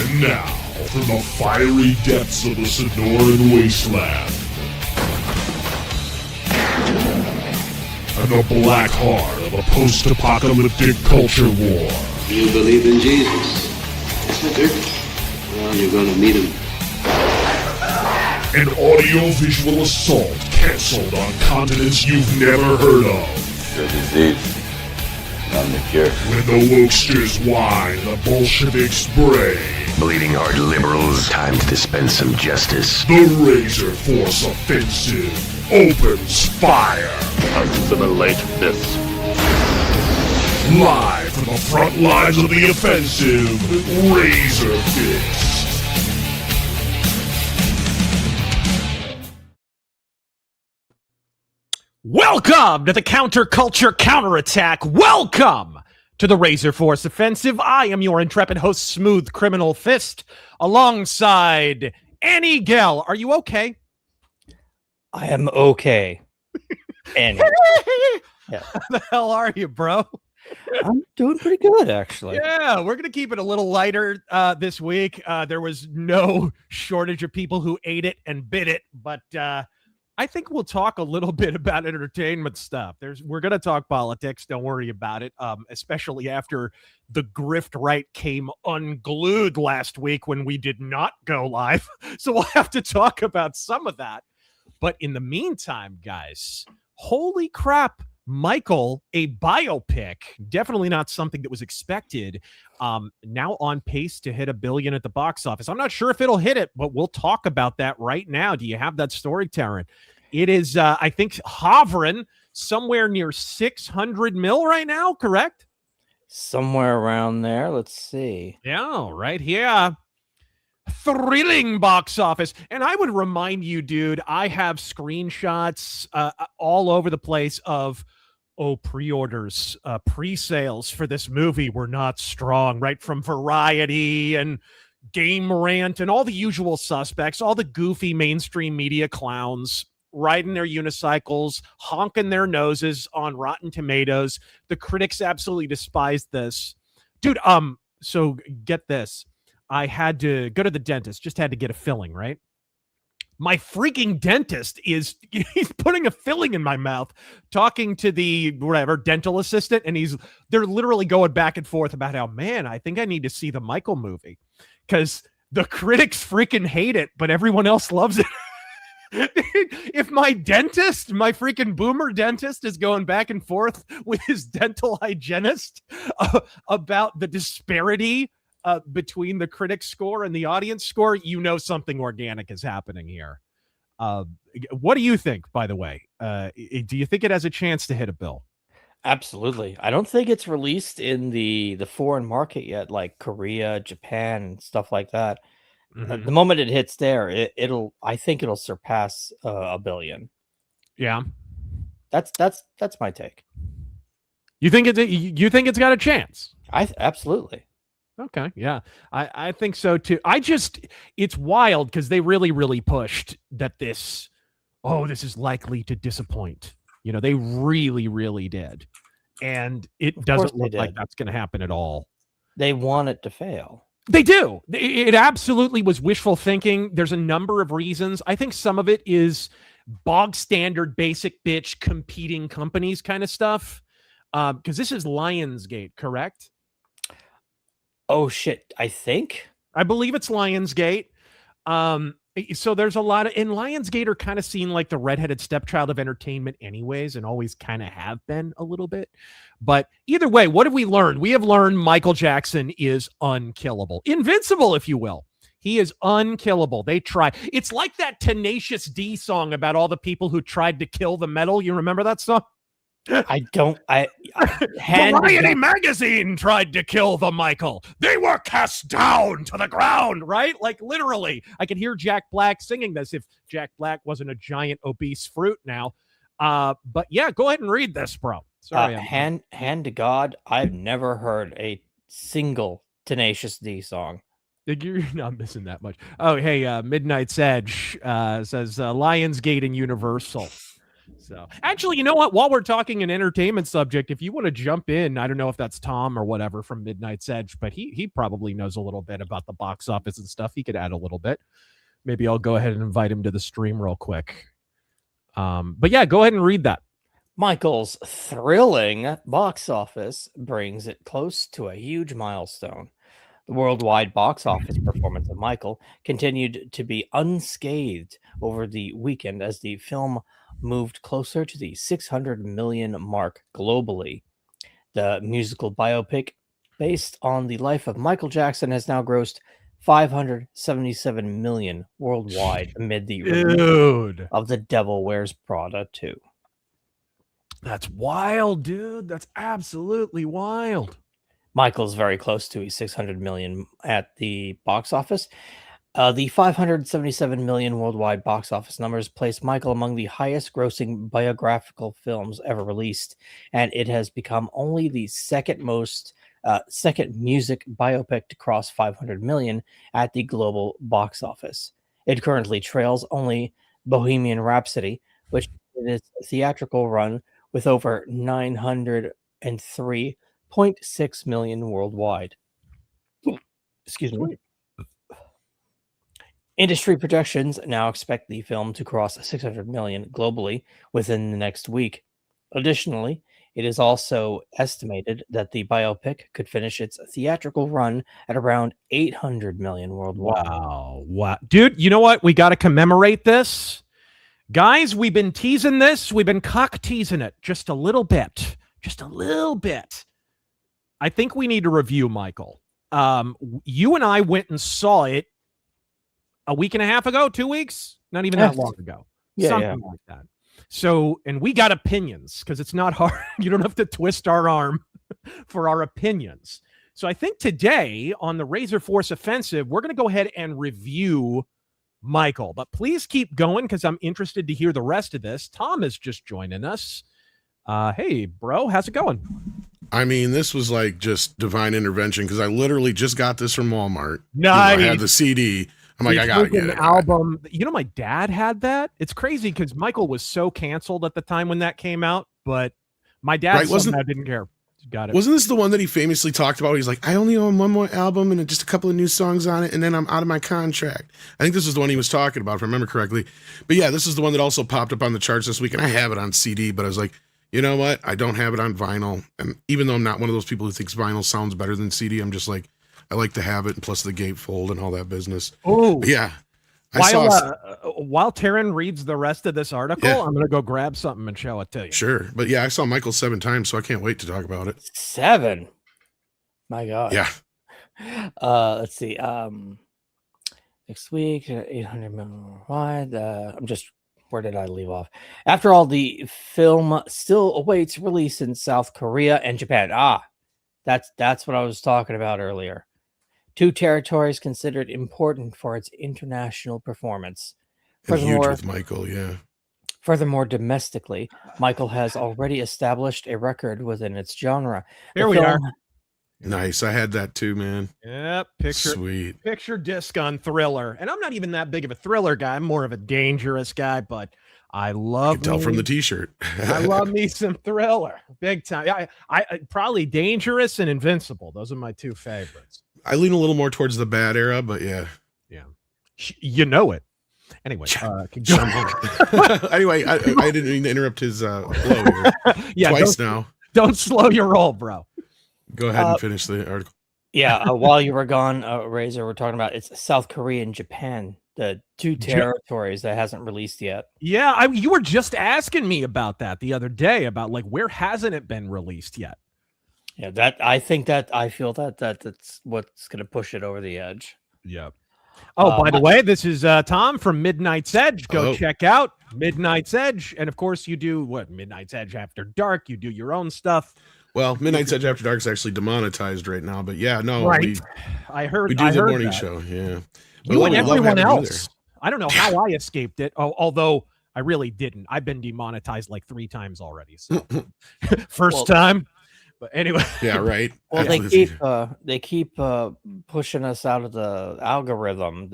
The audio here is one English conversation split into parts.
And now, from the fiery depths of the Sonoran wasteland, and the black heart of a post-apocalyptic culture war. You believe in Jesus? Yes, I do. Well, you're gonna meet him. An audio-visual assault canceled on continents you've never heard of. The disease, not the cure. When the wokesters whine, the Bolsheviks bray. Bleeding heart liberals, time to dispense some justice. The RazörForce Offensive opens fire. Assimilate this. Live from the front lines of the offensive, Razor Fist. Welcome to the Counterculture Counterattack. Welcome to the RazörForce Offensive. I am your intrepid host, Smooth Criminal Fist, alongside Annie Gell. Are you okay? I am okay. Annie. Yeah. How the hell are you, bro? I'm doing pretty good, actually. Yeah, we're going to keep it a little lighter this week. There was no shortage of people who ate it and bit it, but I think we'll talk a little bit about entertainment stuff. We're going to talk politics. Don't worry about it, especially after the Grift-Right came unglued last week when we did not go live. So we'll have to talk about some of that. But in the meantime, guys, holy crap, Michael, a biopic, definitely not something that was expected, now on pace to hit $1 billion at the box office. I'm not sure if it'll hit it, but we'll talk about that right now. Do you have that story, Taryn? It is, I think, hovering somewhere near 600 mil right now, correct? Somewhere around there. Let's see. Yeah, right here. Thrilling box office. And I would remind you, dude, I have screenshots all over the place of pre-orders, pre-sales for this movie were not strong, right? From Variety and Game Rant and all the usual suspects, all the goofy mainstream media clowns riding their unicycles, honking their noses on Rotten Tomatoes. The critics absolutely despised this. Dude, so get this. I had to go to the dentist, just had to get a filling, right? My freaking dentist he's putting a filling in my mouth, talking to the dental assistant, and they're literally going back and forth about how, man, I think I need to see the Michael movie because the critics freaking hate it, but everyone else loves it. If my dentist, my freaking boomer dentist, is going back and forth with his dental hygienist about the disparity between the critic score and the audience score, you know something organic is happening here. What do you think, by the way? Do you think it has a chance to hit $1 billion? Absolutely. I don't think it's released in the foreign market yet, like Korea, Japan, and stuff like that. Mm-hmm. The moment it hits there, I think it'll surpass $1 billion. Yeah, that's my take. You think it's got a chance? Absolutely. Okay, yeah, I think so too. It's wild because they really, really pushed that this is likely to disappoint. You know, they really, really did. And it doesn't look like that's going to happen at all. They want it to fail. They do. It absolutely was wishful thinking. There's a number of reasons. I think some of it is bog standard, basic bitch competing companies kind of stuff. Because this is Lionsgate, correct? Oh, shit. I believe it's Lionsgate. So there's a lot of, and Lionsgate are kind of seen like the redheaded stepchild of entertainment anyways, and always kind of have been a little bit. But either way, what have we learned? We have learned Michael Jackson is unkillable. Invincible, if you will. He is unkillable. They try. It's like that Tenacious D song about all the people who tried to kill the metal. You remember that song? Variety magazine tried to kill the Michael. They were cast down to the ground, right? Like literally. I could hear Jack Black singing this if Jack Black wasn't a giant obese fruit now. But yeah, go ahead and read this, bro. Sorry. Hand to God, I've never heard a single Tenacious D song. You're not missing that much. Oh, hey, Midnight's Edge says Lionsgate and Universal. So actually, you know what? While we're talking an entertainment subject, if you want to jump in, I don't know if that's Tom or whatever from Midnight's Edge, but he probably knows a little bit about the box office and stuff. He could add a little bit. Maybe I'll go ahead and invite him to the stream real quick. But yeah, go ahead and read that. Michael's thrilling box office brings it close to a huge milestone. The worldwide box office performance of Michael continued to be unscathed over the weekend as the film moved closer to the 600 million mark globally. The musical biopic based on the life of Michael Jackson has now grossed 577 million worldwide amid the release of The Devil Wears Prada 2. That's wild, dude. That's absolutely wild. Michael's very close to 600 million at the box office. The 577 million worldwide box office numbers place Michael among the highest grossing biographical films ever released, and it has become only the second music biopic to cross 500 million at the global box office. It currently trails only Bohemian Rhapsody, which in its theatrical run with over 903.6 million worldwide. Excuse me. Industry projections now expect the film to cross 600 million globally within the next week. Additionally, it is also estimated that the biopic could finish its theatrical run at around 800 million worldwide. Wow. Dude, you know what? We got to commemorate this. Guys, we've been teasing this. We've been cock teasing it just a little bit. Just a little bit. I think we need to review, Michael. You and I went and saw it a week and a half ago, 2 weeks, not even that long ago. Something like that. So, and we got opinions because it's not hard. You don't have to twist our arm for our opinions. So I think today on the RazörForce Offensive, we're going to go ahead and review Michael, but please keep going because I'm interested to hear the rest of this. Tom is just joining us. Hey, bro, how's it going? I mean, this was like just divine intervention because I literally just got this from Walmart. Nice. I had the CD. I'm like, I gotta get it. Album. You know, my dad had that. It's crazy because Michael was so canceled at the time when that came out, but my dad somehow didn't care. Got it. Wasn't this the one that he famously talked about? He's like, I only own one more album and just a couple of new songs on it, and then I'm out of my contract. I think this is the one he was talking about, if I remember correctly. But yeah, this is the one that also popped up on the charts this week, and I have it on CD, but I was like, you know what? I don't have it on vinyl. And even though I'm not one of those people who thinks vinyl sounds better than CD, I'm just like, I like to have it, and plus the gatefold and all that business. Oh, yeah. While Taryn reads the rest of this article, I'm going to go grab something and show it to you. Sure. But yeah, I saw Michael 7 times, so I can't wait to talk about it. 7? My God. Yeah. Let's see. Next week, 800 million wide. Where did I leave off? After all, the film still awaits release in South Korea and Japan. That's what I was talking about earlier. 2 territories considered important for its international performance. Huge with Michael, yeah. Furthermore, domestically, Michael has already established a record within its genre. Here we are. Nice. I had that too, man. Yep. Sweet. Picture disc on Thriller. And I'm not even that big of a Thriller guy. I'm more of a Dangerous guy, but I love. You can tell from the t-shirt. I love me some Thriller. Big time. I probably Dangerous and Invincible. Those are my 2 favorites. I lean a little more towards the bad era, but yeah. Yeah. You know it. Anyway. Anyway, I didn't mean to interrupt his flow here. Yeah, twice now. Don't slow your roll, bro. Go ahead and finish the article. Yeah, while you were gone, Razor, we're talking about it's South Korea and Japan, the 2 territories that hasn't released yet. Yeah, you were just asking me about that the other day, about like where hasn't it been released yet? Yeah, I feel that's what's going to push it over the edge. Yeah. Oh, by the way, this is Tom from Midnight's Edge. Go check out Midnight's Edge. And of course, you do what? Midnight's Edge After Dark. You do your own stuff. Well, Midnight's Edge After Dark is actually demonetized right now, but yeah, no. Right. I heard we do the morning show, yeah. But you and everyone else. I don't know how I escaped it, although I really didn't. I've been demonetized like 3 times already. So first time. But anyway, yeah, right. Well, they keep pushing us out of the algorithm.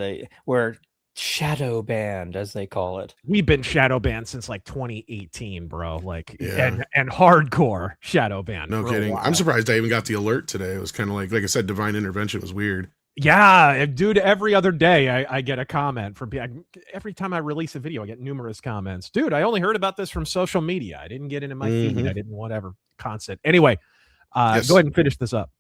We're shadow banned, as they call it. We've been shadow banned since like 2018, bro. Like, Yeah. and hardcore shadow banned. No for a kidding. while. I'm surprised I even got the alert today. It was kind of like I said, divine intervention was weird. Yeah, dude. Every other day, I get a comment from people. Every time I release a video, I get numerous comments. Dude, I only heard about this from social media. I didn't get it in my feed. I didn't whatever. Constant. Anyway, Yes. go ahead and finish this up.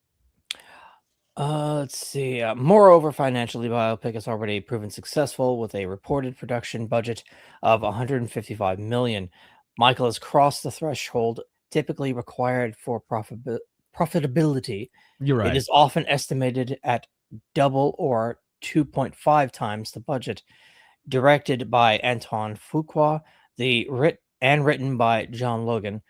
Let's see. Moreover, financially, biopic has already proven successful with a reported production budget of 155 million. Michael has crossed the threshold typically required for profitability. You're right. It is often estimated at double or 2.5 times the budget. Directed by Anton Fuqua, and written by John Logan,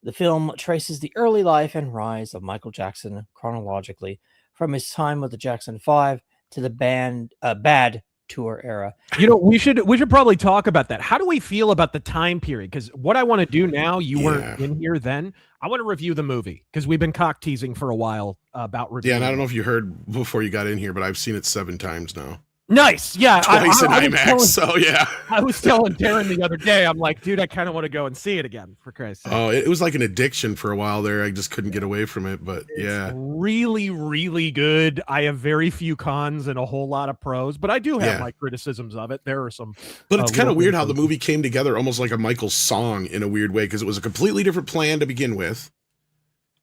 the film traces the early life and rise of Michael Jackson chronologically from his time with the Jackson 5 to the Bad tour era. You know, we should probably talk about that. How do we feel about the time period? Because what I want to do now, you weren't in here then. I want to review the movie because we've been cock teasing for a while about reviewing. Yeah, and I don't know if you heard before you got in here, but I've seen it 7 times now. Nice. Yeah. Twice in IMAX. So yeah. I was telling Darren the other day, I'm like, dude, I kind of want to go and see it again, for Christ's sake. Oh, it was like an addiction for a while there. I just couldn't get away from it. But It's really, really good. I have very few cons and a whole lot of pros, but I do have my criticisms of it. There are some. But it's kind of weird how the movie came together almost like a Michael song in a weird way, because it was a completely different plan to begin with.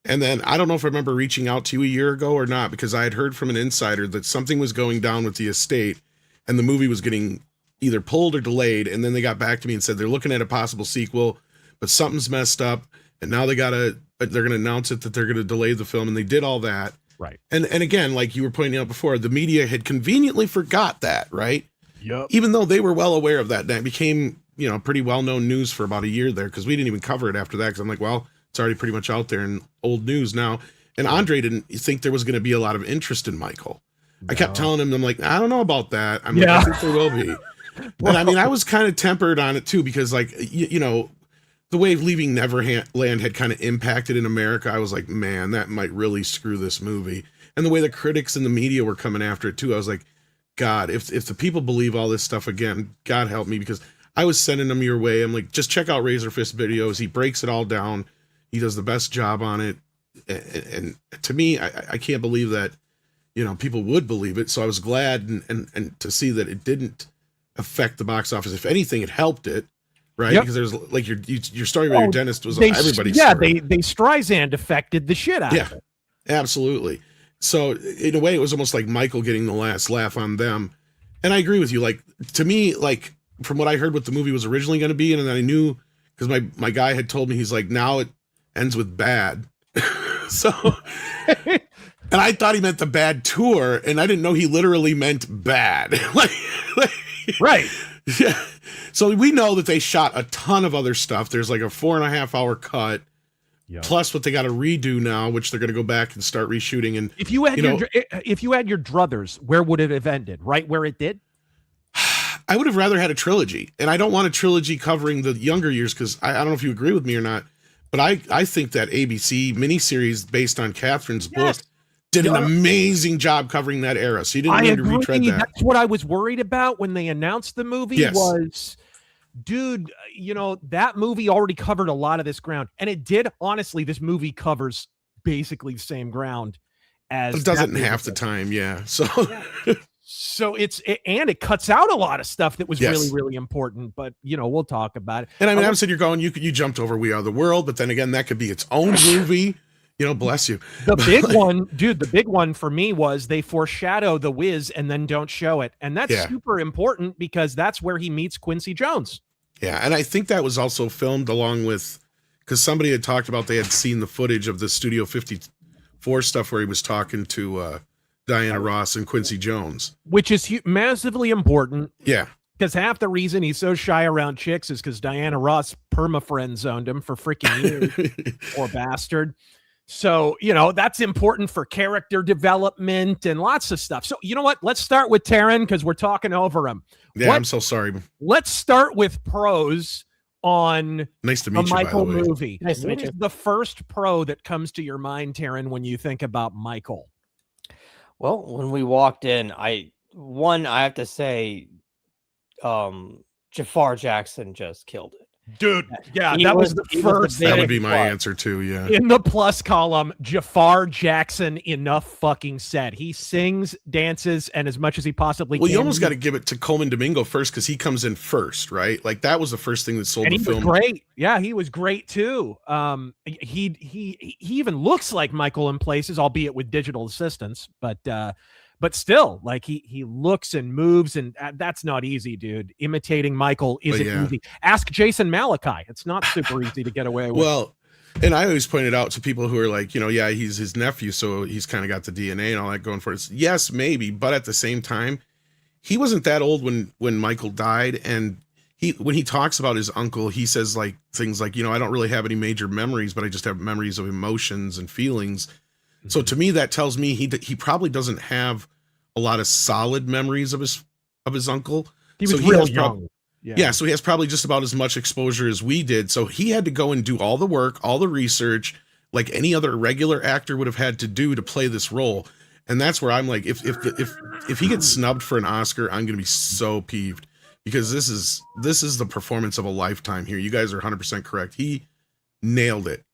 And then I don't know if I remember reaching out to you a year ago or not, because I had heard from an insider that something was going down with the estate and the movie was getting either pulled or delayed. And then they got back to me and said they're looking at a possible sequel, but something's messed up. And now they're going to announce it that they're going to delay the film. And they did all that. Right. And again, like you were pointing out before, the media had conveniently forgot that, right? Yep. Even though they were well aware of that. That became, pretty well-known news for about a year there, because we didn't even cover it after that. Because I'm like, well, it's already pretty much out there in old news now. And Andre didn't think there was going to be a lot of interest in Michael. No. I kept telling him, I'm like, I don't know about that. I'm like, I think there will be. And I mean, I was kind of tempered on it too, because like, the way Leaving Neverland had kind of impacted in America, I was like, man, that might really screw this movie. And the way the critics and the media were coming after it too, I was like, God, if the people believe all this stuff again, God help me, because I was sending them your way. I'm like, just check out Razor Fist videos. He breaks it all down. He does the best job on it. And to me, I can't believe that, people would believe it. So I was glad and to see that it didn't affect the box office. If anything, it helped it, right? Because there's like your story about your dentist was everybody's story. They Streisand affected the shit out of it. Absolutely. So in a way, it was almost like Michael getting the last laugh on them. And I agree with you. Like, to me, like from what I heard what the movie was originally going to be, and then I knew, because my guy had told me, he's like, now it ends with bad. So, and I thought he meant the Bad tour, and I didn't know he literally meant bad. Right. Yeah. So we know that they shot a ton of other stuff. There's like a 4.5 hour cut, plus what they got to redo now, which they're going to go back and start reshooting. And if you had your druthers, where would it have ended? Right where it did? I would have rather had a trilogy, and I don't want a trilogy covering the younger years, because I don't know if you agree with me or not, but I think that ABC miniseries based on Catherine's book did an amazing job covering that era. So you didn't need to retread that. That's what I was worried about when they announced the movie was, dude, that movie already covered a lot of this ground. And it did. Honestly, this movie covers basically the same ground as. It doesn't half the time. Yeah. So. So it cuts out a lot of stuff that was really, really important, but we'll talk about it. And I mean, I'm sitting here going, you jumped over We Are the World, but then again, that could be its own movie, bless you. The big one for me was they foreshadow The Wiz and then don't show it. And that's super important, because that's where he meets Quincy Jones. Yeah. And I think that was also filmed along with, because somebody had talked about, they had seen the footage of the Studio 54 stuff where he was talking to, Diana Ross and Quincy Jones, which is massively important. Yeah, because half the reason he's so shy around chicks is because Diana Ross perma-friend zoned him for freaking years. Poor bastard. So that's important for character development and lots of stuff. So you know what? Let's start with Taryn, because we're talking over him. Yeah, I'm so sorry. Let's start with pros on nice to meet a Michael movie. Nice to meet you. The first pro that comes to your mind, Taryn, when you think about Michael? Well, when we walked in, I have to say, Jafar Jackson just killed it. Dude, yeah, He that was was- the he was the first big- That thing. would be my plus. answer too. Yeah. In the plus column, Jafar Jackson, enough fucking said. He sings, dances, and as much as he possibly Well, can. you almost got to give it to Coleman Domingo first because he comes in first, right? Like that was the first thing that sold and the he film. was great. Yeah, he was great too. He even looks like Michael in places, albeit with digital assistance. But still, like he looks and moves, and that's not easy, dude. Imitating Michael isn't yeah. easy. Ask Jason Malachi. It's not super easy to get away with. Well, and I always pointed out to people who are like, yeah, he's his nephew, so he's kind of got the DNA and all that going for it. Yes, maybe, but at the same time, he wasn't that old when Michael died, and when he talks about his uncle, he says like things like, I don't really have any major memories, but I just have memories of emotions and feelings. Mm-hmm. So to me, that tells me he probably doesn't have a lot of solid memories of his uncle. He was so real has young. Yeah, so he has probably just about as much exposure as we did. So he had to go and do all the work, all the research, like any other regular actor would have had to do to play this role. And that's where I'm like, if he gets snubbed for an Oscar, I'm going to be so peeved because this is the performance of a lifetime here. You guys are 100% correct. He nailed it.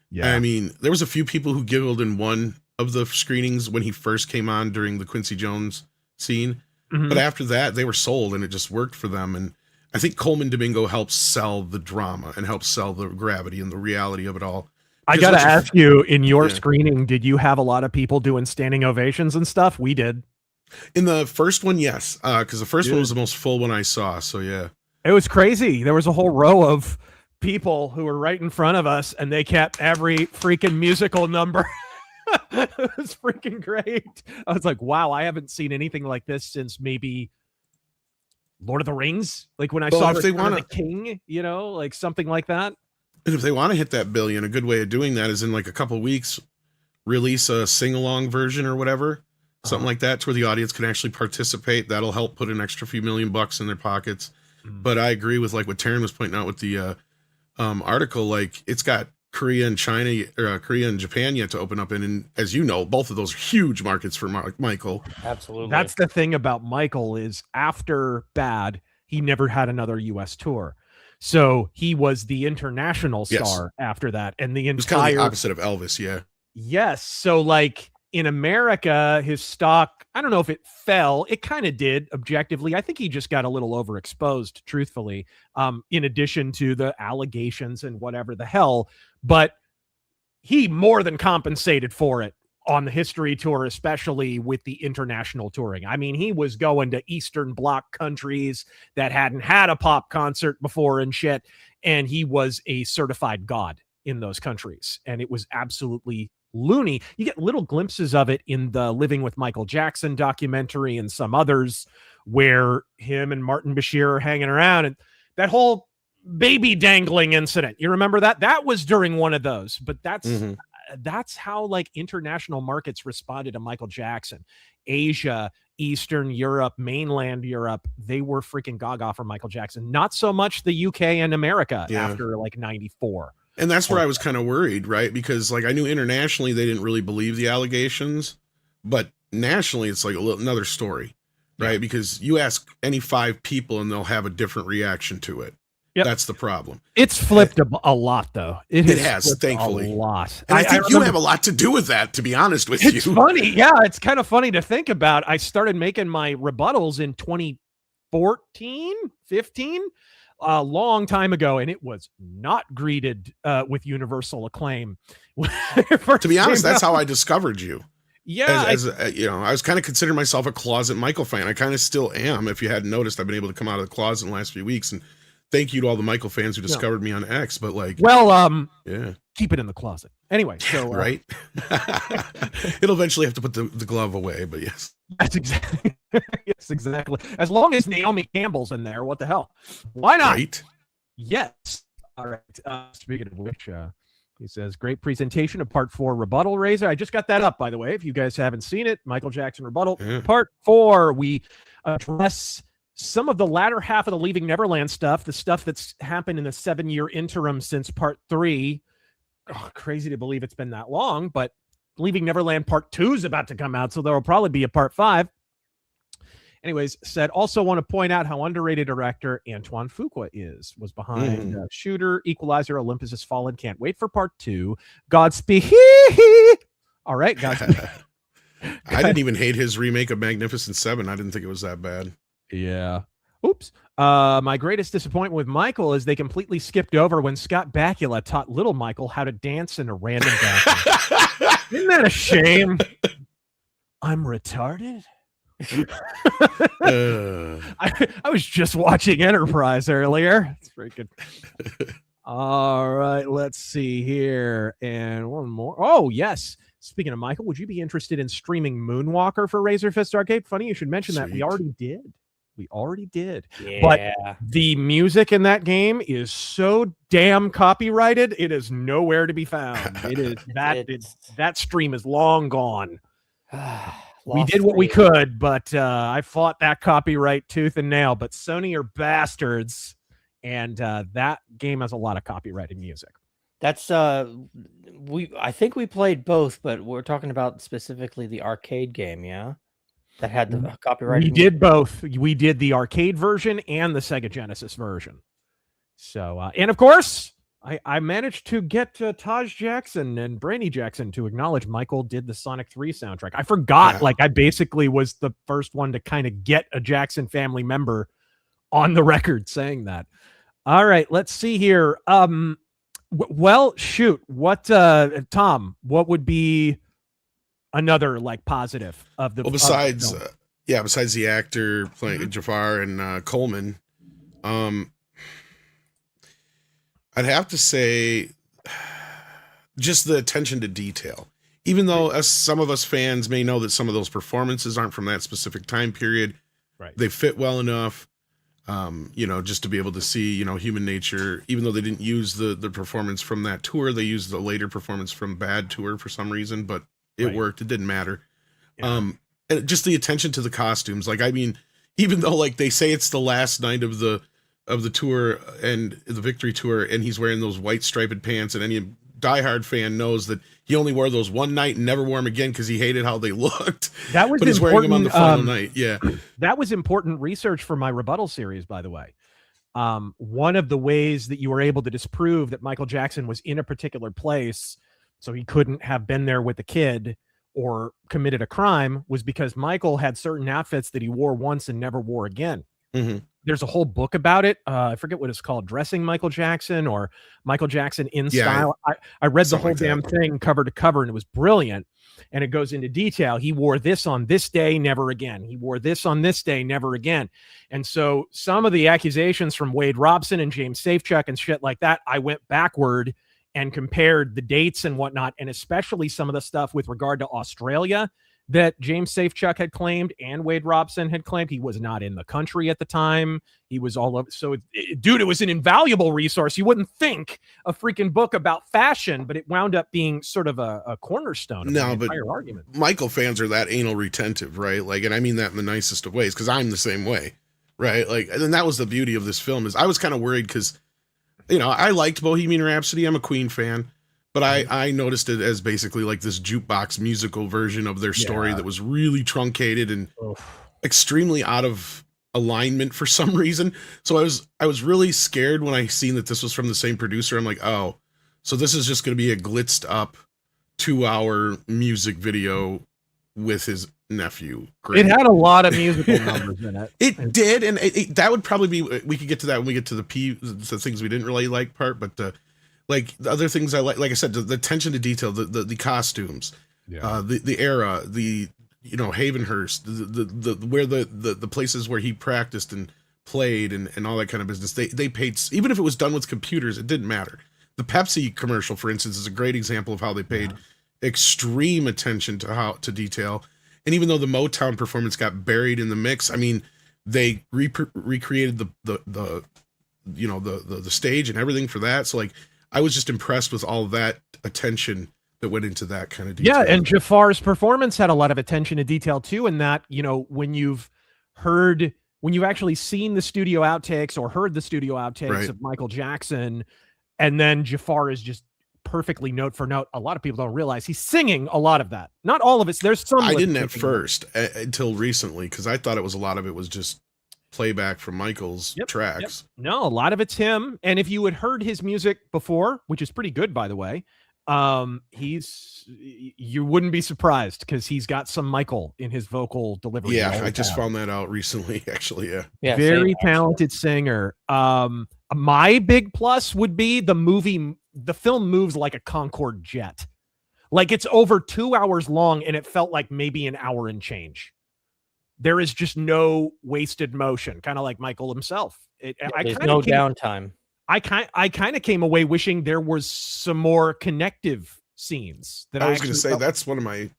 Yeah. I mean, there was a few people who giggled in one of the screenings when he first came on during the Quincy Jones scene. Mhm. But after that, they were sold and it just worked for them. And I think Coleman Domingo helps sell the drama and helps sell the gravity and the reality of it all. I Because got to what you- ask you, in your Yeah. screening, did you have a lot of people doing standing ovations and stuff? We did. In the first one, yes. Because the first Dude. one was the most full one I saw. So yeah. It was crazy. There was a whole row of people who were right in front of us, and they kept every freaking musical number. It was freaking great. I was like, wow, I haven't seen anything like this since maybe Lord of the Rings. Like when I Well, saw if they Return of wanna- the King, like something like that. And if they want to hit that billion, a good way of doing that is in like a couple weeks, release a sing-along version or whatever, something like that, to where the audience can actually participate. That'll help put an extra few $1,000,000 in their pockets. But I agree with like what Taryn was pointing out with the article. Like it's got Korea and China, or Korea and Japan yet to open up in, and as you know, both of those are huge markets for Michael. Absolutely. That's the thing about Michael is after Bad, he never had another U.S. tour. So he was the international Yes. star after that. And the It was kind of entire the opposite of Elvis, yeah. Yes. So like in America, his stock, I don't know if it fell. It kind of did objectively. I think he just got a little overexposed, truthfully, in addition to the allegations and whatever the hell. But he more than compensated for it on the history tour, especially with the international touring. I mean, he was going to Eastern Bloc countries that hadn't had a pop concert before and shit. And he was a certified god in those countries. And it was absolutely loony. You get little glimpses of it in the Living with Michael Jackson documentary and some others where him and Martin Bashir are hanging around, and that whole baby dangling incident. You remember that? That was during one of those, but that's how like international markets responded to Michael Jackson. Asia, Eastern Europe, mainland Europe, they were freaking gaga for Michael Jackson. Not so much the UK and America after like 94. And that's where I was kind of worried, right? Because like I knew internationally they didn't really believe the allegations, but nationally it's like another story, right? Because you ask any 5 people and they'll have a different reaction to it. Yep. That's the problem. It's flipped a lot, though. It has flipped thankfully. a lot. And I think you have a lot to do with that, to be honest with It's you. funny. Yeah, it's kind of funny to think about. I started making my rebuttals in 2014, 15, a long time ago, and it was not greeted with universal acclaim. To be honest, that's how I discovered you. Yeah. I was kind of considering myself a closet Michael fan. I kind of still am. If you hadn't noticed, I've been able to come out of the closet in the last few weeks, and thank you to all the Michael fans who discovered me on X. But like, yeah, keep it in the closet anyway. So right, it'll eventually have to put the glove away. But yes, that's exactly yes, exactly. As long as Naomi Campbell's in there, what the hell? Why not? Right? Yes. All right. Speaking of which, he says, great presentation of part 4 rebuttal, Razor. I just got that up, by the way. If you guys haven't seen it, Michael Jackson rebuttal. Yeah. Part 4, we address some of the latter half of the Leaving Neverland stuff, the stuff that's happened in the 7-year interim since part 3. Oh, crazy to believe it's been that long, but Leaving Neverland part 2 is about to come out, so there will probably be a part 5. Anyways, said also want to point out how underrated director Antoine Fuqua was behind Shooter, Equalizer, Olympus Has Fallen, Can't Wait for Part 2, Godspeed. All right, Godspeed. I didn't even hate his remake of Magnificent Seven. I didn't think it was that bad. Yeah. Oops. My greatest disappointment with Michael is they completely skipped over when Scott Bakula taught little Michael how to dance in a random bathroom. Isn't that a shame? I'm retarded. I was just watching Enterprise earlier. It's freaking. All right, let's see here. And one more. Oh, yes. Speaking of Michael, would you be interested in streaming Moonwalker for Razor Fist Arcade? Funny you should mention that. We already did. Yeah. But the music in that game is so damn copyrighted, it is nowhere to be found. It is that stream is long gone. We did what we could, but I fought that copyright tooth and nail. But Sony are bastards, and that game has a lot of copyrighted music. That's I think we played both, but we're talking about specifically the arcade game, yeah? That had the copyright. We did both. We did the arcade version and the Sega Genesis version. So, and of course, I managed to get Taj Jackson and Brandy Jackson to acknowledge Michael did the Sonic 3 soundtrack. I forgot, I basically was the first one to kind of get a Jackson family member on the record saying that. All right, let's see here. Well, shoot, what, Tom, what would be another positive of the besides the actor playing Jafar and Coleman, I'd have to say just the attention to detail. Even though some of us fans may know that some of those performances aren't from that specific time period, right? They fit well enough, just to be able to see, human nature. Even though they didn't use the performance from that tour, they used the later performance from Bad Tour for some reason, but it worked. It didn't matter. Yeah. And just the attention to the costumes. Even though they say it's the last night of the tour and the victory tour, and he's wearing those white striped pants, and any diehard fan knows that he only wore those one night and never wore them again because he hated how they looked. That was but he's wearing them on the final night. Yeah. That was important research for my rebuttal series, by the way. One of the ways that you were able to disprove that Michael Jackson was in a particular place, so he couldn't have been there with the kid or committed a crime, was because Michael had certain outfits that he wore once and never wore again. Mm-hmm. There's a whole book about it. I forget what it's called, Dressing Michael Jackson or Michael Jackson in Style. I read the whole damn thing cover to cover, and it was brilliant. And it goes into detail. He wore this on this day, never again. He wore this on this day, never again. And so some of the accusations from Wade Robson and James Safechuck and shit like that, I went backward and compared the dates and whatnot, and especially some of the stuff with regard to Australia that James Safechuck had claimed and Wade Robson had claimed. He was not in the country at the time. He was all over. So, dude, it was an invaluable resource. You wouldn't think a freaking book about fashion, but it wound up being sort of a cornerstone of the entire argument. Michael fans are that anal retentive, right? And I mean that in the nicest of ways, because I'm the same way, right? And that was the beauty of this film. Is I was kind of worried because, I liked Bohemian Rhapsody. I'm a Queen fan. But I noticed it as basically this jukebox musical version of their story that was really truncated and extremely out of alignment for some reason. So I was really scared when I seen that this was from the same producer. I'm like, oh, so this is just going to be a glitzed up 2-hour music video with his nephew. Great. It had a lot of musical numbers in it. It did, and that would probably be. We could get to that when we get to the things we didn't really like part, but. The other things I like I said, the attention to detail, the costumes, the era, Havenhurst, the where the places where he practiced and played and all that kind of business. They paid, even if it was done with computers, it didn't matter. The Pepsi commercial, for instance, is a great example of how they paid extreme attention to detail. And even though the Motown performance got buried in the mix, I mean, they recreated the stage and everything for that. So I was just impressed with all that attention that went into that kind of detail. Yeah, and Jafar's performance had a lot of attention to detail too, in that, when you've actually seen the studio outtakes or heard the studio outtakes of Michael Jackson, and then Jafar is just perfectly note for note. A lot of people don't realize he's singing a lot of that. Not all of it. There's some. I didn't at first until recently, because I thought a lot of it was just playback from Michael's tracks. Yep. No, a lot of it's him. And if you had heard his music before, which is pretty good, by the way, you wouldn't be surprised because he's got some Michael in his vocal delivery. Yeah, I just found that out recently, actually. Yeah, very talented singer. My big plus would be the film moves like a Concorde jet. Like, it's over 2 hours long and it felt like maybe an hour and change. There is just no wasted motion, kind of like Michael himself. There's no downtime. I kind of came away wishing there was some more connective scenes. That I was going to say that's one of my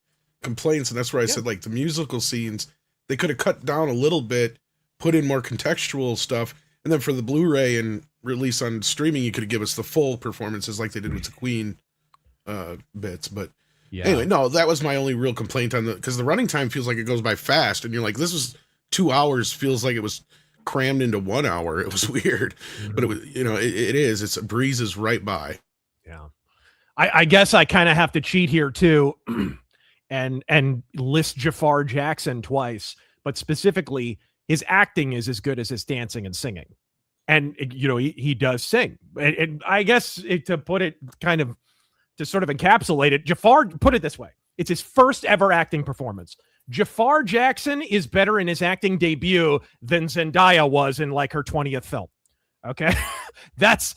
complaints, and that's where I said, like, the musical scenes, they could have cut down a little bit, put in more contextual stuff, and then for the Blu-ray and release on streaming, you could give us the full performances like they did with the Queen bits. But anyway, no, that was my only real complaint on because the running time feels like it goes by fast, and you're like, this was 2 hours, feels like it was crammed into 1 hour. It was weird, but it was, it is. It breezes right by. Yeah, I guess I kind of have to cheat here too, and list Jafar Jackson twice, but specifically his acting is as good as his dancing and singing, and he does sing. And I guess to put it kind of to sort of encapsulate it, Jafar, put it this way: it's his first ever acting performance. Jafar Jackson is better in his acting debut than Zendaya was in like her 20th film. Okay. That's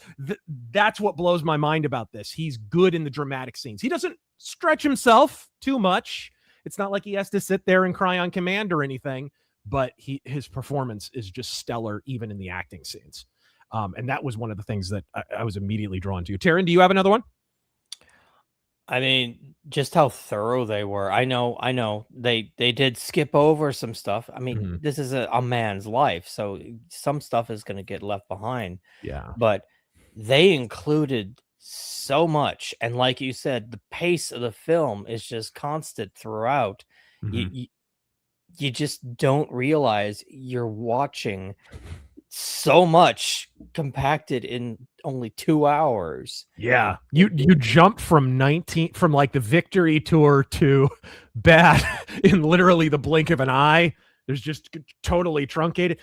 what blows my mind about this. He's good in the dramatic scenes. He doesn't stretch himself too much. It's not like he has to sit there and cry on command or anything, but his performance is just stellar, even in the acting scenes. And that was one of the things that I was immediately drawn to. Taryn, do you have another one? I mean, just how thorough they were. I know they did skip over some stuff. I mean, this is a man's life, so some stuff is going to get left behind. Yeah. But they included so much. And like you said, the pace of the film is just constant throughout. You just don't realize you're watching so much compacted in only 2 hours. Yeah. You jump from like the Victory Tour to Bad in literally the blink of an eye. There's just totally truncated.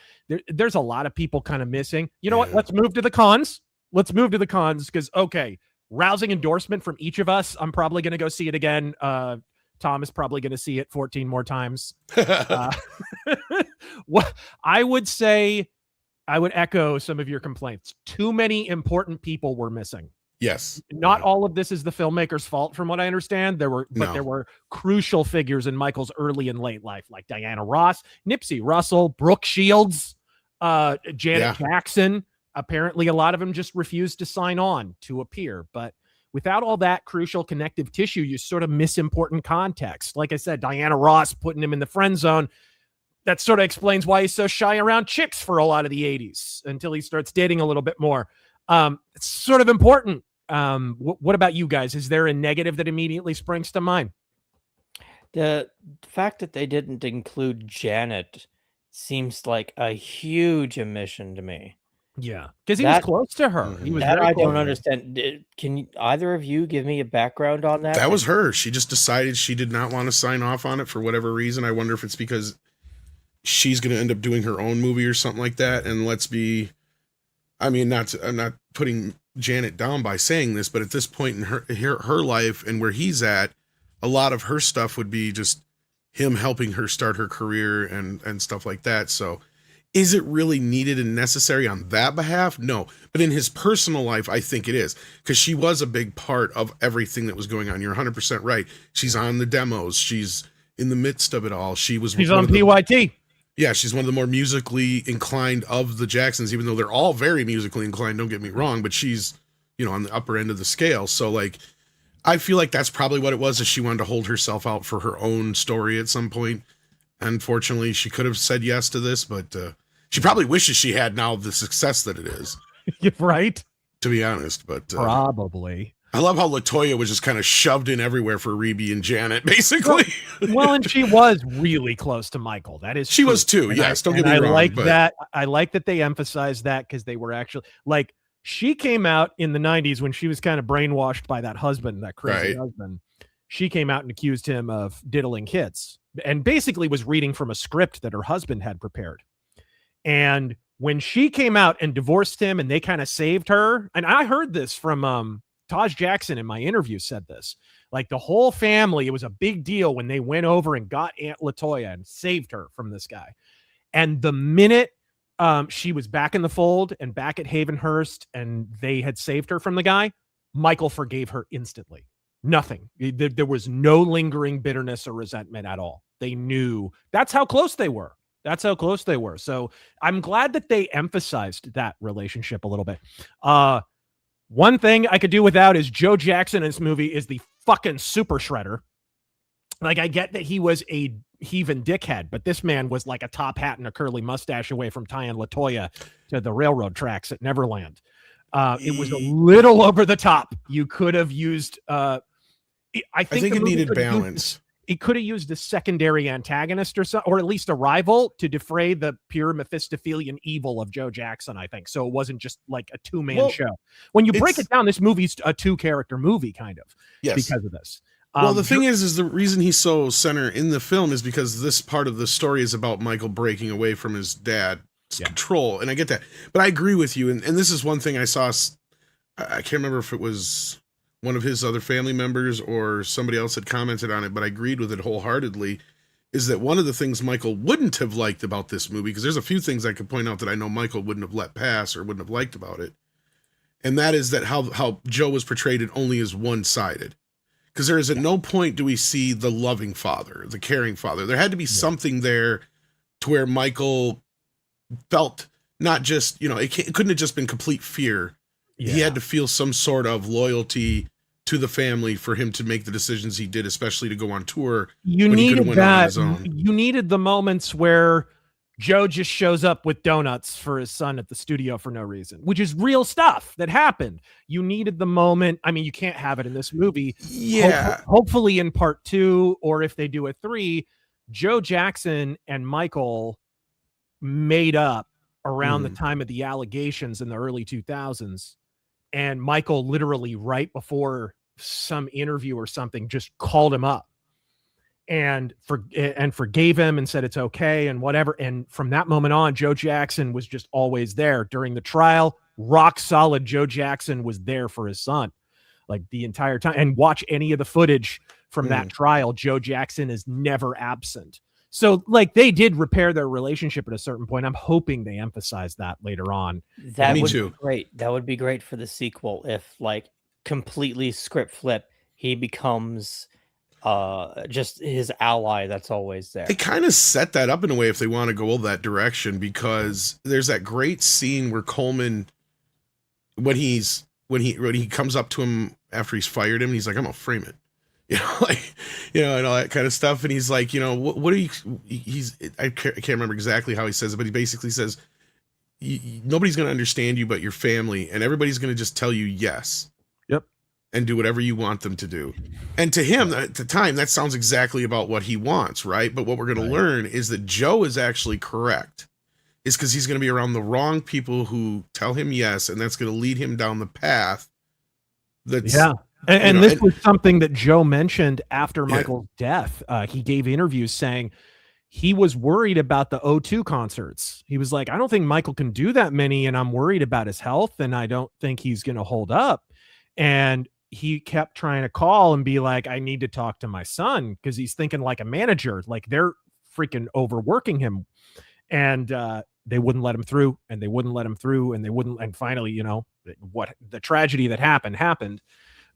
There's a lot of people kind of missing. You know what? Let's move to the cons. Because, okay, rousing endorsement from each of us. I'm probably going to go see it again. Tom is probably going to see it 14 more times. What I would say, I would echo some of your complaints. Too many important people were missing. Yes. Not all of this is the filmmaker's fault, from what I understand. There were crucial figures in Michael's early and late life, like Diana Ross, Nipsey Russell, Brooke Shields, Janet Jackson. Apparently, a lot of them just refused to sign on to appear. But without all that crucial connective tissue, you sort of miss important context. Like I said, Diana Ross putting him in the friend zone. That sort of explains why he's so shy around chicks for a lot of the 80s until he starts dating a little bit more. It's sort of important. What about you guys? Is there a negative that immediately springs to mind? The fact that they didn't include Janet seems like a huge omission to me. Yeah, because he was close to her. He was. I don't understand. Can either of you give me a background on that? That was her. She just decided she did not want to sign off on it for whatever reason. I wonder if it's because she's going to end up doing her own movie or something like that. And I'm not putting Janet down by saying this, but at this point in her life and where he's at, a lot of her stuff would be just him helping her start her career and stuff like that. So is it really needed and necessary on that behalf? No. But in his personal life, I think it is, because she was a big part of everything that was going on. You're 100% right. She's on the demos. She's in the midst of it all. She's on PYT. Yeah, she's one of the more musically inclined of the Jacksons, even though they're all very musically inclined, don't get me wrong, but she's, on the upper end of the scale. So, like, I feel like that's probably what it was, is she wanted to hold herself out for her own story at some point. Unfortunately, she could have said yes to this, but she probably wishes she had now the success that it is. Right? To be honest, but probably. I love how LaToya was just kind of shoved in everywhere for Reby and Janet, basically. Well, and she was really close to Michael. That is she true. Was too. Yes, don't get me wrong. I like that they emphasized that, because they were actually, like, She came out in the 90s when she was kind of brainwashed by that husband, that crazy husband. She came out and accused him of diddling kids and basically was reading from a script that her husband had prepared. And when she came out and divorced him and they kind of saved her, and I heard this from Taj Jackson in my interview said this, like the whole family, it was a big deal when they went over and got Aunt LaToya and saved her from this guy. And the minute she was back in the fold and back at Havenhurst and they had saved her from the guy, Michael forgave her instantly. Nothing. There was no lingering bitterness or resentment at all. They knew that's how close they were. That's how close they were. So I'm glad that they emphasized that relationship a little bit. One thing I could do without is Joe Jackson in this movie is the fucking super shredder. Like, I get that he was a heaving dickhead, but this man was like a top hat and a curly mustache away from tying LaToya to the railroad tracks at Neverland. It was a little over the top. You could have used, I think it needed balance. It could have used a secondary antagonist or at least a rival to defray the pure Mephistophelian evil of Joe Jackson, I think. So it wasn't just like a two-man show. When you break it down, this movie's a two-character movie, kind of, because of this. Well, the thing is the reason he's so center in the film is because this part of the story is about Michael breaking away from his dad's control. And I get that. But I agree with you. And this is one thing I saw. I can't remember if it was one of his other family members or somebody else had commented on it, but I agreed with it wholeheartedly, is that one of the things Michael wouldn't have liked about this movie, because there's a few things I could point out that I know Michael wouldn't have let pass or wouldn't have liked about it. And that is that how Joe was portrayed only as one-sided. Because there is at no point do we see the loving father, the caring father. There had to be something there to where Michael felt not just, it couldn't have just been complete fear. Yeah. He had to feel some sort of loyalty to the family for him to make the decisions he did, especially to go on tour. You needed that. You needed the moments where Joe just shows up with donuts for his son at the studio for no reason, which is real stuff that happened. You needed the moment. I mean, you can't have it in this movie. Yeah. Hopefully in part 2, or if they do a 3, Joe Jackson and Michael made up around the time of the allegations in the early 2000s. And Michael literally right before some interview or something just called him up and forgave him and said it's okay and whatever. And from that moment on, Joe Jackson was just always there during the trial. Rock solid. Joe Jackson was there for his son like the entire time. And watch any of the footage from that trial. Joe Jackson is never absent. So like they did repair their relationship at a certain point. I'm hoping they emphasize that later on. That would be great. That would be great for the sequel if like completely script flip, he becomes just his ally that's always there. They kind of set that up in a way if they want to go that direction, because there's that great scene where Coleman, when he comes up to him after he's fired him, and he's like, I'm gonna frame it. And all that kind of stuff. And he's like, what are you, I can't remember exactly how he says it, but he basically says, nobody's going to understand you but your family, and everybody's going to just tell you yes. Yep. And do whatever you want them to do. And to him, at the time, that sounds exactly about what he wants, right? But what we're going to learn is that Joe is actually correct. Is because he's going to be around the wrong people who tell him yes, and that's going to lead him down the path that's... Yeah. And this was something that Joe mentioned after Michael's death. He gave interviews saying he was worried about the O2 concerts. He was like, I don't think Michael can do that many, and I'm worried about his health, and I don't think he's going to hold up. And he kept trying to call and be like, I need to talk to my son, because he's thinking like a manager, like they're freaking overworking him. And they wouldn't let him through, and they wouldn't let him through, and they wouldn't. And finally, what the tragedy that happened.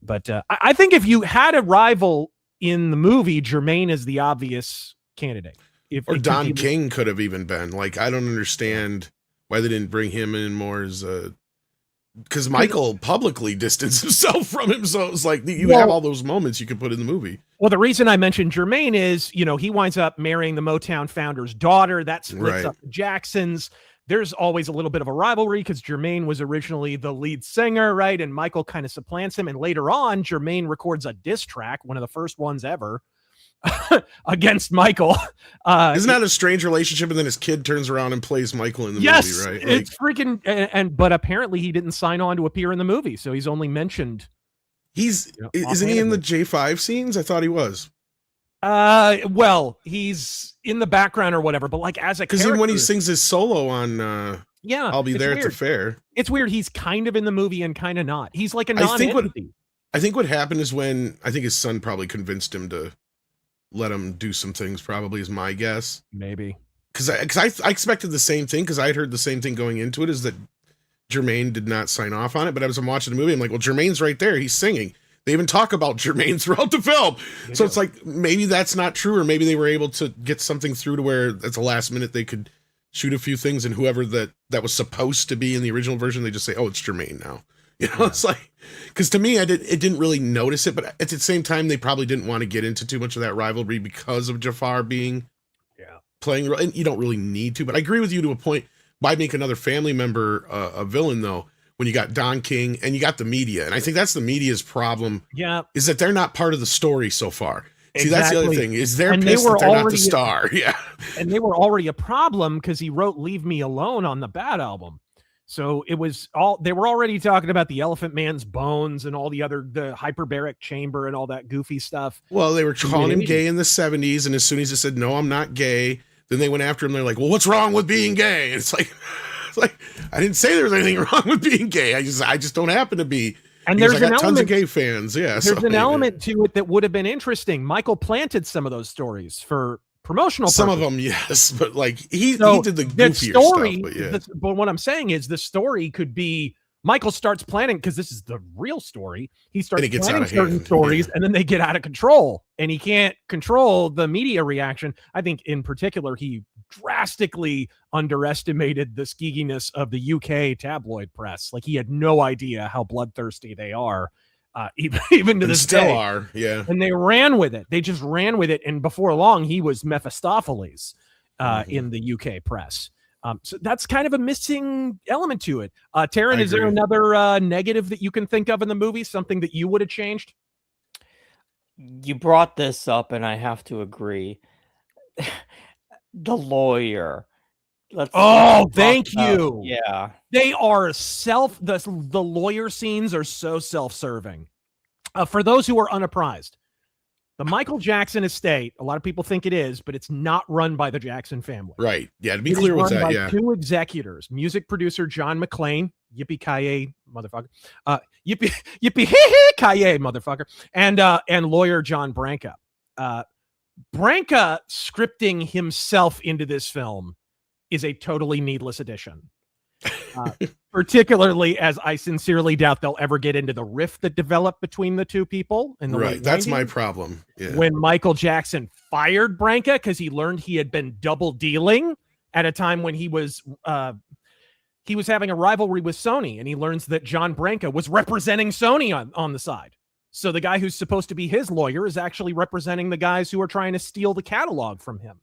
But I think if you had a rival in the movie, Jermaine is the obvious candidate. Or Don King could have even been. Like, I don't understand why they didn't bring him in more as a... Because Michael publicly distanced himself from him, so it's like you have all those moments you could put in the movie. Well, the reason I mentioned Jermaine is, he winds up marrying the Motown founder's daughter. That splits up the Jacksons. There's always a little bit of a rivalry because Jermaine was originally the lead singer, right? And Michael kind of supplants him. And later on, Jermaine records a diss track, one of the first ones ever, against Michael. Isn't that a strange relationship? And then his kid turns around and plays Michael in the movie, right? Like, it's freaking but apparently he didn't sign on to appear in the movie, so he's only mentioned. Isn't he in the J5 scenes? I thought he was. Well, he's in the background or whatever, but like as a character, because even when he sings his solo on I'll Be There at the Fair. It's weird. He's kind of in the movie and kind of not. He's like a non-entity. I think what happened is when I think his son probably convinced him to let him do some things, probably is my guess. Maybe. Because I expected the same thing, because I had heard the same thing going into it, is that Jermaine did not sign off on it. But as I'm watching the movie, I'm like, well, Jermaine's right there. He's singing. They even talk about Jermaine throughout the film. So it's like, maybe that's not true, or maybe they were able to get something through to where at the last minute they could shoot a few things, and whoever that was supposed to be in the original version, they just say, oh, it's Jermaine now. You know, It's like, because to me, it didn't really notice it, but at the same time, they probably didn't want to get into too much of that rivalry because of Jafar being playing, and you don't really need to. But I agree with you to a point. Why make another family member a villain, though, when you got Don King and you got the media? And I think that's the media's problem. Yeah, is that they're not part of the story so far. Exactly. See, that's the other thing, is they're pissed that they're not the star. Yeah, and they were already a problem because he wrote "Leave Me Alone" on the Bad album. So it was they were already talking about the Elephant Man's bones and all the hyperbaric chamber and all that goofy stuff. Well, they were calling him gay in the 70s. And as soon as he said, no, I'm not gay, then they went after him. They're like, well, what's wrong with being gay? And it's like, I didn't say there was anything wrong with being gay. I just don't happen to be. And there's an tons of gay fans. Yeah. There's an element to it that would have been interesting. Michael planted some of those stories for promotional purposes. Some of them, yes, but like he did the goofier story, stuff. But, yeah. But what I'm saying is the story could be Michael starts planning, because this is the real story. He starts planning certain stories, and then they get out of control, and he can't control the media reaction. I think in particular, he drastically underestimated the skeeginess of the UK tabloid press. Like, he had no idea how bloodthirsty they are. Even to this still day. Are, yeah. And they ran with it. They just ran with it. And before long, he was Mephistopheles in the UK press. So that's kind of a missing element to it. Taryn, is there another negative that you can think of in the movie? Something that you would have changed? You brought this up, and I have to agree. The lawyer. Thank you. Yeah. They are the lawyer scenes are so self-serving. For those who are unapprised, the Michael Jackson estate, a lot of people think it is, but it's not run by the Jackson family. Right. Yeah, to be clear with that, yeah. Two executors, music producer John McClane, yippee-ki-yay, motherfucker. Yippee-ki-yay, motherfucker. And lawyer John Branca. Branca scripting himself into this film is a totally needless addition. Particularly as I sincerely doubt they'll ever get into the rift that developed between the two people in the late 90s. That's my problem. Yeah. When Michael Jackson fired Branca because he learned he had been double dealing at a time when he was having a rivalry with Sony, and he learns that John Branca was representing Sony on the side. So the guy who's supposed to be his lawyer is actually representing the guys who are trying to steal the catalog from him.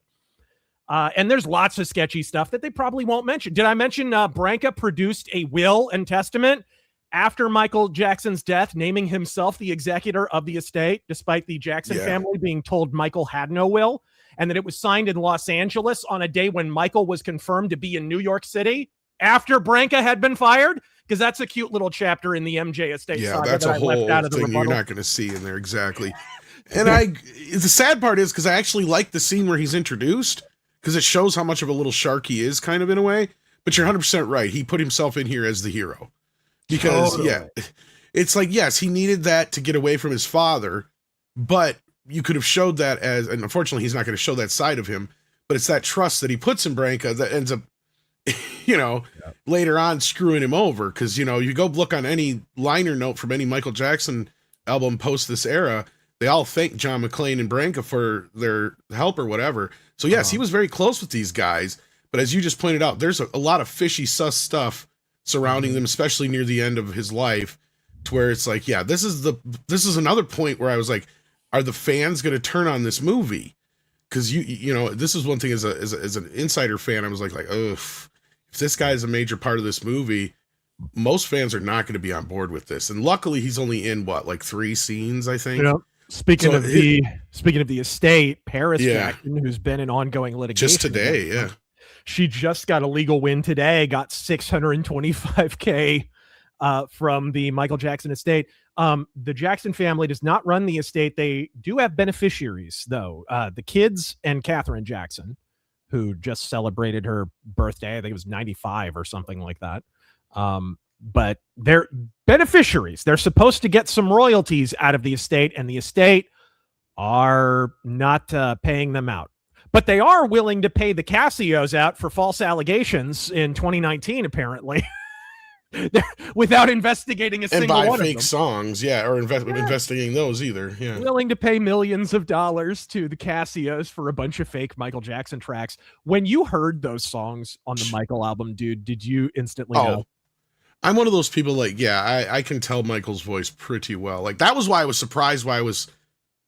And there's lots of sketchy stuff that they probably won't mention. Did I mention Branca produced a will and testament after Michael Jackson's death, naming himself the executor of the estate, despite the Jackson family being told Michael had no will, and that it was signed in Los Angeles on a day when Michael was confirmed to be in New York City after Branca had been fired? Because that's a cute little chapter in the MJ estate. Yeah, that's a whole thing you're not going to see in there. Exactly. And the sad part is, because I actually like the scene where he's introduced, because it shows how much of a little shark he is, kind of, in a way. But you're 100% right. He put himself in here as the hero. Because, it's like, yes, he needed that to get away from his father, but you could have showed that as, and unfortunately he's not going to show that side of him, but it's that trust that he puts in Branca that ends up, later on screwing him over. Because, you go look on any liner note from any Michael Jackson album post this era, they all thank John McClane and Branca for their help or whatever. So yes, he was very close with these guys, but as you just pointed out, there's a lot of fishy sus stuff surrounding them, especially near the end of his life, to where it's like, this is another point where I was like, are the fans going to turn on this movie? Because this is one thing as an insider fan, I was like, ugh, if this guy is a major part of this movie, most fans are not going to be on board with this. And luckily, he's only in 3 scenes, I think. Yeah. Speaking So of the estate, Paris Yeah. Jackson, who's been in ongoing litigation just today, yeah. she just got a legal win today, got $625K from the Michael Jackson estate. The Jackson family does not run the estate. They do have beneficiaries, though. The kids and Catherine Jackson, who just celebrated her birthday. I think it was 95 or something like that. But they're beneficiaries. They're supposed to get some royalties out of the estate, and the estate are not paying them out. But they are willing to pay the Casios out for false allegations in 2019, apparently, without investigating a And single buy one of fake them. songs, or investigating those either. Yeah. Willing to pay millions of dollars to the Casios for a bunch of fake Michael Jackson tracks. When you heard those songs on the Michael album, dude, did you instantly know? I'm one of those people I can tell Michael's voice pretty well. Like that was why I was surprised why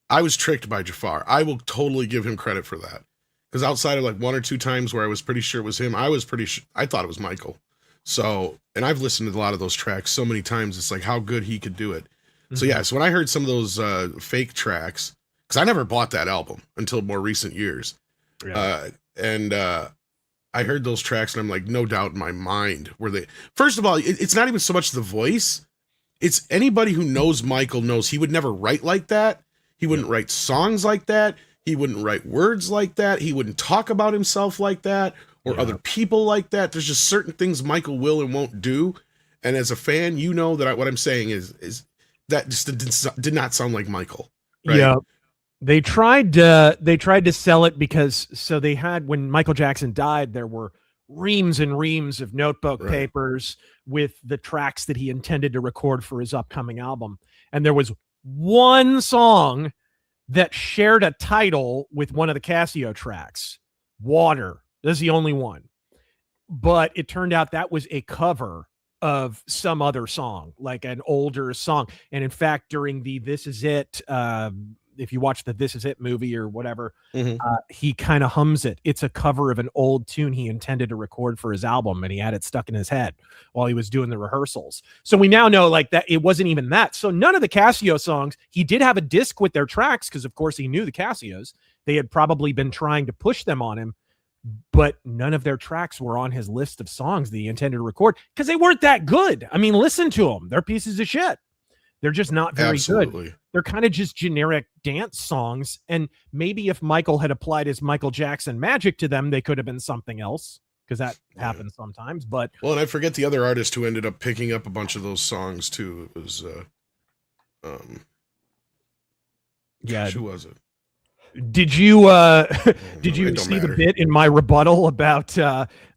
I was tricked by Jafar. I will totally give him credit for that. Because outside of like one or two times where I was pretty sure it was him, I thought it was Michael. So, and I've listened to a lot of those tracks so many times, it's like how good he could do it. Mm-hmm. So yeah, so when I heard some of those fake tracks, because I never bought that album until more recent years. Yeah. I heard those tracks and I'm like, no doubt in my mind were they. First of all, it's not even so much the voice. It's anybody who knows Michael knows he would never write like that. He wouldn't write songs like that. He wouldn't write words like that. He wouldn't talk about himself like that or other people like that. There's just certain things Michael will and won't do. And as a fan, you know that what I'm saying is that just did not sound like Michael. Right? Yeah. They tried to sell it because they had, when Michael Jackson died, there were reams and reams of notebook papers with the tracks that he intended to record for his upcoming album. And there was one song that shared a title with one of the Casio tracks, Water. That's the only one. But it turned out that was a cover of some other song, like an older song. And in fact, during the This Is It, if you watch the This Is It movie or whatever, he kind of hums it. It's a cover of an old tune he intended to record for his album, and he had it stuck in his head while he was doing the rehearsals. So we now know like that it wasn't even that. So none of the Casio songs, he did have a disc with their tracks because of course he knew the Casios. They had probably been trying to push them on him, but none of their tracks were on his list of songs that he intended to record because they weren't that good. I mean, listen to them. They're pieces of shit. They're just not very good. They're kind of just generic dance songs. And maybe if Michael had applied his Michael Jackson magic to them, they could have been something else, because that happens sometimes. But and I forget the other artist who ended up picking up a bunch of those songs too. It was who was it? Did you see the bit in my rebuttal about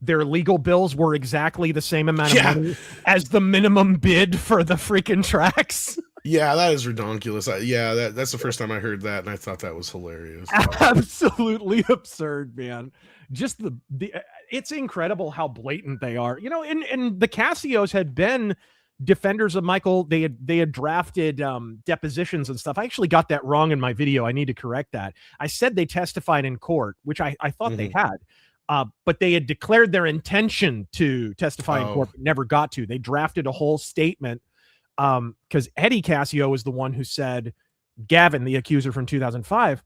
their legal bills were exactly the same amount of money as the minimum bid for the freaking tracks? Yeah, that is ridiculous. That's the first time I heard that, and I thought that was hilarious. Absolutely absurd, man. Just the it's incredible how blatant they are. You know, and the Casios had been defenders of Michael. They had drafted depositions and stuff. I actually got that wrong in my video. I need to correct that. I said they testified in court, which I thought they had, but they had declared their intention to testify in court, but never got to. They drafted a whole statement because Eddie Casio was the one who said Gavin, the accuser from 2005,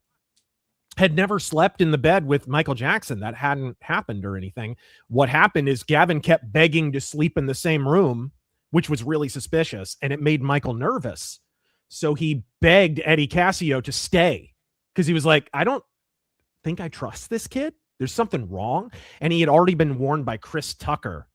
had never slept in the bed with Michael Jackson. That hadn't happened or anything. What happened is Gavin kept begging to sleep in the same room, which was really suspicious, and it made Michael nervous. So he begged Eddie Casio to stay because he was like, I don't think I trust this kid. There's something wrong. And he had already been warned by Chris Tucker,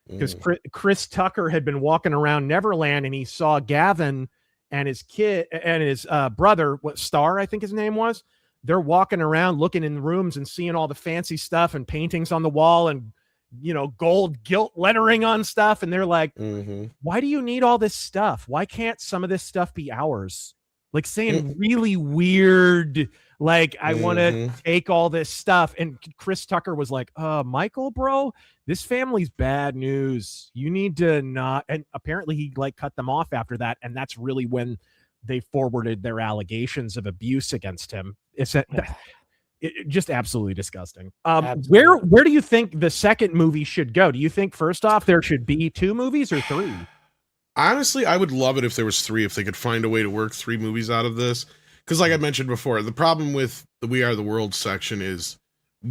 because Chris Tucker had been walking around Neverland and he saw Gavin and his kid and his brother, Star, I think his name was. They're walking around looking in rooms and seeing all the fancy stuff and paintings on the wall and, you know, gold gilt lettering on stuff. And they're like, why do you need all this stuff? Why can't some of this stuff be ours? Like saying really weird, like, I want to take all this stuff. And Chris Tucker was like, Michael, bro, this family's bad news. You need to not. And apparently he like cut them off after that. And that's really when they forwarded their allegations of abuse against him. It's just absolutely disgusting. Where do you think the second movie should go? Do you think first off there should be 2 movies or 3? Honestly, I would love it if there was 3, if they could find a way to work 3 movies out of this. because like I mentioned before, the problem with the We Are the World section is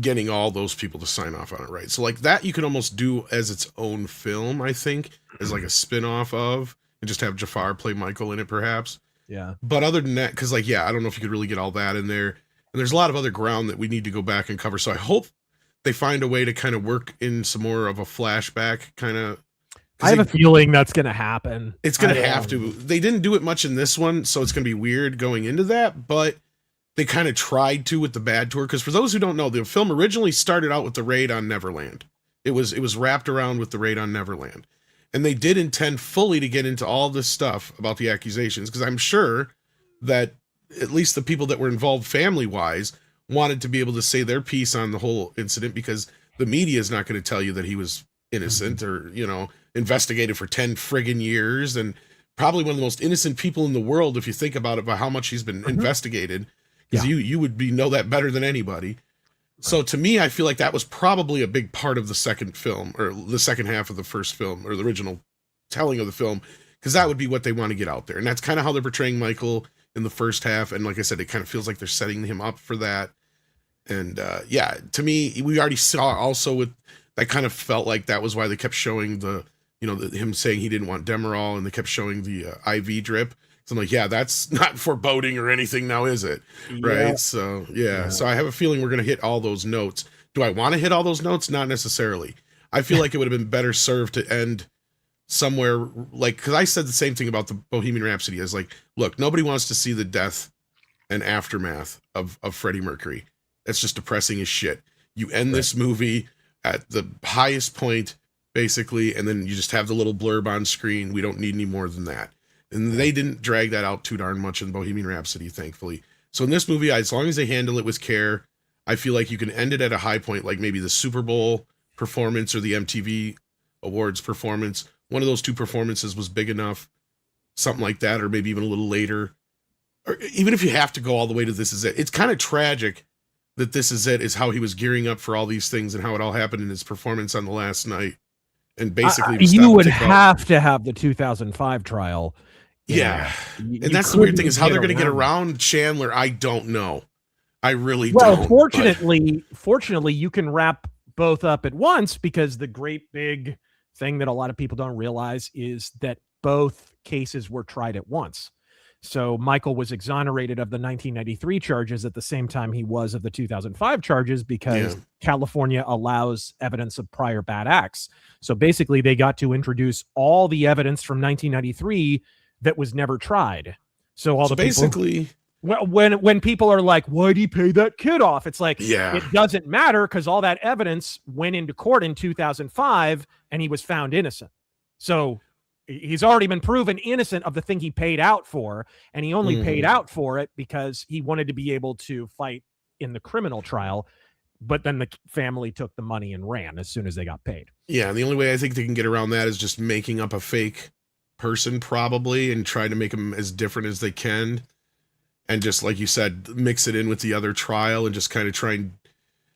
getting all those people to sign off on it, right? So like that you can almost do as its own film, I think, as like a spin-off of, and just have Jafar play Michael in it perhaps. Yeah. But other than that, because like, yeah, I don't know if you could really get all that in there. And there's a lot of other ground that we need to go back and cover. So I hope they find a way to kind of work in some more of a flashback kind of. I have a feeling that's going to happen. It's going to have to. They didn't do it much in this one, so it's going to be weird going into that, but they kind of tried to with the Bad Tour, because for those who don't know, the film originally started out with the raid on Neverland. It was wrapped around with the raid on Neverland. And they did intend fully to get into all this stuff about the accusations, because I'm sure that at least the people that were involved family-wise wanted to be able to say their piece on the whole incident, because the media is not going to tell you that he was innocent or, you know, investigated for 10 friggin' years, and probably one of the most innocent people in the world if you think about it, by how much he's been investigated, because you would know that better than anybody. So to me, I feel like that was probably a big part of the second film, or the second half of the first film, or the original telling of the film, because that would be what they want to get out there. And that's kind of how they're portraying Michael in the first half. And like I said, it kind of feels like they're setting him up for that. And yeah, to me, we already saw also with that, kind of felt like that was why they kept showing the, you know, him saying he didn't want Demerol, and they kept showing the IV drip. So I'm like, yeah, that's not foreboding or anything now, is it? Yeah. Right. So yeah. So I have a feeling we're going to hit all those notes. Do I want to hit all those notes? Not necessarily. I feel like it would have been better served to end somewhere like, because I said the same thing about the Bohemian Rhapsody. Is like, look, nobody wants to see the death and aftermath of Freddie Mercury. That's just depressing as shit. You end this movie at the highest point, basically, and then you just have the little blurb on screen. We don't need any more than that. And they didn't drag that out too darn much in Bohemian Rhapsody, thankfully. So in this movie, as long as they handle it with care, I feel like you can end it at a high point, like maybe the Super Bowl performance or the MTV Awards performance. One of those two performances was big enough, something like that, or maybe even a little later. Or even if you have to go all the way to This Is It. It's kind of tragic that This Is It is how he was gearing up for all these things and how it all happened in his performance on the last night. And basically, you would have to have the 2005 trial. Yeah. And that's the weird thing, is how they're going to get around Chandler. I don't know. I really don't. Well, fortunately, you can wrap both up at once, because the great big thing that a lot of people don't realize is that both cases were tried at once. So Michael was exonerated of the 1993 charges at the same time he was of the 2005 charges, because California allows evidence of prior bad acts. So basically, they got to introduce all the evidence from 1993 that was never tried. So all the basically, people, when people are like, why'd he pay that kid off? It's like, it doesn't matter, because all that evidence went into court in 2005 and he was found innocent. So he's already been proven innocent of the thing he paid out for. And he only paid out for it because he wanted to be able to fight in the criminal trial. But then the family took the money and ran as soon as they got paid. Yeah. And the only way I think they can get around that is just making up a fake person, probably, and try to make them as different as they can, and just, like you said, mix it in with the other trial, and just kind of try and,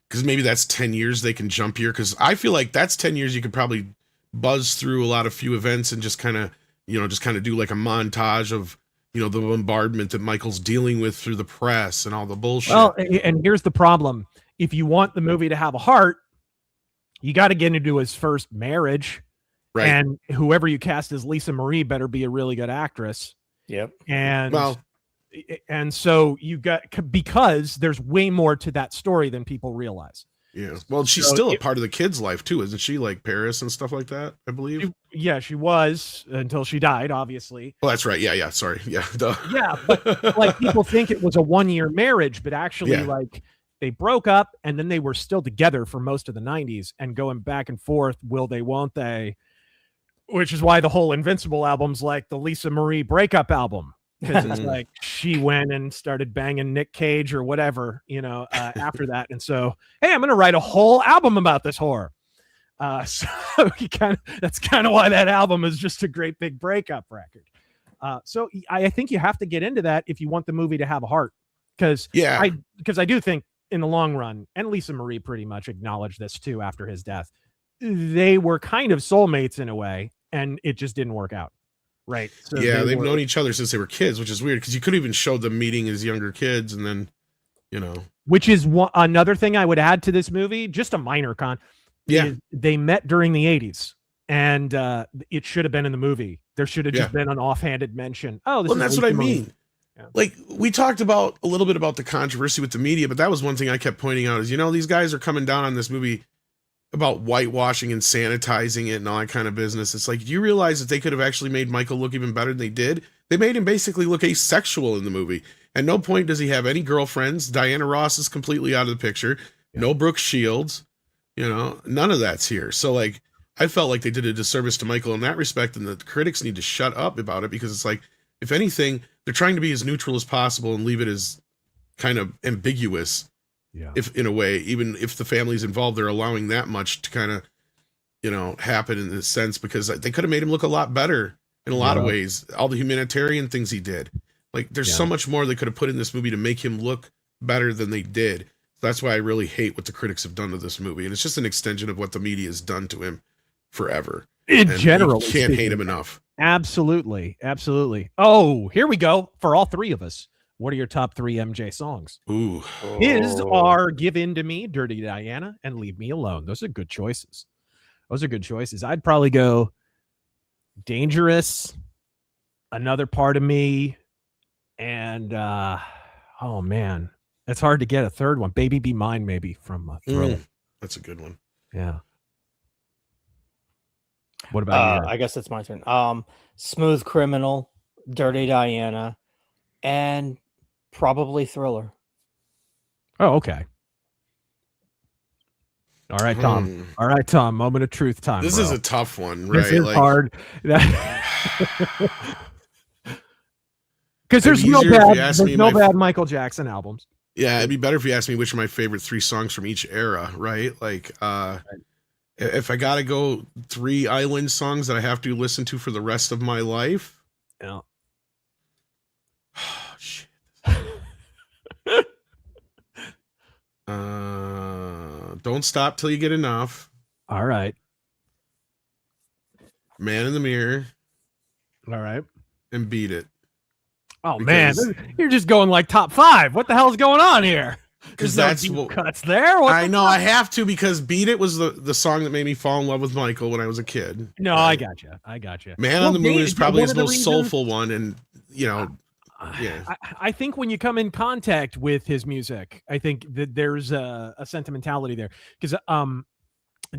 because maybe that's 10 years they can jump here, because I feel like that's 10 years you could probably buzz through a lot of few events and just kind of, you know, just kind of do like a montage of, you know, the bombardment that Michael's dealing with through the press and all the bullshit. Well, and here's the problem: if you want the movie to have a heart, you got to get into his first marriage. Right. And whoever you cast as Lisa Marie better be a really good actress. Yep. And so you got, because there's way more to that story than people realize. Yeah. Well, she's still a part of the kid's life too, isn't she? Like Paris and stuff like that, I believe. She was, until she died, obviously. Well, that's right. Yeah. Sorry. Yeah. Duh. Yeah. But like, people think it was a 1-year marriage, but actually, like, they broke up and then they were still together for most of the 90s and going back and forth. Will they, won't they? Which is why the whole Invincible album's like the Lisa Marie breakup album, because it's like she went and started banging Nick Cage or whatever, you know, after that. And so, hey, I'm going to write a whole album about this whore. So that's kind of why that album is just a great big breakup record. So I think you have to get into that if you want the movie to have a heart, because I do think in the long run, and Lisa Marie pretty much acknowledged this too after his death, they were kind of soulmates in a way. And it just didn't work out. Right. So Yeah, they've known each other since they were kids, which is weird because you could even show them meeting as younger kids and then, Which is another thing I would add to this movie, just a minor con. Yeah. They met during the 80s, and it should have been in the movie. There should have just been an offhanded mention. Oh, this is that's what I Lisa Marie. mean. Yeah. Like, we talked about a little bit about the controversy with the media, but that was one thing I kept pointing out is, these guys are coming down on this movie about whitewashing and sanitizing it and all that kind of business. It's like, do you realize that they could have actually made Michael look even better than they did? They made him basically look asexual in the movie. At no point does he have any girlfriends. Diana Ross is completely out of the picture. Yeah. No Brooke Shields. None of that's here. So, like, I felt like they did a disservice to Michael in that respect, and the critics need to shut up about it because it's like, if anything, they're trying to be as neutral as possible and leave it as kind of ambiguous. Yeah. If in a way, even if the family's involved, they're allowing that much to kind of, happen in this sense because they could have made him look a lot better in a lot of ways. All the humanitarian things he did. Like, there's so much more they could have put in this movie to make him look better than they did. That's why I really hate what the critics have done to this movie. And it's just an extension of what the media has done to him forever. In general, you can't hate him enough. Absolutely. Absolutely. Oh, here we go. For all three of us, what are your top 3 MJ songs? Ooh. His are Give In to Me, Dirty Diana, and Leave Me Alone. Those are good choices. I'd probably go Dangerous, Another Part of Me, and oh man, it's hard to get a third one. Baby Be Mine, maybe, from Thriller. That's a good one. Yeah. What about you? I guess it's my turn. Smooth Criminal, Dirty Diana, and probably Thriller. Oh, okay. All right, Tom. All right, Tom. Moment of truth time. This is a tough one, right? This is hard. Because there's no bad Michael Jackson albums. Yeah, it'd be better if you asked me which are my favorite 3 songs from each era, right? Like, if I gotta go 3 island songs that I have to listen to for the rest of my life. Yeah. Oh, shit. Don't Stop Till You Get Enough. All right. Man in the Mirror. All right. And Beat It. Oh, man. You're just going like top 5. What the hell is going on here? Because that's what cuts there. I know. I have to because Beat It was the song that made me fall in love with Michael when I was a kid. No, I got you. Man on the Moon is probably his most soulful one, and yeah. I think when you come in contact with his music, I think that there's a sentimentality there because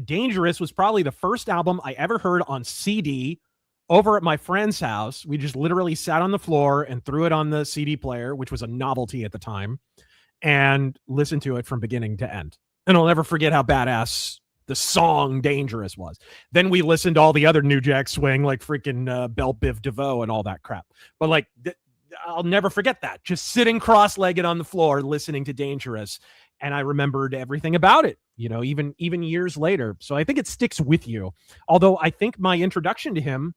Dangerous was probably the first album I ever heard on CD over at my friend's house. We just literally sat on the floor and threw it on the CD player, which was a novelty at the time, and listened to it from beginning to end. And I'll never forget how badass the song Dangerous was. Then we listened to all the other New Jack Swing, like freaking Belle Biv DeVoe and all that crap. But like, I'll never forget that. Just sitting cross-legged on the floor, listening to Dangerous. And I remembered everything about it, even years later. So I think it sticks with you. Although I think my introduction to him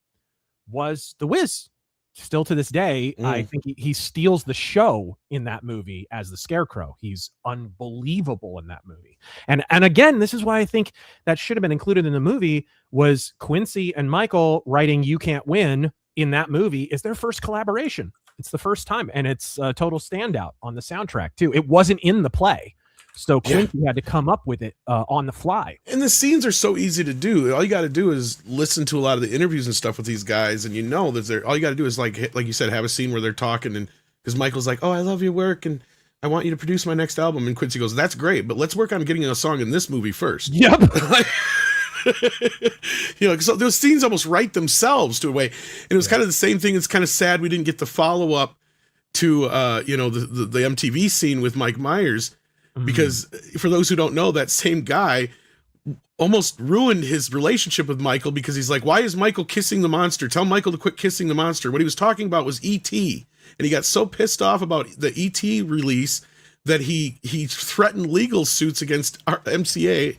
was The Wiz. Still to this day, I think he steals the show in that movie as the Scarecrow. He's unbelievable in that movie. And again, this is why I think that should have been included in the movie was Quincy and Michael writing You Can't Win in that movie is their first collaboration. It's the first time, and it's a total standout on the soundtrack too. It wasn't in the play. So Quincy had to come up with it on the fly. And the scenes are so easy to do. All you got to do is listen to a lot of the interviews and stuff with these guys, and that all you got to do is like you said, have a scene where they're talking, and because Michael's like, "Oh, I love your work, and I want you to produce my next album," and Quincy goes, "That's great, but let's work on getting a song in this movie first." Yep. So those scenes almost write themselves to a way. And it was kind of the same thing. It's kind of sad we didn't get the follow up to the MTV scene with Mike Myers. Because for those who don't know, that same guy almost ruined his relationship with Michael because he's like, why is Michael kissing the monster? Tell Michael to quit kissing the monster. What he was talking about was E.T. And he got so pissed off about the E.T. release that he threatened legal suits against our MCA.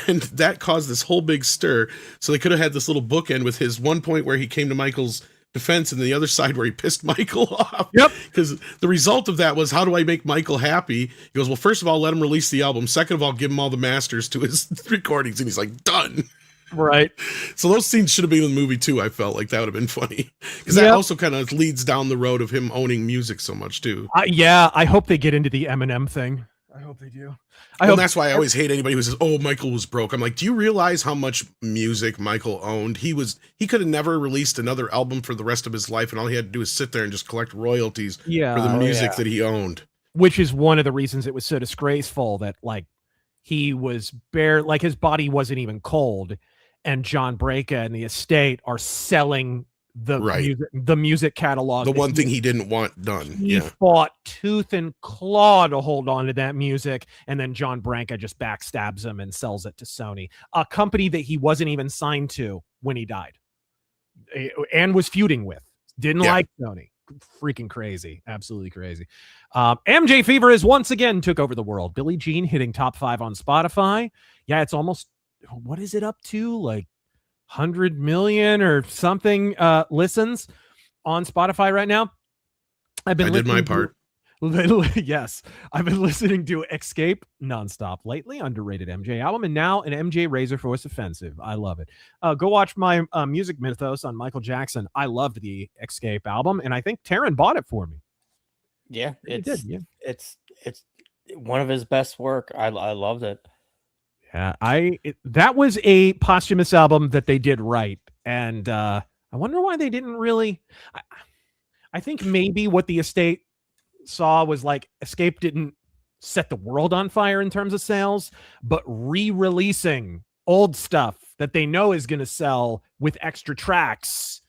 And that caused this whole big stir. So they could have had this little bookend with his one point where he came to Michael's defense and the other side where he pissed Michael off. Yep. Because the result of that was, how do I make Michael happy? He goes, well, first of all, let him release the album. Second of all, give him all the masters to his recordings. And he's like, done. Right. So those scenes should have been in the movie too. I felt like that would have been funny because that also kind of leads down the road of him owning music so much too. Yeah, I hope they get into the Eminem thing. I hope they do. And that's why I always hate anybody who says, "Oh, Michael was broke." I'm like, do you realize how much music Michael owned? He could have never released another album for the rest of his life, and all he had to do is sit there and just collect royalties for the music that he owned. Which is one of the reasons it was so disgraceful that like he was like his body wasn't even cold, and John Breaka and the estate are selling the music catalog. The one thing he didn't want done. He fought tooth and claw to hold on to that music, and then John Branca just backstabs him and sells it to Sony, a company that he wasn't even signed to when he died and was feuding with. Didn't like Sony. Freaking crazy. Absolutely crazy. MJ Fever is once again took over the world. Billie Jean hitting top 5 on Spotify. Yeah, it's almost, what is it up to? Like 100 million or something listens on Spotify right now. I did my part. Yes, I've been listening to Escape nonstop lately. Underrated MJ album, and now an MJ RazörForce Offensive. I love it. Go watch my music mythos on Michael Jackson. I loved the Escape album, and I think Taryn bought it for me. Yeah, it's one of his best work. I loved it. Yeah, that was a posthumous album that they did right, and I wonder why they didn't really. I think maybe what the estate saw was like Escape didn't set the world on fire in terms of sales, but re-releasing old stuff that they know is going to sell with extra tracks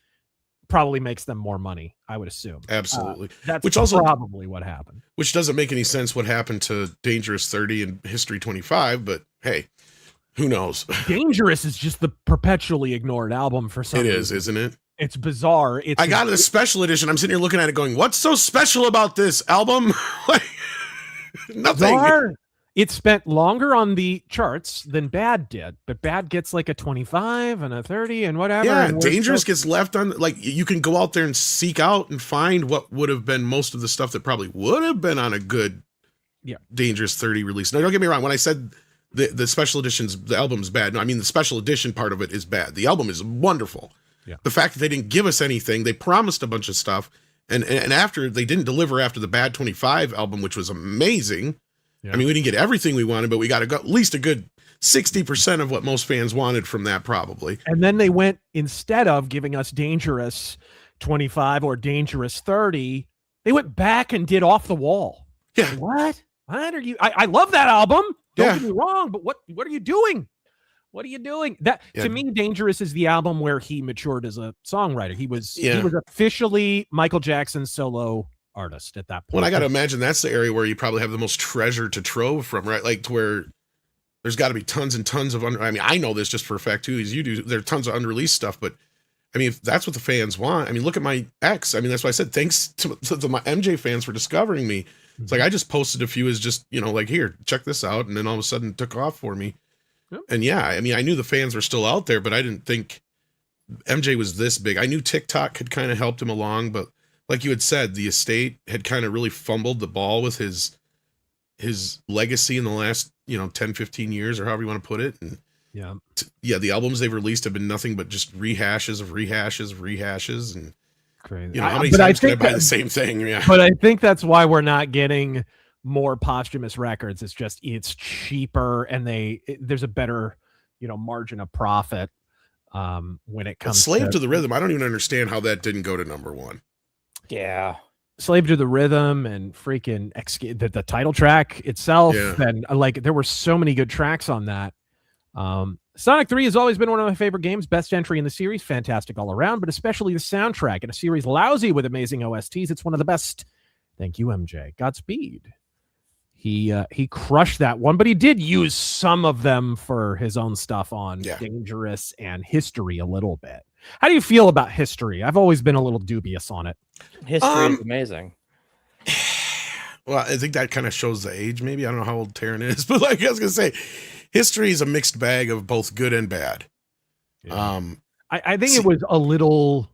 probably makes them more money, I would assume. Absolutely. That's probably what happened. Which doesn't make any sense what happened to Dangerous 30 and History 25, but hey, who knows? Dangerous is just the perpetually ignored album for some reason. It is, isn't it? It's bizarre. I got a special edition. I'm sitting here looking at it going, what's so special about this album? Nothing. Bizarre. It spent longer on the charts than Bad did, but Bad gets like a 25 and a 30 and whatever. Yeah, Dangerous gets left on, like, you can go out there and seek out and find what would have been most of the stuff that probably would have been on a good Dangerous 30 release. Now, don't get me wrong. When I said the special editions, the album's bad, no, I mean the special edition part of it is bad. The album is wonderful. Yeah. The fact that they didn't give us anything, they promised a bunch of stuff, and after they didn't deliver after the Bad 25 album, which was amazing. Yeah. I mean, we didn't get everything we wanted, but we got at least a good 60% of what most fans wanted from that, probably. And then they went, instead of giving us Dangerous 25 or Dangerous 30, they went back and did Off the Wall. Yeah. What are you? I love that album. Don't get me wrong, but what are you doing? What are you doing? To me, Dangerous is the album where he matured as a songwriter. He was officially Michael Jackson's solo artist at that point. Well, I got to imagine that's the area where you probably have the most treasure to trove from, right? Like, to where there's got to be tons and tons of I mean, I know this just for a fact too, as you do. There are tons of unreleased stuff, but I mean, if that's what the fans want, I mean, look at my ex. I mean, that's why I said thanks to my MJ fans for discovering me. It's like I just posted a few as just, like, here, check this out, and then all of a sudden it took off for me. Yep. And I mean, I knew the fans were still out there, but I didn't think MJ was this big. I knew TikTok had kind of helped him along, but like you had said, the estate had kind of really fumbled the ball with his legacy in the last, 10, 15 years, or however you want to put it. And the albums they've released have been nothing but just rehashes of rehashes. And crazy. How many times can I buy the same thing? Yeah. But I think that's why we're not getting more posthumous records. It's cheaper, and there's a better margin of profit when it comes Slave to the Rhythm. I don't even understand how that didn't go to number one. Yeah, Slave to the Rhythm and freaking the title track itself, and like there were so many good tracks on that. Sonic 3 has always been one of my favorite games. Best entry in the series, fantastic all around, but especially the soundtrack. In a series lousy with amazing OSTs, it's one of the best. Thank you, MJ. Godspeed. He crushed that one, but he did use some of them for his own stuff on Dangerous and History a little bit. How do you feel about History? I've always been a little dubious on it. History is amazing. Well, I think that kind of shows the age, maybe. I don't know how old Taryn is, but like I was going to say, History is a mixed bag of both good and bad. Yeah. I think it was a little,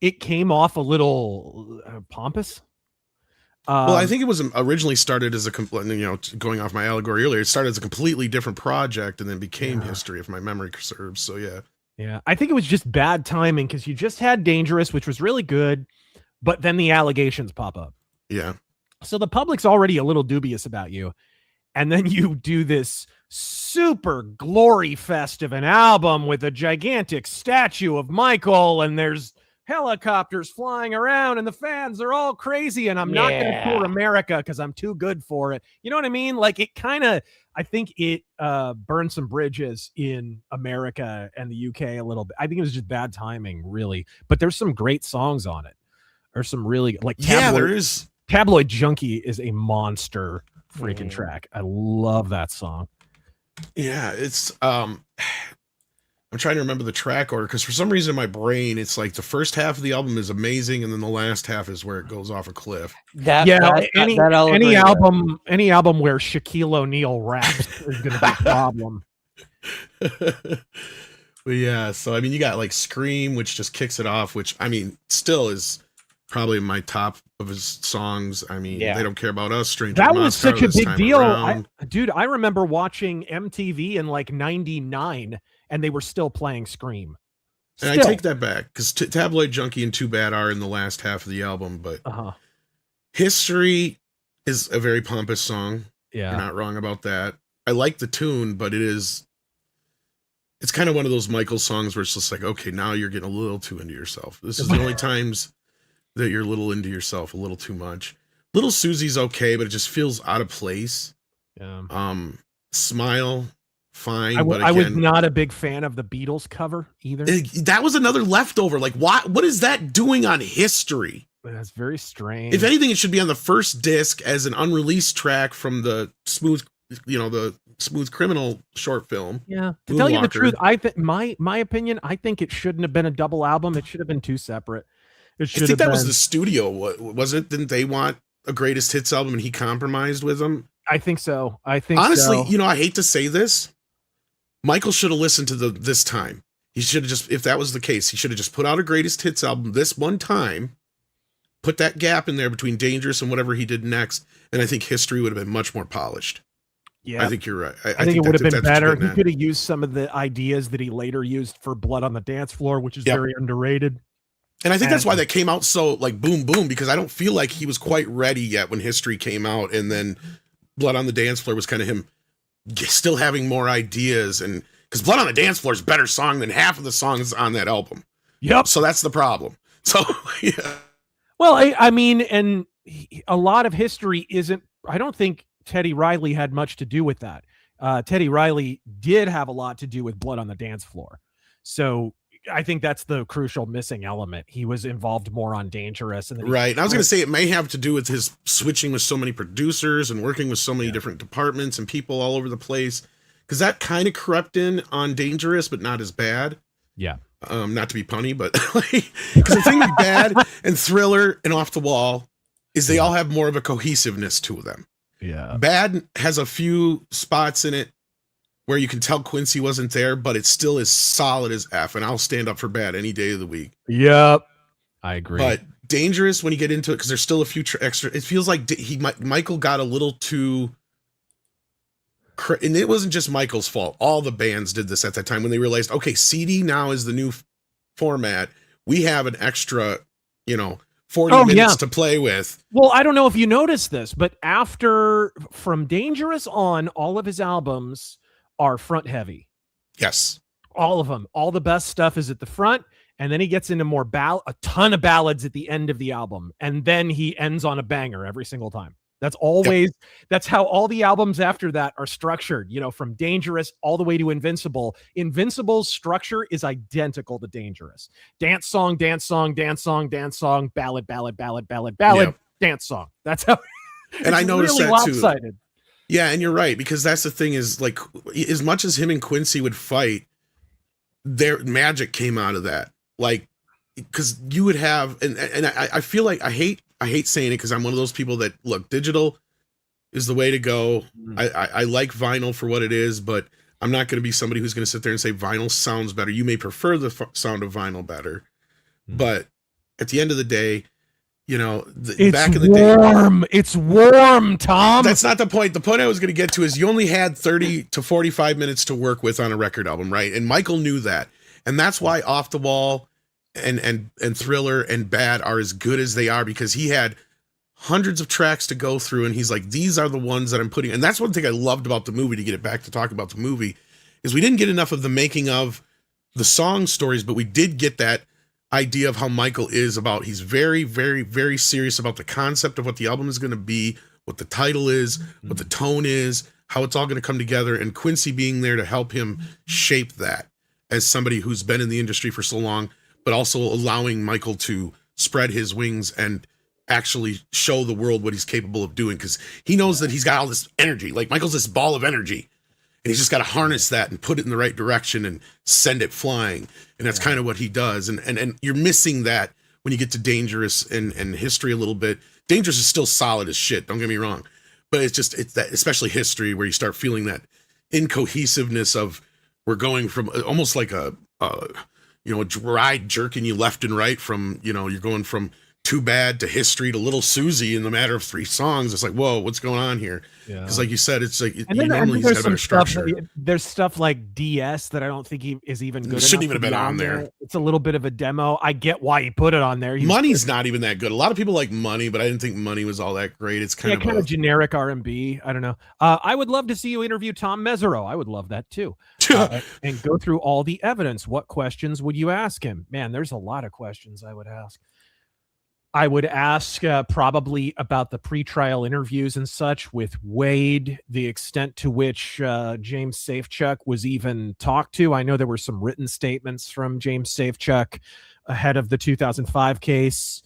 it came off a little pompous. Well, I think it was originally started as a going off my allegory earlier, it started as a completely different project and then became history, if my memory serves. So yeah, I think it was just bad timing because you just had Dangerous, which was really good, but then the allegations pop up. Yeah. So the public's already a little dubious about you. And then you do this super glory fest of an album with a gigantic statue of Michael, and there's helicopters flying around, and the fans are all crazy, and I'm not going to tour America because I'm too good for it. You know what I mean? Like, it kind of, I think it burned some bridges in America and the UK a little bit. I think it was just bad timing, really. But there's some great songs on it. There's some really, like, there is. Tabloid Junkie is a monster freaking track. I love that song. Yeah, it's I'm trying to remember the track order because for some reason in my brain it's like the first half of the album is amazing and then the last half is where it goes off a cliff. Any album where Shaquille O'Neal raps is going to be a problem. But yeah, so I mean, you got like Scream, which just kicks it off, which I mean still is probably my top of his songs. I mean, They Don't Care About Us, Stranger That Monster, was such a big deal. Dude, I remember watching MTV in like 99 and they were still playing Scream. And I take that back because Tabloid Junkie and Too Bad are in the last half of the album, but History is a very pompous song. Yeah. You're not wrong about that. I like the tune, but it's kind of one of those Michael songs where it's just like, okay, now you're getting a little too into yourself. This is the only times that you're a little into yourself, a little too much. Little Susie's okay, but it just feels out of place. Yeah. Smile, fine. I but was not a big fan of the Beatles cover either. That was another leftover. Like, what is that doing on History? That's very strange. If anything, it should be on the first disc as an unreleased track from the Smooth Criminal short film. Yeah. To tell you the truth, I think my opinion, I think it shouldn't have been a double album. It should have been two separate. I think that was the studio. Was it? Didn't they want a greatest hits album and he compromised with them? I think so. Honestly, I hate to say this. Michael should have listened to this time. He should have just, if that was the case, he should have just put out a greatest hits album this one time, put that gap in there between Dangerous and whatever he did next. And I think History would have been much more polished. Yeah. I think you're right. I think it would have been better. He could have used some of the ideas that he later used for Blood on the Dance Floor, which is very underrated. And I think that's why that came out so like boom, boom, because I don't feel like he was quite ready yet when History came out. And then Blood on the Dance Floor was kind of him still having more ideas. And because Blood on the Dance Floor is a better song than half of the songs on that album. Yep. So that's the problem. So, yeah. Well, I mean, and a lot of History isn't, I don't think Teddy Riley had much to do with that. Teddy Riley did have a lot to do with Blood on the Dance Floor. So I think that's the crucial missing element. He was involved more on Dangerous. And right. And I was going to say it may have to do with his switching with so many producers and working with so many different departments and people all over the place. Because that kind of crept in on Dangerous, but not as bad. Yeah. Not to be punny, but because the thing with Bad and Thriller and Off the Wall is they all have more of a cohesiveness to them. Yeah. Bad has a few spots in it where you can tell Quincy wasn't there, but it still is solid as F, and I'll stand up for Bad any day of the week. Yep. I agree. But Dangerous, when you get into it, because there's still a few extra, it feels like Michael got a little too, and it wasn't just Michael's fault. All the bands did this at that time when they realized, okay, CD now is the new format. We have an extra, 40 minutes to play with. Well, I don't know if you noticed this, but from Dangerous on, all of his albums are front heavy. Yes. All of them. All the best stuff is at the front. And then he gets into more a ton of ballads at the end of the album. And then he ends on a banger every single time. That's always, that's how all the albums after that are structured, from Dangerous all the way to Invincible. Invincible's structure is identical to Dangerous. Dance song, dance song, dance song, dance song, ballad, ballad, ballad, ballad, ballad, dance song. That's how. And I noticed really that lopsided. Too. Yeah, and you're right, because that's the thing is, like, as much as him and Quincy would fight, their magic came out of that. Like, because you would have, and I feel like I hate saying it because I'm one of those people that, look, digital is the way to go. I like vinyl for what it is, but I'm not going to be somebody who's going to sit there and say vinyl sounds better. You may prefer the sound of vinyl better, but at the end of the day, you know, It's back in the day. warm. It's warm, Tom. That's not the point. The point I was going to get to is you only had 30 to 45 minutes to work with on a record album, right? And Michael knew that. And that's why Off the Wall and Thriller and Bad are as good as they are, because he had hundreds of tracks to go through, and he's like, these are the ones that I'm putting. And that's one thing I loved about the movie, to get it back to talk about the movie, is we didn't get enough of the making of the song stories, but we did get that idea of how Michael is about, he's very, very, very serious about the concept of what the album is going to be, what the title is, what the tone is, how it's all going to come together, and Quincy being there to help him shape that as somebody who's been in the industry for so long, but also allowing Michael to spread his wings and actually show the world what he's capable of doing, because he knows that he's got all this energy. Like, Michael's this ball of energy, and he's just got to harness that and put it in the right direction and send it flying. And that's kind of what he does. And you're missing that when you get to Dangerous and History a little bit. Dangerous is still solid as shit, don't get me wrong, but it's that, especially History, where you start feeling that incohesiveness of, we're going from almost like a ride jerking you left and right from, you're going from Too Bad to History to Little Susie in the matter of 3 songs. It's like, whoa, what's going on here? Because like you said, it's like, normally he's got a better structure. There's stuff like DS that I don't think he is even good. It shouldn't even have been on there. It's a little bit of a demo. I get why he put it on there. Money's not even that good. A lot of people like Money, but I didn't think Money was all that great. It's kind of generic R&B. I don't know. I would love to see you interview Tom Mesereau. I would love that too. And go through all the evidence. What questions would you ask him? Man, there's a lot of questions I would ask. I would ask probably about the pretrial interviews and such with Wade, the extent to which James Safechuck was even talked to. I know there were some written statements from James Safechuck ahead of the 2005 case.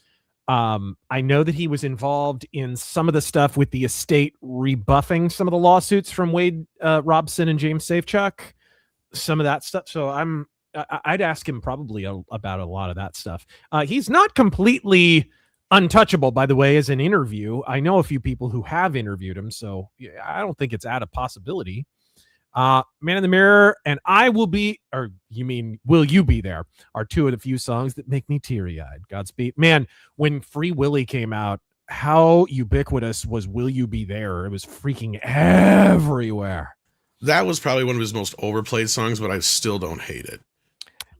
I know that he was involved in some of the stuff with the estate rebuffing some of the lawsuits from Wade Robson and James Safechuck, some of that stuff. So I'd ask him probably about a lot of that stuff. He's not completely untouchable, by the way, as an interview. I know a few people who have interviewed him, so I don't think it's out of possibility. Man in the Mirror and I Will Be, or you mean Will You Be There, are 2 of the few songs that make me teary-eyed. Godspeed. Man, when Free Willy came out, how ubiquitous was Will You Be There? It was freaking everywhere. That was probably one of his most overplayed songs, but I still don't hate it.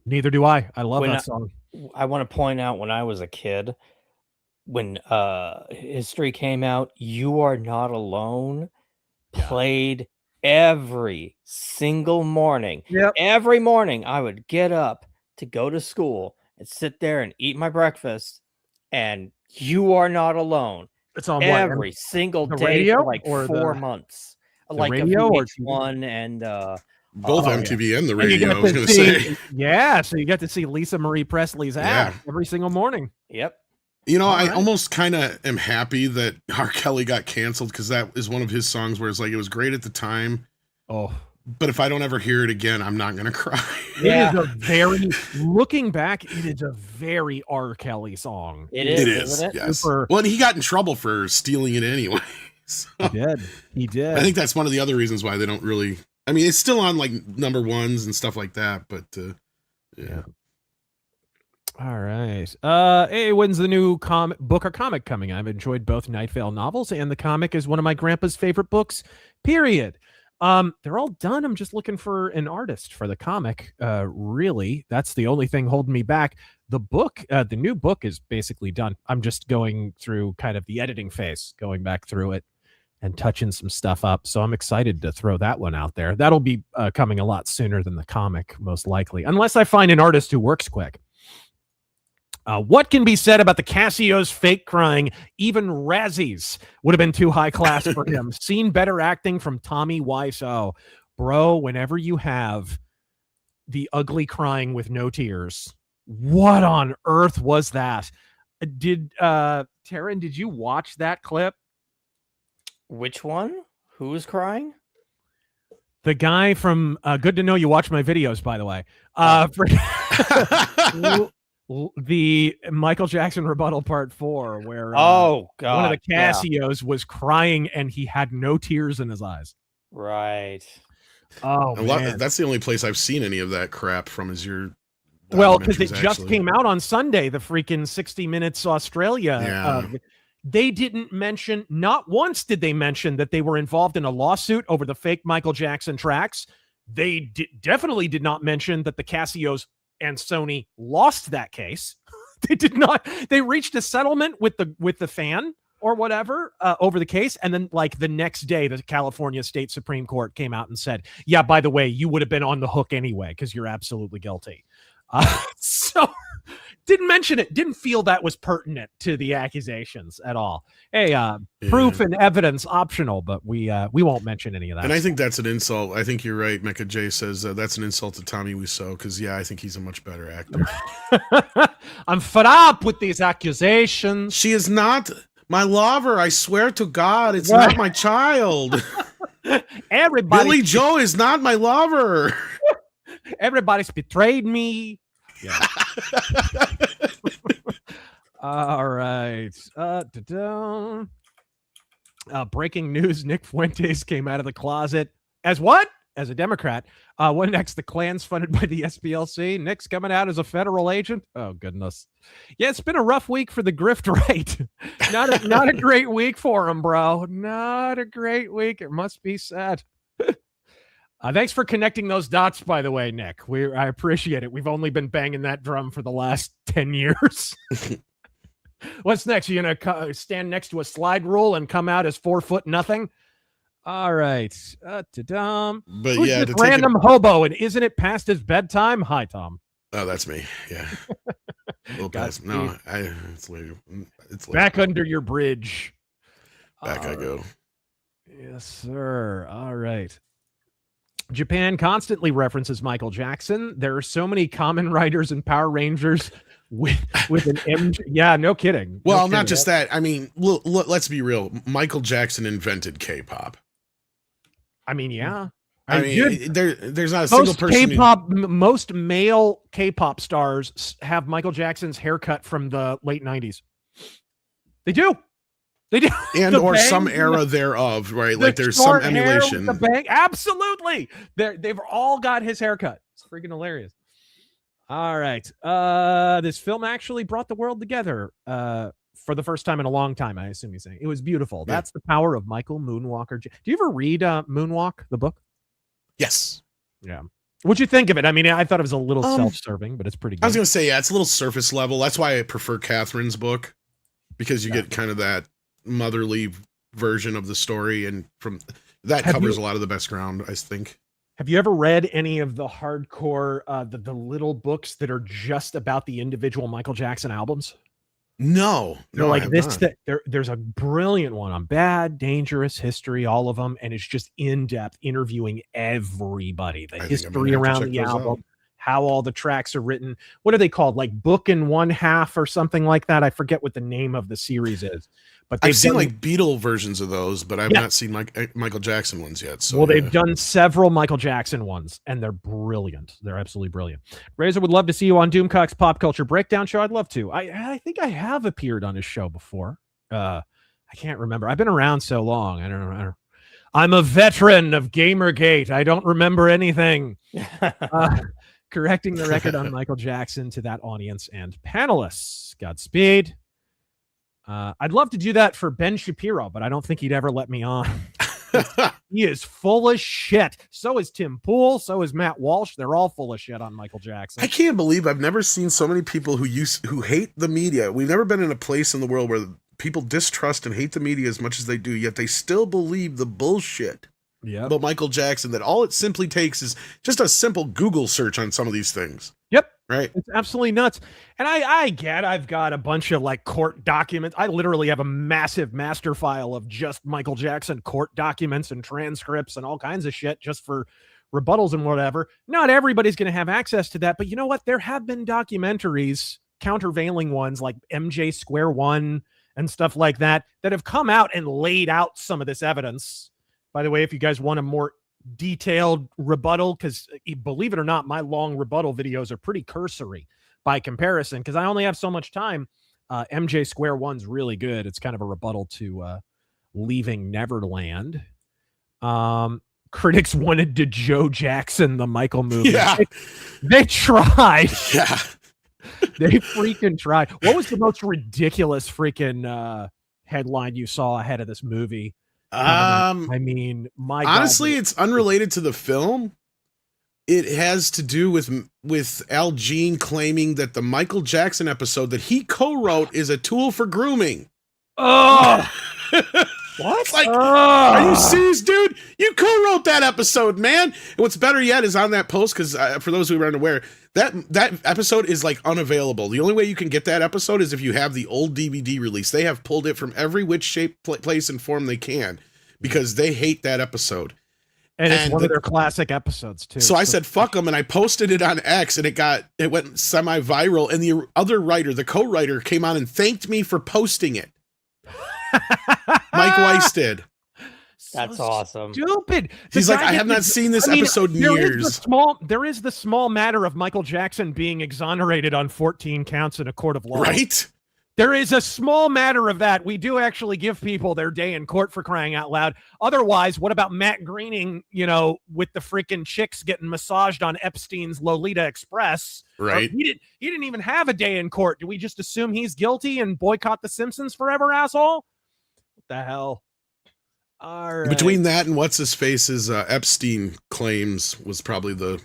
Neither do I. I love that song. I want to point out, when I was a kid, when History came out, You Are Not Alone played every single morning. Yep. Every morning I would get up to go to school and sit there and eat my breakfast, and You Are Not Alone. It's on every single day radio, for like 4 months. Like radio a VH1 and both MTV and the radio, I was going to say. Yeah, so you get to see Lisa Marie Presley's ad every single morning. Yep. I almost kind of am happy that R. Kelly got canceled, because that is one of his songs where it's like, it was great at the time. Oh, but if I don't ever hear it again, I'm not going to cry. Yeah. It is looking back, it is a very R. Kelly song. It is, isn't it? Yes. Well, and he got in trouble for stealing it anyway. So, He did. I think that's one of the other reasons why they don't really, I mean, it's still on like number 1s and stuff like that, but yeah. All right. Hey, when's the new book or comic coming? I've enjoyed both Night Vale novels, and the comic is one of my grandpa's favorite books, period. They're all done. I'm just looking for an artist for the comic. Really, that's the only thing holding me back. The book, the new book is basically done. I'm just going through kind of the editing phase, going back through it and touching some stuff up. So I'm excited to throw that one out there. That'll be coming a lot sooner than the comic, most likely, unless I find an artist who works quick. What can be said about the Casio's fake crying? Even Razzies would have been too high class for him. Seen better acting from Tommy Wiseau. Bro, whenever you have the ugly crying with no tears, what on earth was that? Taryn, did you watch that clip? Which one? Who was crying? The guy from Good to Know You Watch My Videos, by the way. The Michael Jackson rebuttal part 4, where one of the Casios was crying and he had no tears in his eyes. Right. Oh, man. That's the only place I've seen any of that crap from, is your Well, because it documentaries, just actually. came out on Sunday, the freaking 60 Minutes Australia. Yeah. They didn't mention, not once did they mention that they were involved in a lawsuit over the fake Michael Jackson tracks. They definitely did not mention that the Casios and Sony lost that case. They did not. They reached a settlement with the fan or whatever over the case, and then like the next day, the California State Supreme Court came out and said, "Yeah, by the way, you would have been on the hook anyway because you're absolutely guilty." So didn't mention it. Didn't feel that was pertinent to the accusations at all. Hey, proof and evidence optional, but we won't mention any of that. And I think that's an insult. I think you're right. Mecha J says that's an insult to Tommy Wiseau because I think he's a much better actor. I'm fed up with these accusations. She is not my lover. I swear to God, it's not my child. Everybody, Billy Joe is not my lover. Everybody's betrayed me. Yeah. All right. Breaking news: Nick Fuentes came out of the closet as what? As a Democrat. What next? The Klan's funded by the SPLC. Nick's coming out as a federal agent. Oh goodness. Yeah, it's been a rough week for the Grift-Right. Not a great week for him, bro. Not a great week. It must be sad. Thanks for connecting those dots, by the way, Nick. I appreciate it. We've only been banging that drum for the last 10 years. What's next? You gonna stand next to a slide rule and come out as 4 foot nothing? All right. But who's yeah, this random hobo, and isn't it past his bedtime? Hi, Tom. Oh, that's me. Yeah. A little past. No, it's later. It's later. Back under your bridge. Back I go. Yes, sir. All right. Japan constantly references Michael Jackson. There are so many Kamen Riders and Power Rangers with an MJ. Yeah, no kidding. Well, not just that. I mean, let's be real. Michael Jackson invented K-pop. I mean, yeah. I mean, there's not a single person. Most male K-pop stars have Michael Jackson's haircut from the late 90s. They do. They do. And or some era thereof, right? Like there's some emulation. The bang. Absolutely. They've all got his haircut. It's freaking hilarious. All right. This film actually brought the world together for the first time in a long time, I assume he's saying. It was beautiful. Yeah. That's the power of Michael Moonwalker. Do you ever read Moonwalk, the book? Yes. Yeah. What'd you think of it? I mean, I thought it was a little self-serving, but it's pretty good. I was going to say, yeah, it's a little surface level. That's why I prefer Catherine's book, because you get kind of that motherly version of the story, and from that covers a lot of the best ground, I think. Have you ever read any of the hardcore the little books that are just about the individual Michael Jackson albums? No, like this. There's a brilliant one on Bad, Dangerous, History, all of them, and it's just in depth interviewing everybody, the history around the album, how all the tracks are written. What are they called? Like Book and One Half or something like that. I forget what the name of the series is. But I've seen like Beatle versions of those, but I've not seen Michael Jackson ones yet. So, well, they've done several Michael Jackson ones, and they're brilliant. They're absolutely brilliant. Razor would love to see you on Doomcock's Pop Culture Breakdown show. I'd love to. I think I have appeared on his show before. I can't remember. I've been around so long. I don't know. I'm a veteran of Gamergate. I don't remember anything. Correcting the record on Michael Jackson to that audience and panelists. Godspeed. I'd love to do that for Ben Shapiro, but I don't think he'd ever let me on. He is full of shit. So is Tim Pool. So is Matt Walsh. They're all full of shit on Michael Jackson. I can't believe I've never seen so many people who hate the media. We've never been in a place in the world where people distrust and hate the media as much as they do, yet they still believe the bullshit about Michael Jackson, that all it simply takes is just a simple Google search on some of these things. Yep. Right. It's absolutely nuts. And I've got a bunch of like court documents. I literally have a massive master file of just Michael Jackson court documents and transcripts and all kinds of shit just for rebuttals and whatever. Not everybody's going to have access to that, but you know what? There have been documentaries, countervailing ones like MJ Square One and stuff like that have come out and laid out some of this evidence. By the way, if you guys want a more detailed rebuttal, because believe it or not, my long rebuttal videos are pretty cursory by comparison because I only have so much time. MJ Square One's really good. It's kind of a rebuttal to Leaving Neverland. critics wanted to Joe Jackson the Michael movie. Yeah. They tried. Yeah. They freaking tried. What was the most ridiculous freaking headline you saw ahead of this movie? I mean, my honestly, God. it's unrelated to the film. It has to do with Al Jean claiming that the Michael Jackson episode that he co-wrote is a tool for grooming. Oh, what? It's like, are you serious, dude? You co-wrote that episode, man. And what's better yet is on that post, because for those who are unaware, that episode is like unavailable. The only way you can get that episode is if you have the old DVD release. They have pulled it from every which shape, place, and form they can because they hate that episode. And it's one of their classic episodes too. So I said, fuck them, and I posted it on X, and it went semi-viral, and the other writer, the co-writer, came on and thanked me for posting it. Mike Weiss did. That's awesome. Stupid. He's like, I have not seen this episode in years. There is the small matter of Michael Jackson being exonerated on 14 counts in a court of law. Right? There is a small matter of that. We do actually give people their day in court for crying out loud. Otherwise, what about Matt Groening, with the freaking chicks getting massaged on Epstein's Lolita Express? Right. He didn't even have a day in court. Do we just assume he's guilty and boycott The Simpsons forever, asshole? What the hell? All right. Between that and what's his face's Epstein claims was probably the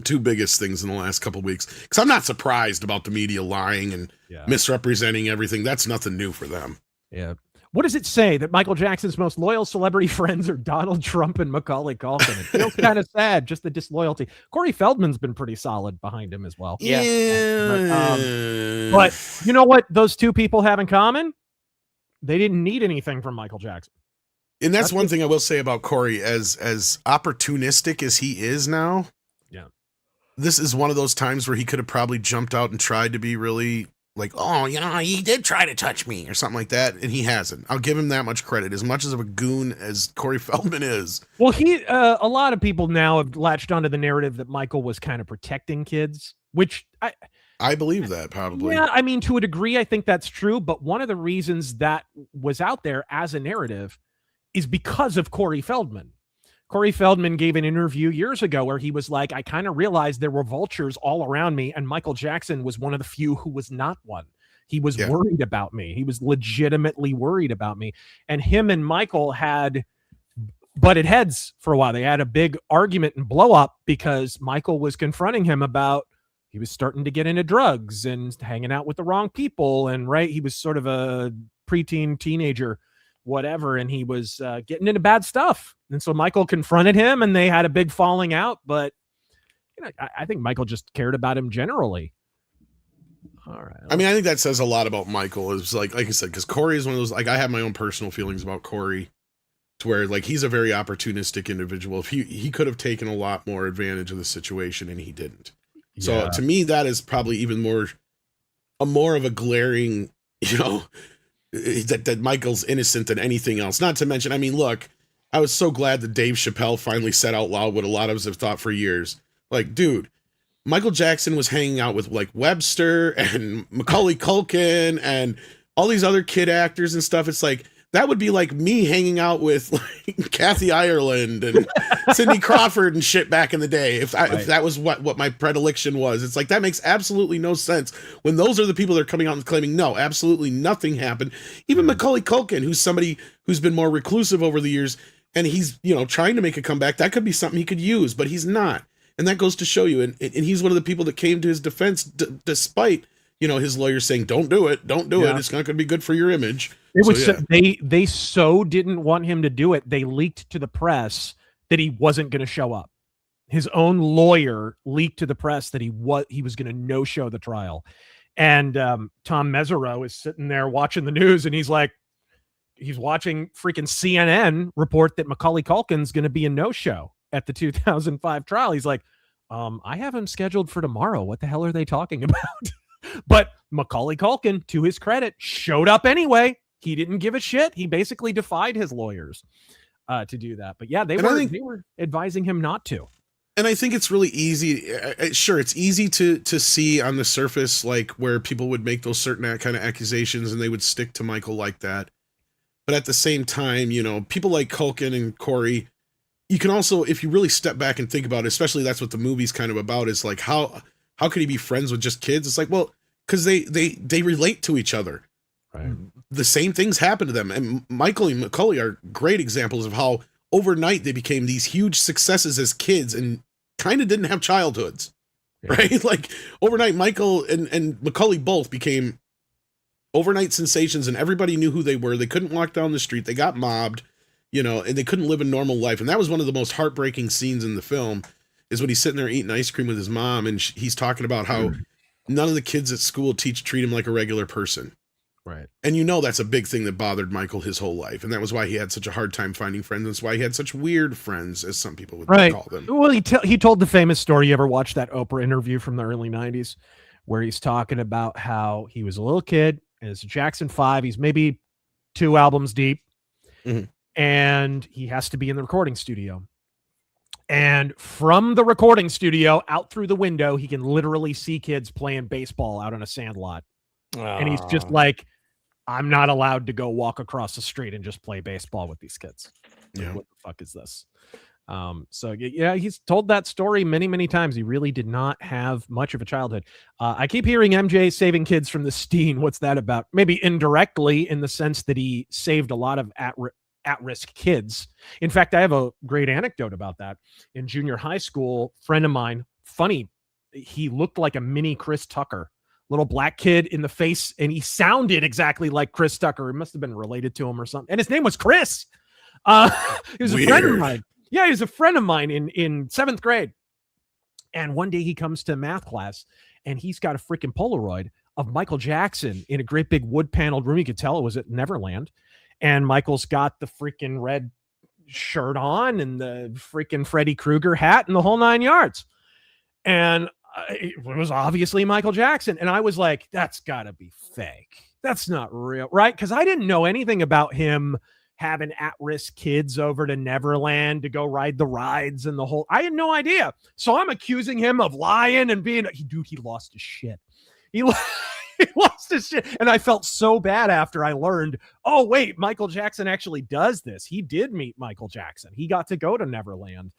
two biggest things in the last couple of weeks. Because I'm not surprised about the media lying and misrepresenting everything. That's nothing new for them. Yeah. What does it say that Michael Jackson's most loyal celebrity friends are Donald Trump and Macaulay Culkin? It feels kind of sad, just the disloyalty. Corey Feldman's been pretty solid behind him as well. Yeah. But you know what those two people have in common? They didn't need anything from Michael Jackson. And that's one thing I will say about Corey, as opportunistic as he is now. Yeah. This is one of those times where he could have probably jumped out and tried to be really like, oh, he did try to touch me or something like that. And he hasn't. I'll give him that much credit. As much as of a goon as Corey Feldman is. Well, a lot of people now have latched onto the narrative that Michael was kind of protecting kids, which I believe that probably. Yeah, I mean, to a degree, I think that's true. But one of the reasons that was out there as a narrative is because of Corey Feldman. Corey Feldman gave an interview years ago where he was like, I kind of realized there were vultures all around me, and Michael Jackson was one of the few who was not one. He was worried about me. He was legitimately worried about me. And him and Michael had butted heads for a while. They had a big argument and blow up because Michael was confronting him about he was starting to get into drugs and hanging out with the wrong people. And he was sort of a preteen teenager, whatever. And he was getting into bad stuff. And so Michael confronted him and they had a big falling out. But I think Michael just cared about him generally. All right. I mean, I think that says a lot about Michael. It's like I said, because Corey is one of those, I have my own personal feelings about Corey to where he's a very opportunistic individual. If he could have taken a lot more advantage of the situation and he didn't. So to me, that is probably even more of a glaring, that Michael's innocent than anything else. Not to mention, I mean, look, I was so glad that Dave Chappelle finally said out loud what a lot of us have thought for years. Like, dude, Michael Jackson was hanging out with Webster and Macaulay Culkin and all these other kid actors and stuff. It's like, that would be like me hanging out with Kathy Ireland and Cindy Crawford and shit back in the day. If that was what my predilection was, it's like, that makes absolutely no sense when those are the people that are coming out and claiming, no, absolutely nothing happened. Even Macaulay Culkin, who's somebody who's been more reclusive over the years and he's, trying to make a comeback. That could be something he could use, but he's not. And that goes to show you. And he's one of the people that came to his defense despite, his lawyers saying, don't do it. Don't do it. It's not going to be good for your image. It was they so didn't want him to do it. They leaked to the press that he wasn't going to show up. His own lawyer leaked to the press that he was going to no-show the trial. And Tom Mesereau is sitting there watching the news, and he's watching freaking CNN report that Macaulay Culkin's going to be a no-show at the 2005 trial. He's like, I have him scheduled for tomorrow. What the hell are they talking about? But Macaulay Culkin, to his credit, showed up anyway. He didn't give a shit. He basically defied his lawyers to do that. But yeah, they were advising him not to. And I think it's really easy. Sure, it's easy to see on the surface, where people would make those certain kind of accusations and they would stick to Michael like that. But at the same time, people like Culkin and Corey, you can also, if you really step back and think about it, especially that's what the movie's kind of about, is like how could he be friends with just kids? It's like, well, because they relate to each other. Right. The same things happen to them. And Michael and Macaulay are great examples of how overnight they became these huge successes as kids and kind of didn't have childhoods. Yeah. Right? Like overnight, Michael and Macaulay both became overnight sensations, and everybody knew who they were. They couldn't walk down the street. They got mobbed, you know, and they couldn't live a normal life. And that was one of the most heartbreaking scenes in the film, is when he's sitting there eating ice cream with his mom, and he's talking about how none of the kids at school treat him like a regular person. Right. And you know that's a big thing that bothered Michael his whole life. And that was why he had such a hard time finding friends. That's why he had such weird friends, as some people would call them. Well, he told the famous story. You ever watched that Oprah interview from the early 90s where he's talking about how he was a little kid, and it's Jackson 5. He's maybe 2 albums deep, and he has to be in the recording studio. And from the recording studio out through the window, he can literally see kids playing baseball out on a sand lot. And he's just like, I'm not allowed to go walk across the street and just play baseball with these kids. Yeah. What the fuck is this? So yeah, he's told that story many, many times. He really did not have much of a childhood. I keep hearing MJ saving kids from the Steen. What's that about? Maybe indirectly, in the sense that he saved a lot of at-risk kids. In fact, I have a great anecdote about that. In junior high school, friend of mine, funny, he looked like a mini Chris Tucker. Little black kid in the face, and he sounded exactly like Chris Tucker. It must have been related to him or something. And his name was Chris. He was a friend of mine. Yeah, he was a friend of mine in 7th grade. And one day he comes to math class, and he's got a freaking Polaroid of Michael Jackson in a great big wood-paneled room. You could tell it was at Neverland. And Michael's got the freaking red shirt on and the freaking Freddy Krueger hat and the whole 9 yards. And it was obviously Michael Jackson. And I was like, that's gotta be fake. That's not real, right? Because I didn't know anything about him having at-risk kids over to Neverland to go ride the rides and the whole, I had no idea. So I'm accusing him of lying and being, he lost his shit. He lost his shit. And I felt so bad after I learned, oh wait, Michael Jackson actually does this. He did meet Michael Jackson. He got to go to Neverland.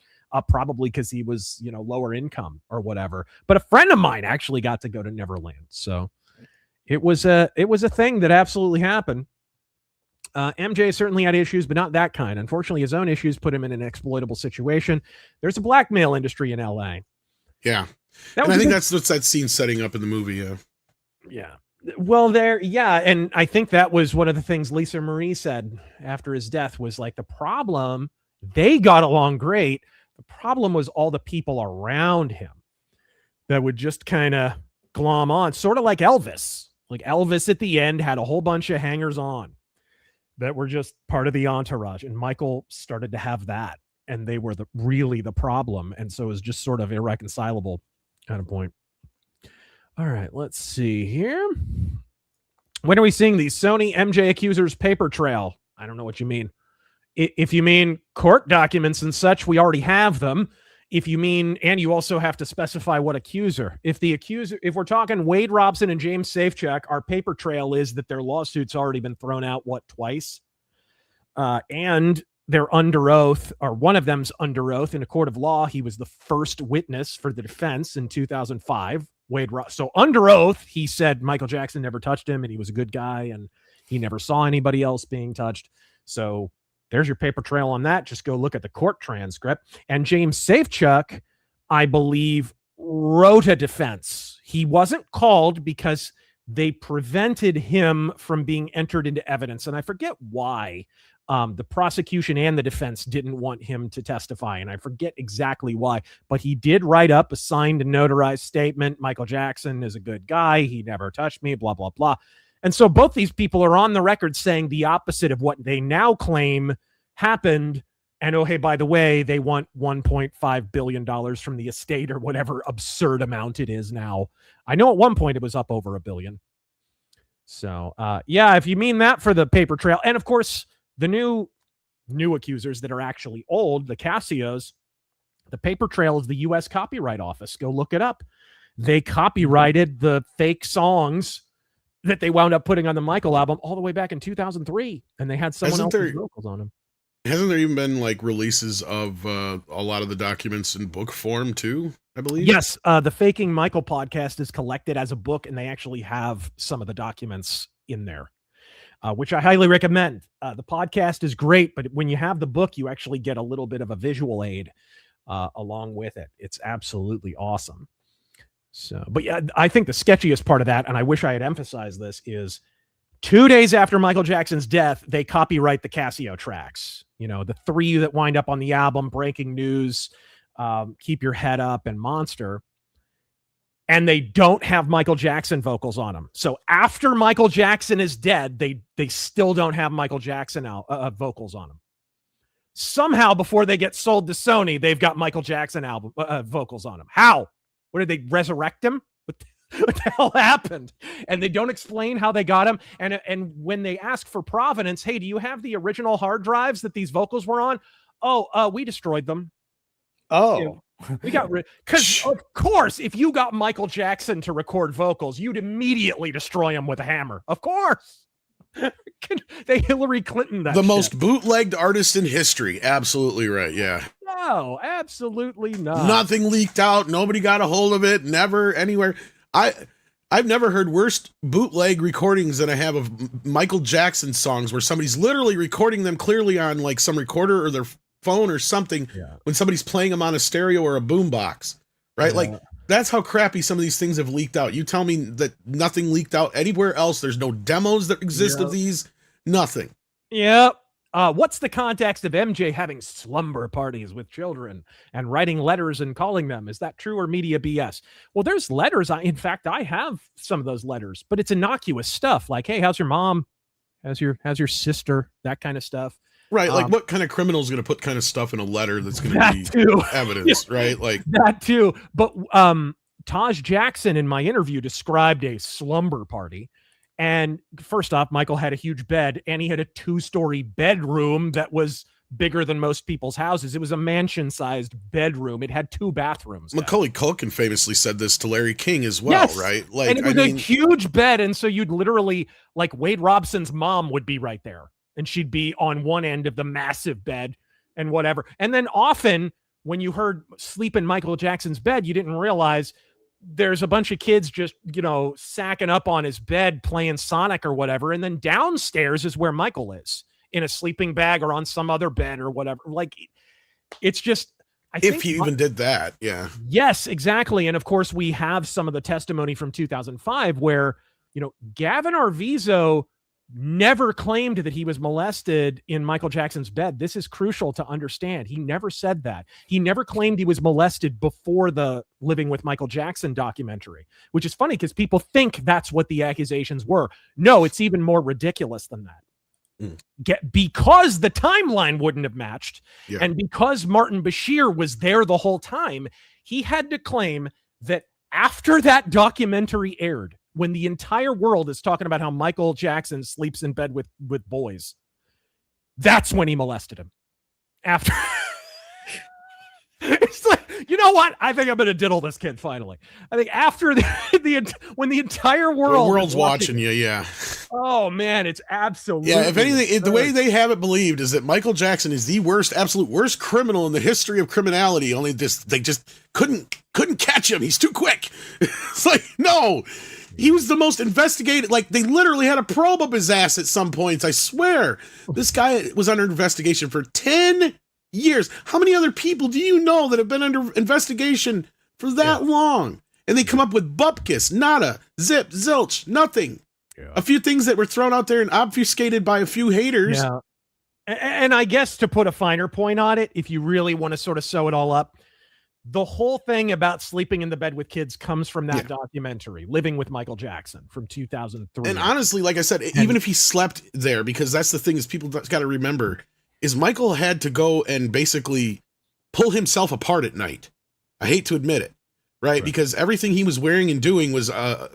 Probably because he was, lower income or whatever. But a friend of mine actually got to go to Neverland. So it was a thing that absolutely happened. MJ certainly had issues, but not that kind. Unfortunately, his own issues put him in an exploitable situation. There's a blackmail industry in LA. Yeah. And I think that's what's that scene setting up in the movie. Yeah. Yeah. Well, and I think that was one of the things Lisa Marie said after his death was like, the problem, they got along great. The problem was all the people around him that would just kind of glom on, sort of like Elvis. Like Elvis at the end had a whole bunch of hangers on that were just part of the entourage. And Michael started to have that. And they were really the problem. And so it was just sort of irreconcilable kind of point. All right, let's see here. When are we seeing the Sony MJ accusers paper trail? I don't know what you mean. If you mean court documents and such, we already have them. If you mean, and you also have to specify what accuser. If we're talking Wade Robson and James Safechuck, our paper trail is that their lawsuit's already been thrown out, twice? And they're under oath, or one of them's under oath in a court of law. He was the first witness for the defense in 2005. So under oath, he said Michael Jackson never touched him and he was a good guy and he never saw anybody else being touched. So there's your paper trail on that. Just go look at the court transcript. And James Safechuck, I believe, wrote a defense. He wasn't called because they prevented him from being entered into evidence. And I forget why. The prosecution and the defense didn't want him to testify. And I forget exactly why. But he did write up a signed and notarized statement. Michael Jackson is a good guy. He never touched me, blah, blah, blah. And so both these people are on the record saying the opposite of what they now claim happened. And oh, hey, by the way, they want $1.5 billion from the estate or whatever absurd amount it is now. I know at one point it was up over $1 billion. So, yeah, if you mean that for the paper trail. And of course, the new accusers that are actually old, the Casios, the paper trail is the U.S. Copyright Office. Go look it up. They copyrighted the fake songs that they wound up putting on the Michael album all the way back in 2003, and they had someone else's vocals on them. Hasn't there even been like releases of a lot of the documents in book form too? I believe. Yes, the Faking Michael podcast is collected as a book, and they actually have some of the documents in there, which I highly recommend. The podcast is great, but when you have the book, you actually get a little bit of a visual aid along with it. It's absolutely awesome. So, but yeah, I think the sketchiest part of that, and I wish I had emphasized this, is 2 days after Michael Jackson's death, they copyright the Casio tracks. You know, the 3 that wind up on the album: Breaking News, Keep Your Head Up, and Monster. And they don't have Michael Jackson vocals on them. So after Michael Jackson is dead, they still don't have Michael Jackson vocals on them. Somehow, before they get sold to Sony, they've got Michael Jackson vocals on them. How? What, did they resurrect him? What the hell happened? And they don't explain how they got him. And when they ask for provenance, hey, do you have the original hard drives that these vocals were on? Oh, we destroyed them. Oh, You know, we got rid, because of course, if you got Michael Jackson to record vocals, you'd immediately destroy him with a hammer. Of course. They Hillary Clinton that The shit. most bootlegged artist in history. Absolutely right. Yeah. No, absolutely not. Nothing leaked out. Nobody got a hold of it. Never anywhere. I've never heard worse bootleg recordings than I have of Michael Jackson songs where somebody's literally recording them clearly on like some recorder or their phone or something when somebody's playing them on a stereo or a boombox, right? Yeah. Like that's how crappy some of these things have leaked out. You tell me that nothing leaked out anywhere else. There's no demos that exist of these. Nothing. Yep. What's the context of MJ having slumber parties with children and writing letters and calling them? Is that true or media BS? Well, there's letters. In fact, I have some of those letters, but it's innocuous stuff like, hey, how's your mom? How's your sister? That kind of stuff. Right. Like what kind of criminal is going to put kind of stuff in a letter that's going to be evidence, right? Like that too. But Taj Jackson in my interview described a slumber party. And first off, Michael had a huge bed, and he had a 2-story bedroom that was bigger than most people's houses. It was a mansion-sized bedroom. It had 2 bathrooms. Macaulay Culkin famously said this to Larry King as well, right? Like, and it was a huge bed, and so you'd literally, like, Wade Robson's mom would be right there, and she'd be on one end of the massive bed and whatever. And then often, when you heard "Sleep in Michael Jackson's Bed," you didn't realize there's a bunch of kids just, sacking up on his bed playing Sonic or whatever. And then downstairs is where Michael is in a sleeping bag or on some other bed or whatever. Like, it's just, if he even did that. Yeah. Yes, exactly. And of course we have some of the testimony from 2005 where, Gavin Arvizo never claimed that he was molested in Michael Jackson's bed. This is crucial to understand. He never said that. He never claimed he was molested before the Living with Michael Jackson documentary, which is funny because people think that's what the accusations were. No, it's even more ridiculous than that. Because the timeline wouldn't have matched, and because Martin Bashir was there the whole time, he had to claim that after that documentary aired, when the entire world is talking about how Michael Jackson sleeps in bed with boys, that's when he molested him. After it's like, you know what? I think I'm going to diddle this kid finally. I think after when the entire world's watching you, yeah. Oh man, it's absolutely if anything, the way they have it believed is that Michael Jackson is the absolute worst criminal in the history of criminality. Only they just couldn't catch him. He's too quick. It's like, no. He was the most investigated. Like, they literally had a probe up his ass at some points. I swear. This guy was under investigation for 10 years. How many other people do you know that have been under investigation for that long? And they come up with bupkis, nada, zip, zilch, nothing. A few things that were thrown out there and obfuscated by a few haters. Yeah. And I guess to put a finer point on it, if you really want to sort of sew it all up, the whole thing about sleeping in the bed with kids comes from that documentary, Living with Michael Jackson from 2003. And honestly, like I said, even if he slept there, because that's the thing is people got to remember, is Michael had to go and basically pull himself apart at night. I hate to admit it, right? Because everything he was wearing and doing was a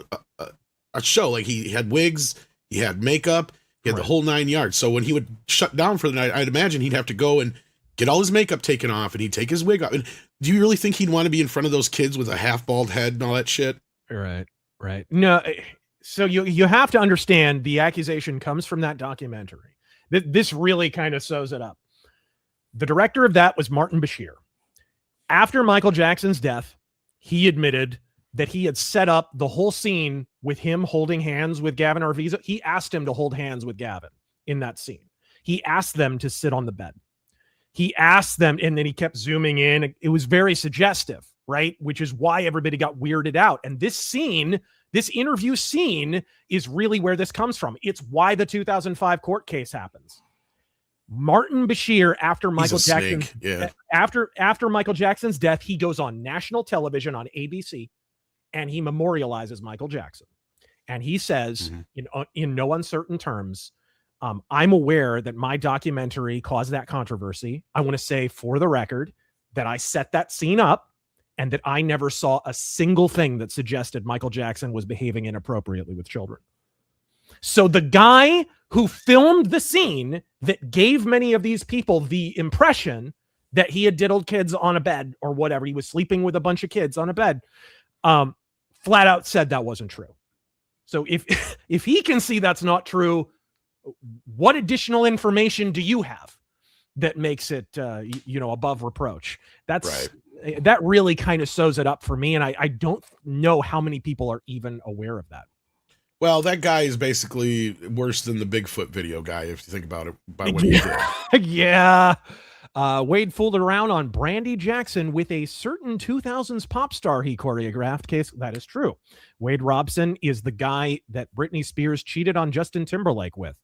show. Like he had wigs, he had makeup, he had the whole 9 yards. So when he would shut down for the night, I'd imagine he'd have to go and get all his makeup taken off, and he'd take his wig off. And do you really think he'd want to be in front of those kids with a half bald head and all that shit? Right. No, so you have to understand the accusation comes from that documentary. This really kind of sews it up. The director of that was Martin Bashir. After Michael Jackson's death, he admitted that he had set up the whole scene with him holding hands with Gavin Arvizo. He asked him to hold hands with Gavin in that scene. He asked them to sit on the bed. He asked them, and then he kept zooming in. It was very suggestive, right? Which is why everybody got weirded out. And this scene, this interview scene, is really where this comes from. It's why the 2005 court case happens. Martin Bashir, after Michael Jackson, after Michael Jackson's death, he goes on national television on ABC, and he memorializes Michael Jackson. And he says, in no uncertain terms, I'm aware that my documentary caused that controversy. I want to say, for the record, that I set that scene up and that I never saw a single thing that suggested Michael Jackson was behaving inappropriately with children. So the guy who filmed the scene that gave many of these people the impression that he had diddled kids on a bed or whatever, he was sleeping with a bunch of kids on a bed, flat out said that wasn't true. So if he can see that's not true, what additional information do you have that makes it, above reproach? That's right. That really kind of sews it up for me. And I don't know how many people are even aware of that. Well, that guy is basically worse than the Bigfoot video guy, if you think about it, by what he did. Yeah. Wade fooled around on Brandy Jackson with a certain 2000s pop star he choreographed. Case that is true. Wade Robson is the guy that Britney Spears cheated on Justin Timberlake with.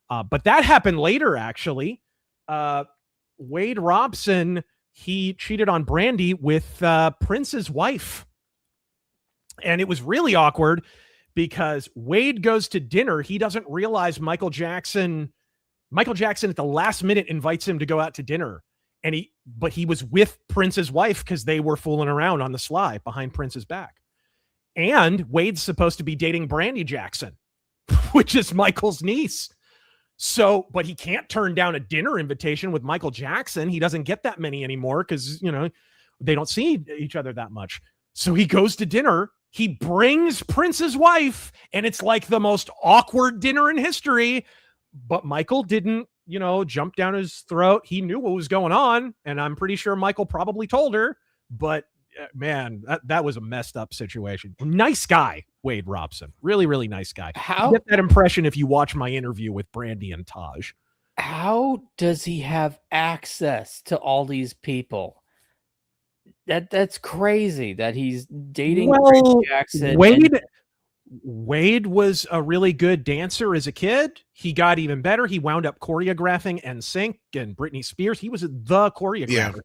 But that happened later, actually. Wade Robson, he cheated on Brandy with Prince's wife. And it was really awkward because Wade goes to dinner. He doesn't realize Michael Jackson at the last minute invites him to go out to dinner. But he was with Prince's wife because they were fooling around on the sly behind Prince's back. And Wade's supposed to be dating Brandy Jackson, which is Michael's niece. So, but he can't turn down a dinner invitation with Michael Jackson. He doesn't get that many anymore because, they don't see each other that much. So he goes to dinner. He brings Prince's wife, and it's like the most awkward dinner in history. But Michael didn't, jump down his throat. He knew what was going on, and I'm pretty sure Michael probably told her. But man, that was a messed up situation. Nice guy, Wade Robson. Really, really nice guy. You get that impression if you watch my interview with Brandy and Taj. How does he have access to all these people? That's crazy that he's dating Jackson. Wade was a really good dancer as a kid. He got even better. He wound up choreographing NSYNC and Britney Spears. He was the choreographer.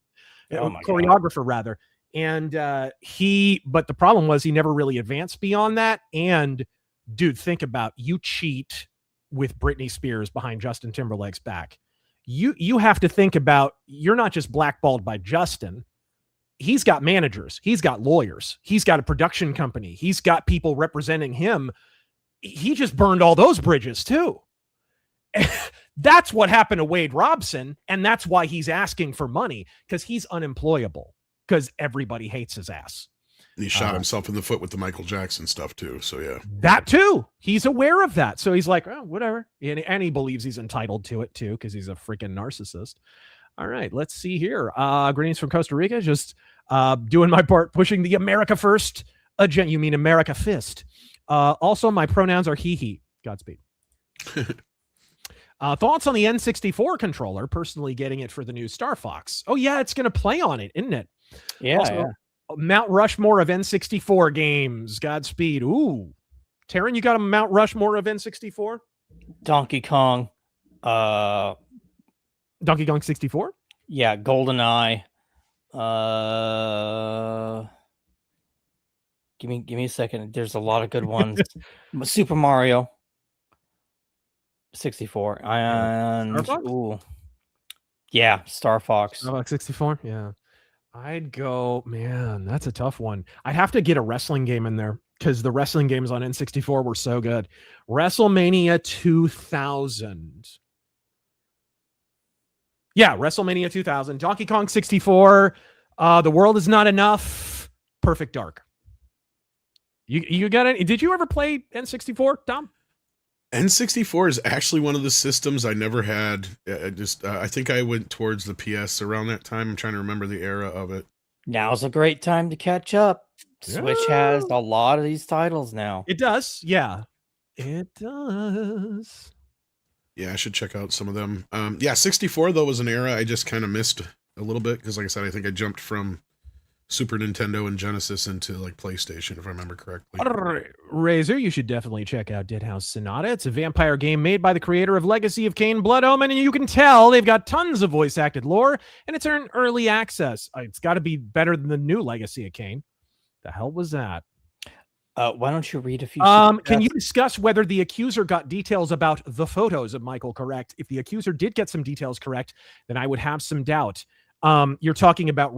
Choreographer rather. And but the problem was he never really advanced beyond that. And dude, think about, you cheat with Britney Spears behind Justin Timberlake's back. You have to think about, you're not just blackballed by Justin. He's got managers. He's got lawyers. He's got a production company. He's got people representing him. He just burned all those bridges too. That's what happened to Wade Robson. And that's why he's asking for money, because he's unemployable, because everybody hates his ass. And he shot himself in the foot with the Michael Jackson stuff too. So yeah, that too. He's aware of that. So he's like, oh, whatever. And he believes he's entitled to it too, because he's a freaking narcissist. All right, let's see here. Greetings from Costa Rica. Just doing my part, pushing the America first agenda. You mean America fist. Also, my pronouns are he. Godspeed. Thoughts on the N64 controller? Personally getting it for the new Star Fox. Oh, yeah, it's going to play on it, isn't it? Yeah, also, Mount Rushmore of N64 games. Godspeed. Ooh. Taryn, you got a Mount Rushmore of N64? Donkey Kong. Donkey Kong 64? Yeah, GoldenEye. Give me a second. There's a lot of good ones. Super Mario 64. And Star Fox? Ooh. Yeah, Star Fox. Star Fox 64? Yeah. I'd go, man, that's a tough one. I'd have to get a wrestling game in there, because the wrestling games on N64 were so good. WrestleMania 2000. Yeah, WrestleMania 2000. Donkey Kong 64. The World Is Not Enough. Perfect Dark. You got it? Did you ever play N64, Tom? N64 is actually one of the systems I never had. I think I went towards the PS around that time. I'm trying to remember the era of it. Now's a great time to catch up. Switch has a lot of these titles now. It does. Yeah. It does. Yeah, I should check out some of them. 64 though was an era I just kind of missed a little bit because, like I said, I think I jumped from Super Nintendo and Genesis into like PlayStation, if I remember correctly. Razor, you should definitely check out Dead House Sonata. It's a vampire game made by the creator of Legacy of Kain, Blood Omen, and you can tell they've got tons of voice acted lore, and it's in early access. It's got to be better than the new Legacy of Kain. The hell was that? Why don't you read a few? Can you discuss whether the accuser got details about the photos of Michael correct? If the accuser did get some details correct, then I would have some doubt. You're talking about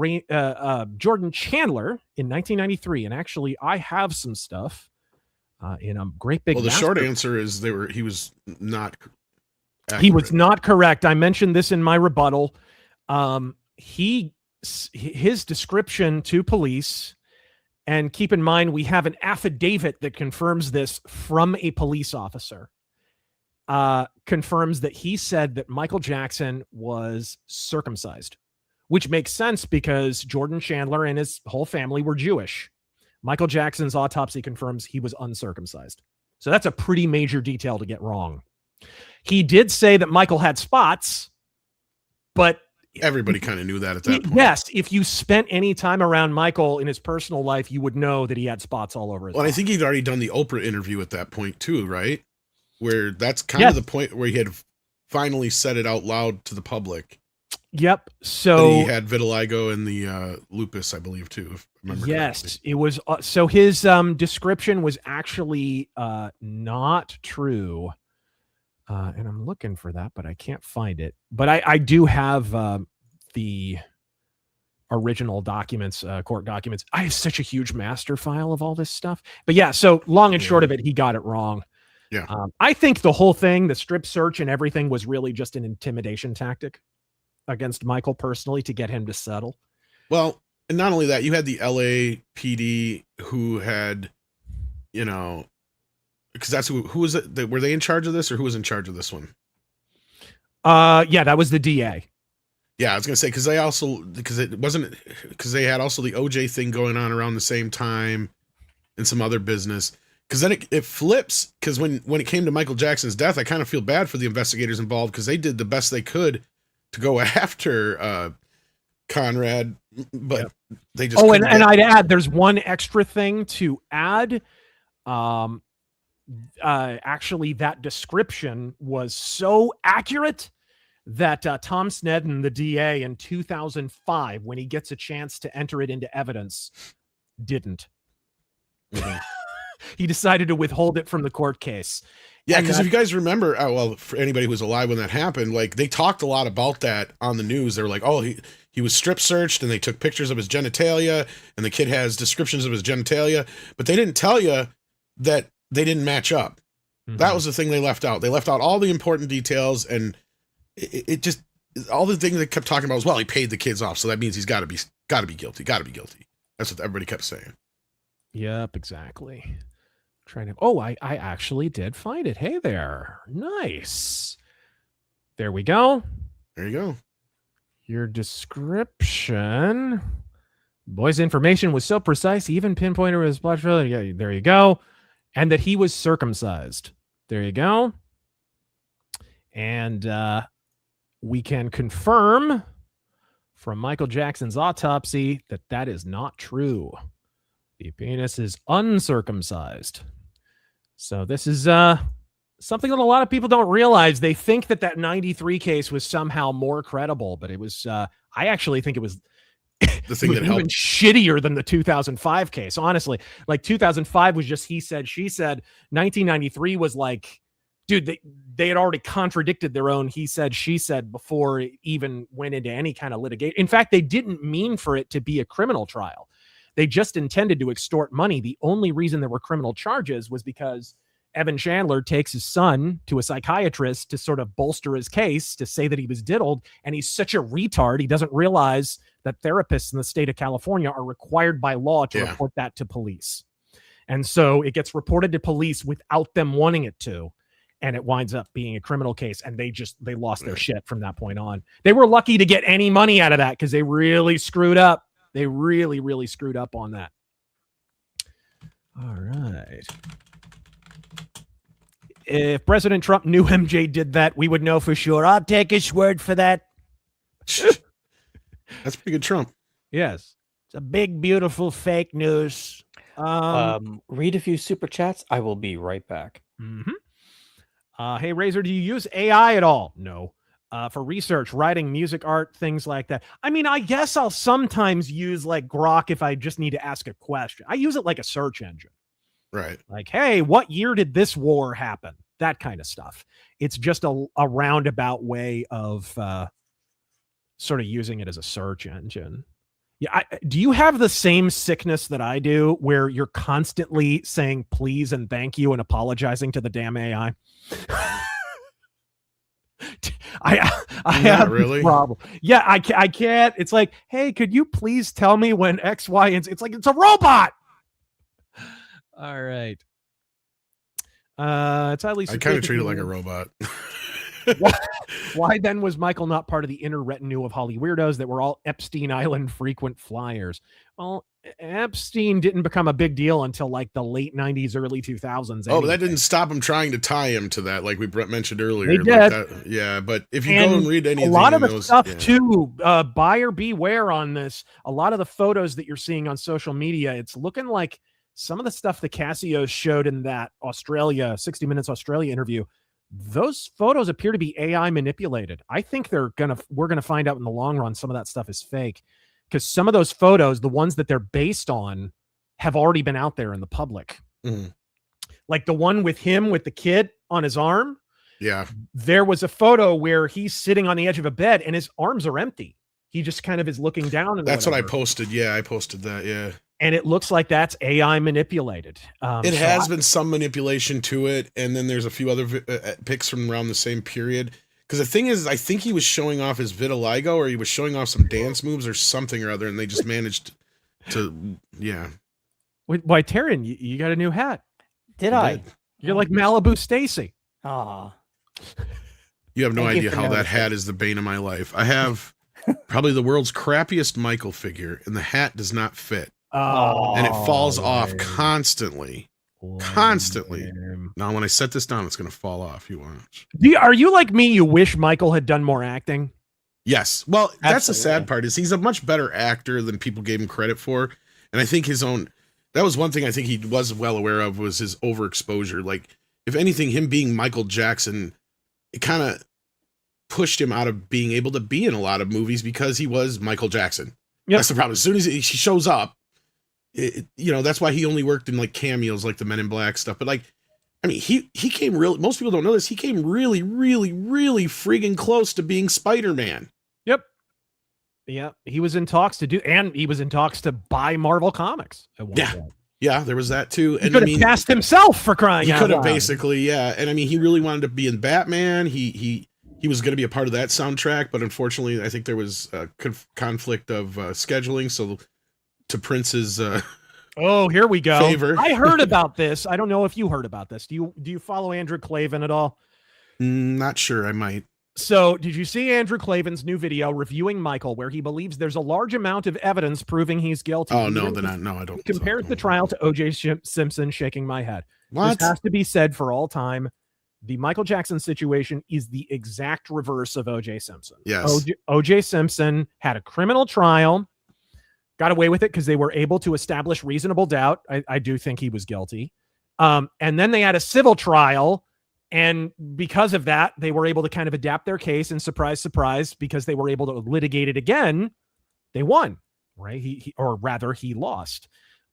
Jordan Chandler in 1993, and actually, I have some stuff in a great big. Well, the short answer is he was not. Accurate. He was not correct. I mentioned this in my rebuttal. His description to police. And keep in mind, we have an affidavit that confirms this from a police officer. Confirms that he said that Michael Jackson was circumcised, which makes sense because Jordan Chandler and his whole family were Jewish. Michael Jackson's autopsy confirms he was uncircumcised. So that's a pretty major detail to get wrong. He did say that Michael had spots, but everybody kind of knew that at that point. Yes, if you spent any time around Michael in his personal life, you would know that he had spots all over his body. I think he'd already done the Oprah interview at that point too, right? Where that's kind of the point where he had finally said it out loud to the public. Yep. So and he had vitiligo and the lupus, I believe, too. If I remember correctly. It was. So his description was actually not true. And I'm looking for that, but I can't find it. But I do have the original documents, court documents. I have such a huge master file of all this stuff. But yeah, so long and short of it, he got it wrong. Yeah. I think the whole thing, the strip search and everything was really just an intimidation tactic against Michael personally to get him to settle. Well, and not only that, you had the LAPD who had, because that's who was it? Were they in charge of this, or who was in charge of this one? Yeah, that was the DA. Yeah, I was gonna say because they had also the OJ thing going on around the same time, and some other business. Because then it flips. Because when it came to Michael Jackson's death, I kind of feel bad for the investigators involved because they did the best they could to go after Conrad, but they just. Oh, and I'd add, there's one extra thing to add. Actually, that description was so accurate that Tom Sneddon, the DA, in 2005, when he gets a chance to enter it into evidence, didn't. Mm-hmm. He decided to withhold it from the court case. Yeah, because if you guys remember, for anybody who was alive when that happened, like they talked a lot about that on the news. They were like, "Oh, he was strip searched, and they took pictures of his genitalia, and the kid has descriptions of his genitalia," but they didn't tell you that they didn't match up. Mm-hmm. That was the thing they left out. They left out all the important details, and it just all the things they kept talking about was, well, he paid the kids off, so that means he's got to be guilty. That's what everybody kept saying. Yep, exactly. I actually did find it. Hey there. Nice. There we go. There you go. Your description. Boy's information was so precise, he even pinpointed his splash. Yeah, there you go. And that he was circumcised. There you go. And we can confirm from Michael Jackson's autopsy that is not true. The penis is uncircumcised. So this is something that a lot of people don't realize. They think that 93 case was somehow more credible, but it was, I actually think it was the thing that helped. Even shittier than the 2005 case. Honestly, like 2005 was just he said, she said. 1993 was like, dude, they had already contradicted their own he said, she said before it even went into any kind of litigation. In fact, they didn't mean for it to be a criminal trial. They just intended to extort money. The only reason there were criminal charges was because Evan Chandler takes his son to a psychiatrist to sort of bolster his case, to say that he was diddled. And he's such a retard. He doesn't realize that therapists in the state of California are required by law to report that to police. And so it gets reported to police without them wanting it to. and it winds up being a criminal case, and they lost their shit from that point on. They were lucky to get any money out of that because they really screwed up. They really, really screwed up on that. All right. If President Trump knew MJ did that, we would know for sure. I'll take his word for that. That's pretty good Trump. Yes. It's a big, beautiful fake news. Read a few super chats. I will be right back. Hey, Razor, do you use AI at all? No. For research, writing, music, art, things like that. I mean, I guess I'll sometimes use like Grok if I just need to ask a question. I use it like a search engine. Right. Like, hey, what year did this war happen? That kind of stuff. It's just a roundabout way of sort of using it as a search engine. Yeah. Do you have the same sickness that I do where you're constantly saying please and thank you and apologizing to the damn AI? I have really this problem. Yeah, I can't. It's like, hey, could you please tell me when X, Y, and Z? It's like it's a robot. All right. It's at least I kind of treat it like a robot. Why then was Michael not part of the inner retinue of Holly weirdos that were all Epstein Island frequent flyers? Well, Epstein didn't become a big deal until like the late 90s, early 2000s. Oh, but that didn't stop him trying to tie him to that, like we mentioned earlier. They like did. that, yeah, but if you go and read anything, a lot of the those, stuff too, buyer beware on this. A lot of the photos that you're seeing on social media, it's looking like some of the stuff the Cassios showed in that 60 Minutes Australia interview. Those photos appear to be AI manipulated. I think we're gonna find out in the long run some of that stuff is fake, because some of those photos, the ones that they're based on, have already been out there in the public. Like the one with him with the kid on his arm. Yeah, there was a photo where he's sitting on the edge of a bed and his arms are empty. He just kind of is looking down. And that's what I posted. Yeah, I posted that. Yeah. And it looks like that's AI manipulated. It has been some manipulation to it. And then there's a few other pics from around the same period. Because the thing is, I think he was showing off his vitiligo, or he was showing off some dance moves or something or other. And they just managed to, yeah. Why, Taryn, you got a new hat. Did I? You're like Malibu Stacy. Ah. You have no idea how that hat is the bane of my life. I have probably the world's crappiest Michael figure, and the hat does not fit. Oh, and it falls off constantly. Constantly. Now, when I set this down, it's going to fall off. You watch. Are you like me? You wish Michael had done more acting? Yes. Well, that's the sad part, is he's a much better actor than people gave him credit for. And I think that was one thing I think he was well aware of, was his overexposure. Like, if anything, him being Michael Jackson, it kind of pushed him out of being able to be in a lot of movies because he was Michael Jackson. Yep. That's the problem. As soon as he shows up, that's why he only worked in like cameos, like the Men in Black stuff. But like, I mean, he came most people don't know this. He came really, really, really friggin' close to being Spider-Man. Yep. Yeah. He was in talks to buy Marvel Comics at one point. Yeah, there was that too. And he could have cast himself, for crying out loud. He could have basically, yeah. And I mean, he really wanted to be in Batman. He was going to be a part of that soundtrack, but unfortunately, I think there was a conflict of scheduling. So, to Prince's here we go. Favor. I heard about this. I don't know if you heard about this. Do you follow Andrew Klavan at all? Not sure. I might. So, did you see Andrew Klavan's new video reviewing Michael, where he believes there's a large amount of evidence proving he's guilty? Oh, no, I don't. Compares the trial to O.J. Simpson, shaking my head. What? This has to be said for all time. The Michael Jackson situation is the exact reverse of O.J. Simpson. Yes. O.J. Simpson had a criminal trial, got away with it because they were able to establish reasonable doubt. I do think he was guilty. And then they had a civil trial. And because of that, they were able to kind of adapt their case, and surprise, surprise, because they were able to litigate it again, they won, right? He lost.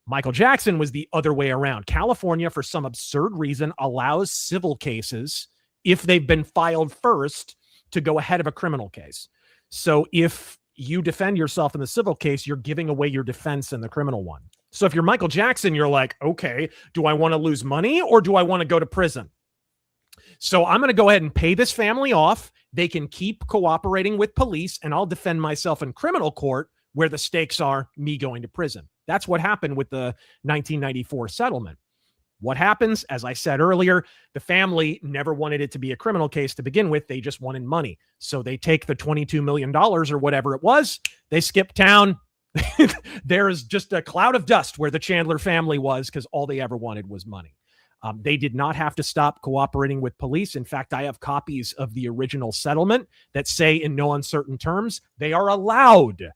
Michael Jackson was the other way around. California, for some absurd reason, allows civil cases, if they've been filed first, to go ahead of a criminal case. So if you defend yourself in the civil case, you're giving away your defense in the criminal one. So if you're Michael Jackson, you're like, okay, do I want to lose money or do I want to go to prison? So I'm going to go ahead and pay this family off. They can keep cooperating with police, and I'll defend myself in criminal court, where the stakes are me going to prison. That's what happened with the 1994 settlement. What happens? As I said earlier, the family never wanted it to be a criminal case to begin with. They just wanted money. So they take the $22 million or whatever it was. They skip town. There is just a cloud of dust where the Chandler family was because all they ever wanted was money. They did not have to stop cooperating with police. In fact, I have copies of the original settlement that say in no uncertain terms, they are allowed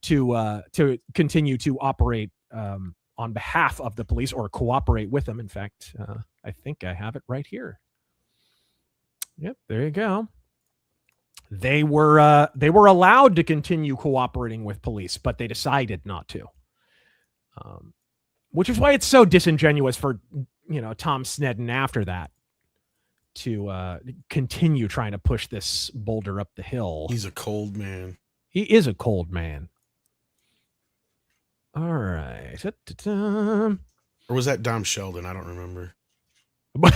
to continue to operate on behalf of the police or cooperate with them. In fact, I think I have it right here. Yep, there you go. They were allowed to continue cooperating with police, but they decided not to. Which is why it's so disingenuous for Tom Sneddon after that to continue trying to push this boulder up the hill. He's a cold man. He is a cold man. All right. Or was that Dom Sheldon? I don't remember. right.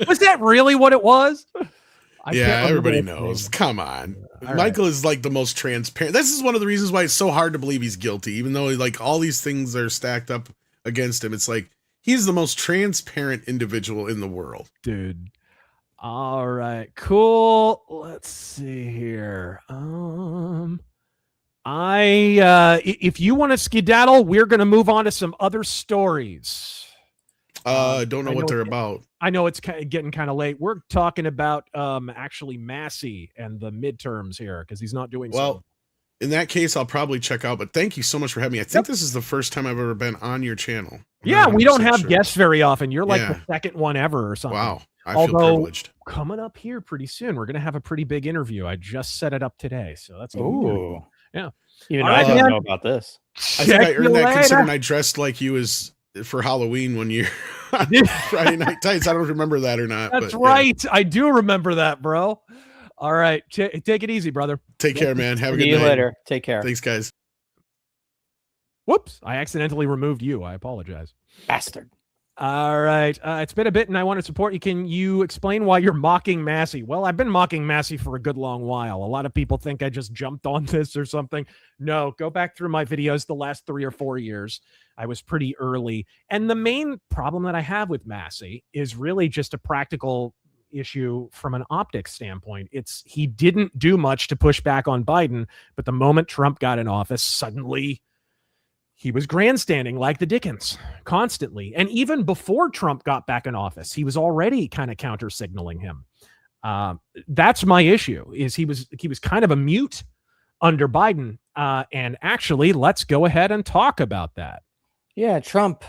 Was that really what it was? Yeah, everybody knows. Come on. Michael is like the most transparent. This is one of the reasons why it's so hard to believe he's guilty, even though like all these things are stacked up against him. It's like he's the most transparent individual in the world. Dude. All right. Cool. Let's see here. If you want to skedaddle, we're going to move on to some other stories. Don't know what they're about. I know it's getting kind of late. We're talking about actually Massie and the midterms here because he's not doing well. In that case, I'll probably check out. But thank you so much for having me. I think this is the first time I've ever been on your channel. Yeah, we don't have guests very often. You're like the second one ever or something. Wow, I feel privileged. Coming up here pretty soon, we're gonna have a pretty big interview. I just set it up today, so that's ooh, yeah. Even I didn't know about this. I think I earned that considering I dressed like you as for Halloween one year. Friday Night Tights. I don't remember that or not. That's right. Yeah. I do remember that, bro. All right. Take it easy, brother. Take care, man. Have a good night. See you later. Take care. Thanks, guys. Whoops. I accidentally removed you. I apologize. Bastard. All right. It's been a bit and I want to support you. Can you explain why you're mocking Massie? Well, I've been mocking Massie for a good long while. A lot of people think I just jumped on this or something. No, go back through my videos the last 3 or 4 years. I was pretty early. And the main problem that I have with Massie is really just a practical issue from an optics standpoint. He didn't do much to push back on Biden, but the moment Trump got in office, suddenly he was grandstanding like the Dickens constantly. And even before Trump got back in office, he was already kind of counter signaling him. That's my issue is he was kind of a mute under Biden. And actually, let's go ahead and talk about that. Yeah, Trump,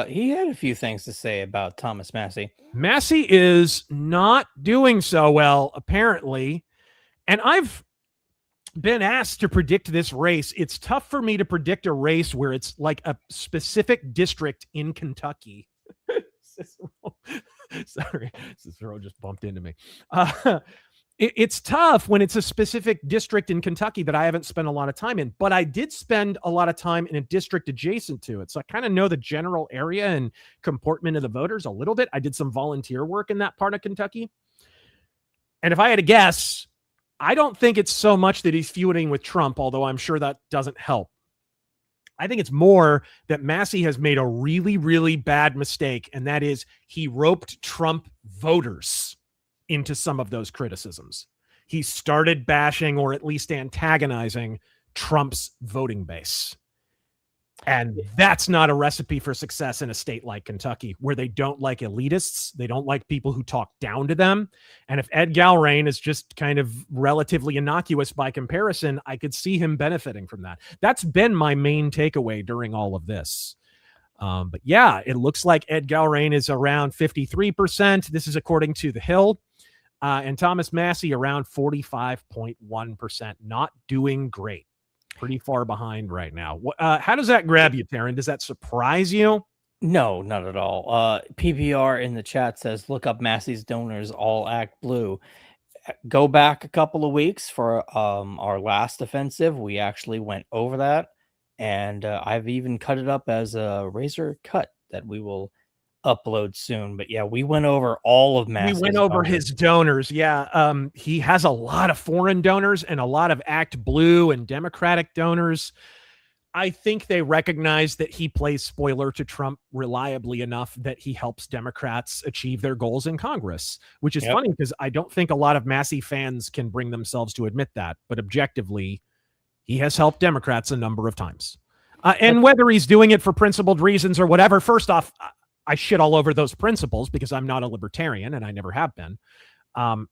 he had a few things to say about Thomas Massie. Massie is not doing so well, apparently. And I've been asked to predict this race. It's tough for me to predict a race where it's like a specific district in Kentucky. Sorry, Cicero just bumped into me. It's tough when it's a specific district in Kentucky that I haven't spent a lot of time in, but I did spend a lot of time in a district adjacent to it. So I kind of know the general area and comportment of the voters a little bit. I did some volunteer work in that part of Kentucky. And if I had to guess, I don't think it's so much that he's feuding with Trump, although I'm sure that doesn't help. I think it's more that Massie has made a really, really bad mistake, and that is he roped Trump voters into some of those criticisms. He started bashing or at least antagonizing Trump's voting base. And that's not a recipe for success in a state like Kentucky, where they don't like elitists. They don't like people who talk down to them. And if Ed Galrain is just kind of relatively innocuous by comparison, I could see him benefiting from that. That's been my main takeaway during all of this. But yeah, it looks like Ed Galrain is around 53%. This is according to The Hill. And Thomas Massie around 45.1%. Not doing great. Pretty far behind right now. How does that grab you, Taryn? Does that surprise you? No, not at all. PPR in the chat says, look up Massie's donors, all act blue. Go back a couple of weeks for our last offensive. We actually went over that. And I've even cut it up as a razor cut that we will upload soon. But yeah, we went over all of Massie's. We went over his donors. Yeah. He has a lot of foreign donors and a lot of Act Blue and Democratic donors. I think they recognize that he plays spoiler to Trump reliably enough that he helps Democrats achieve their goals in Congress, which is funny because I don't think a lot of Massie fans can bring themselves to admit that. But objectively, he has helped Democrats a number of times. And whether he's doing it for principled reasons or whatever, first off, I shit all over those principles because I'm not a libertarian and I never have been. And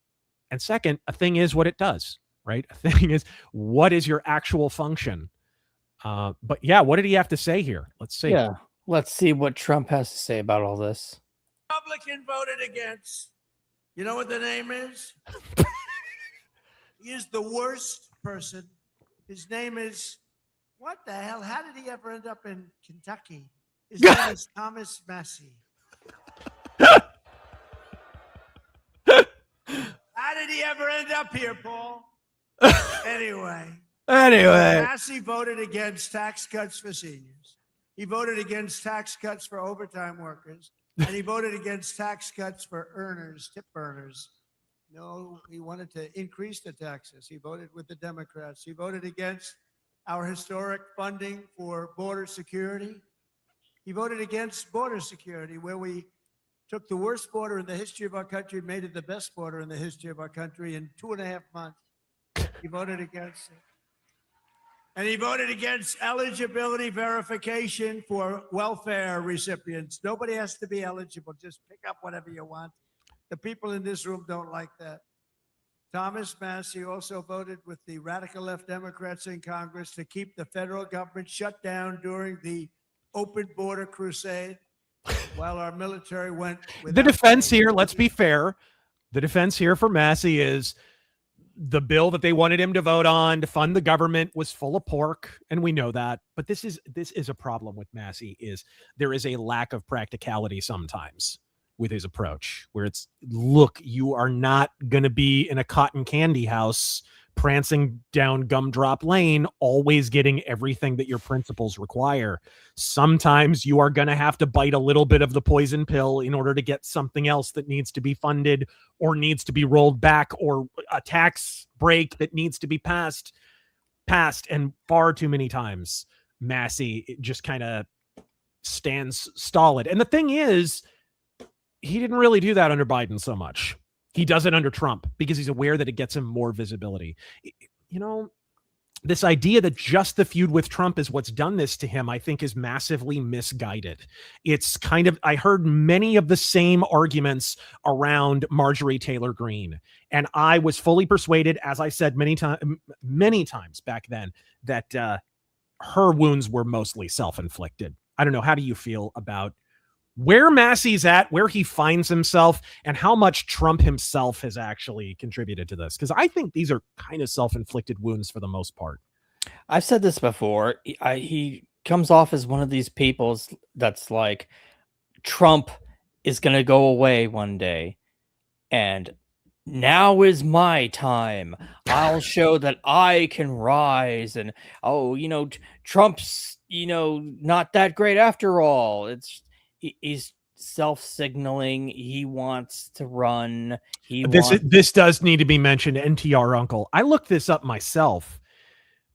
second, a thing is what it does, right? A thing is, what is your actual function? But yeah, what did he have to say here? Let's see. Yeah, let's see what Trump has to say about all this. Republican voted against. You know what the name is? He is the worst person. His name is, what the hell? How did he ever end up in Kentucky? His name is Thomas Massie. How did he ever end up here, Paul? Anyway, Massie voted against tax cuts for seniors. He voted against tax cuts for overtime workers. And he voted against tax cuts for earners, tip earners. No, he wanted to increase the taxes. He voted with the Democrats. He voted against our historic funding for border security. He voted against border security, where we took the worst border in the history of our country and made it the best border in the history of our country in 2.5 months. He voted against it. And he voted against eligibility verification for welfare recipients. Nobody has to be eligible. Just pick up whatever you want. The people in this room don't like that. Thomas Massie also voted with the radical left Democrats in Congress to keep the federal government shut down during the open border crusade while our military went. The defense here, let's be fair. The defense here for Massie is the bill that they wanted him to vote on to fund the government was full of pork, and we know that. But this is a problem with Massie, is there is a lack of practicality sometimes with his approach, where it's, look, you are not going to be in a cotton candy house prancing down Gumdrop Lane, always getting everything that your principles require. Sometimes you are going to have to bite a little bit of the poison pill in order to get something else that needs to be funded or needs to be rolled back, or a tax break that needs to be passed. And far too many times, Massie just kind of stands stolid. And the thing is, he didn't really do that under Biden so much. He does it under Trump because he's aware that it gets him more visibility. You know, this idea that just the feud with Trump is what's done this to him, I think, is massively misguided. It's kind of, I heard many of the same arguments around Marjorie Taylor Greene, and I was fully persuaded, as I said many times back then, that her wounds were mostly self-inflicted. I don't know. How do you feel about where Massie's at, where he finds himself, and how much Trump himself has actually contributed to this? Because I think these are kind of self-inflicted wounds for the most part. I've said this before. He comes off as one of these people that's like, Trump is going to go away one day, and now is my time. I'll show that I can rise. And, oh, Trump's, not that great after all. He's self-signaling. He wants to run. This does need to be mentioned. NTR Uncle. I looked this up myself.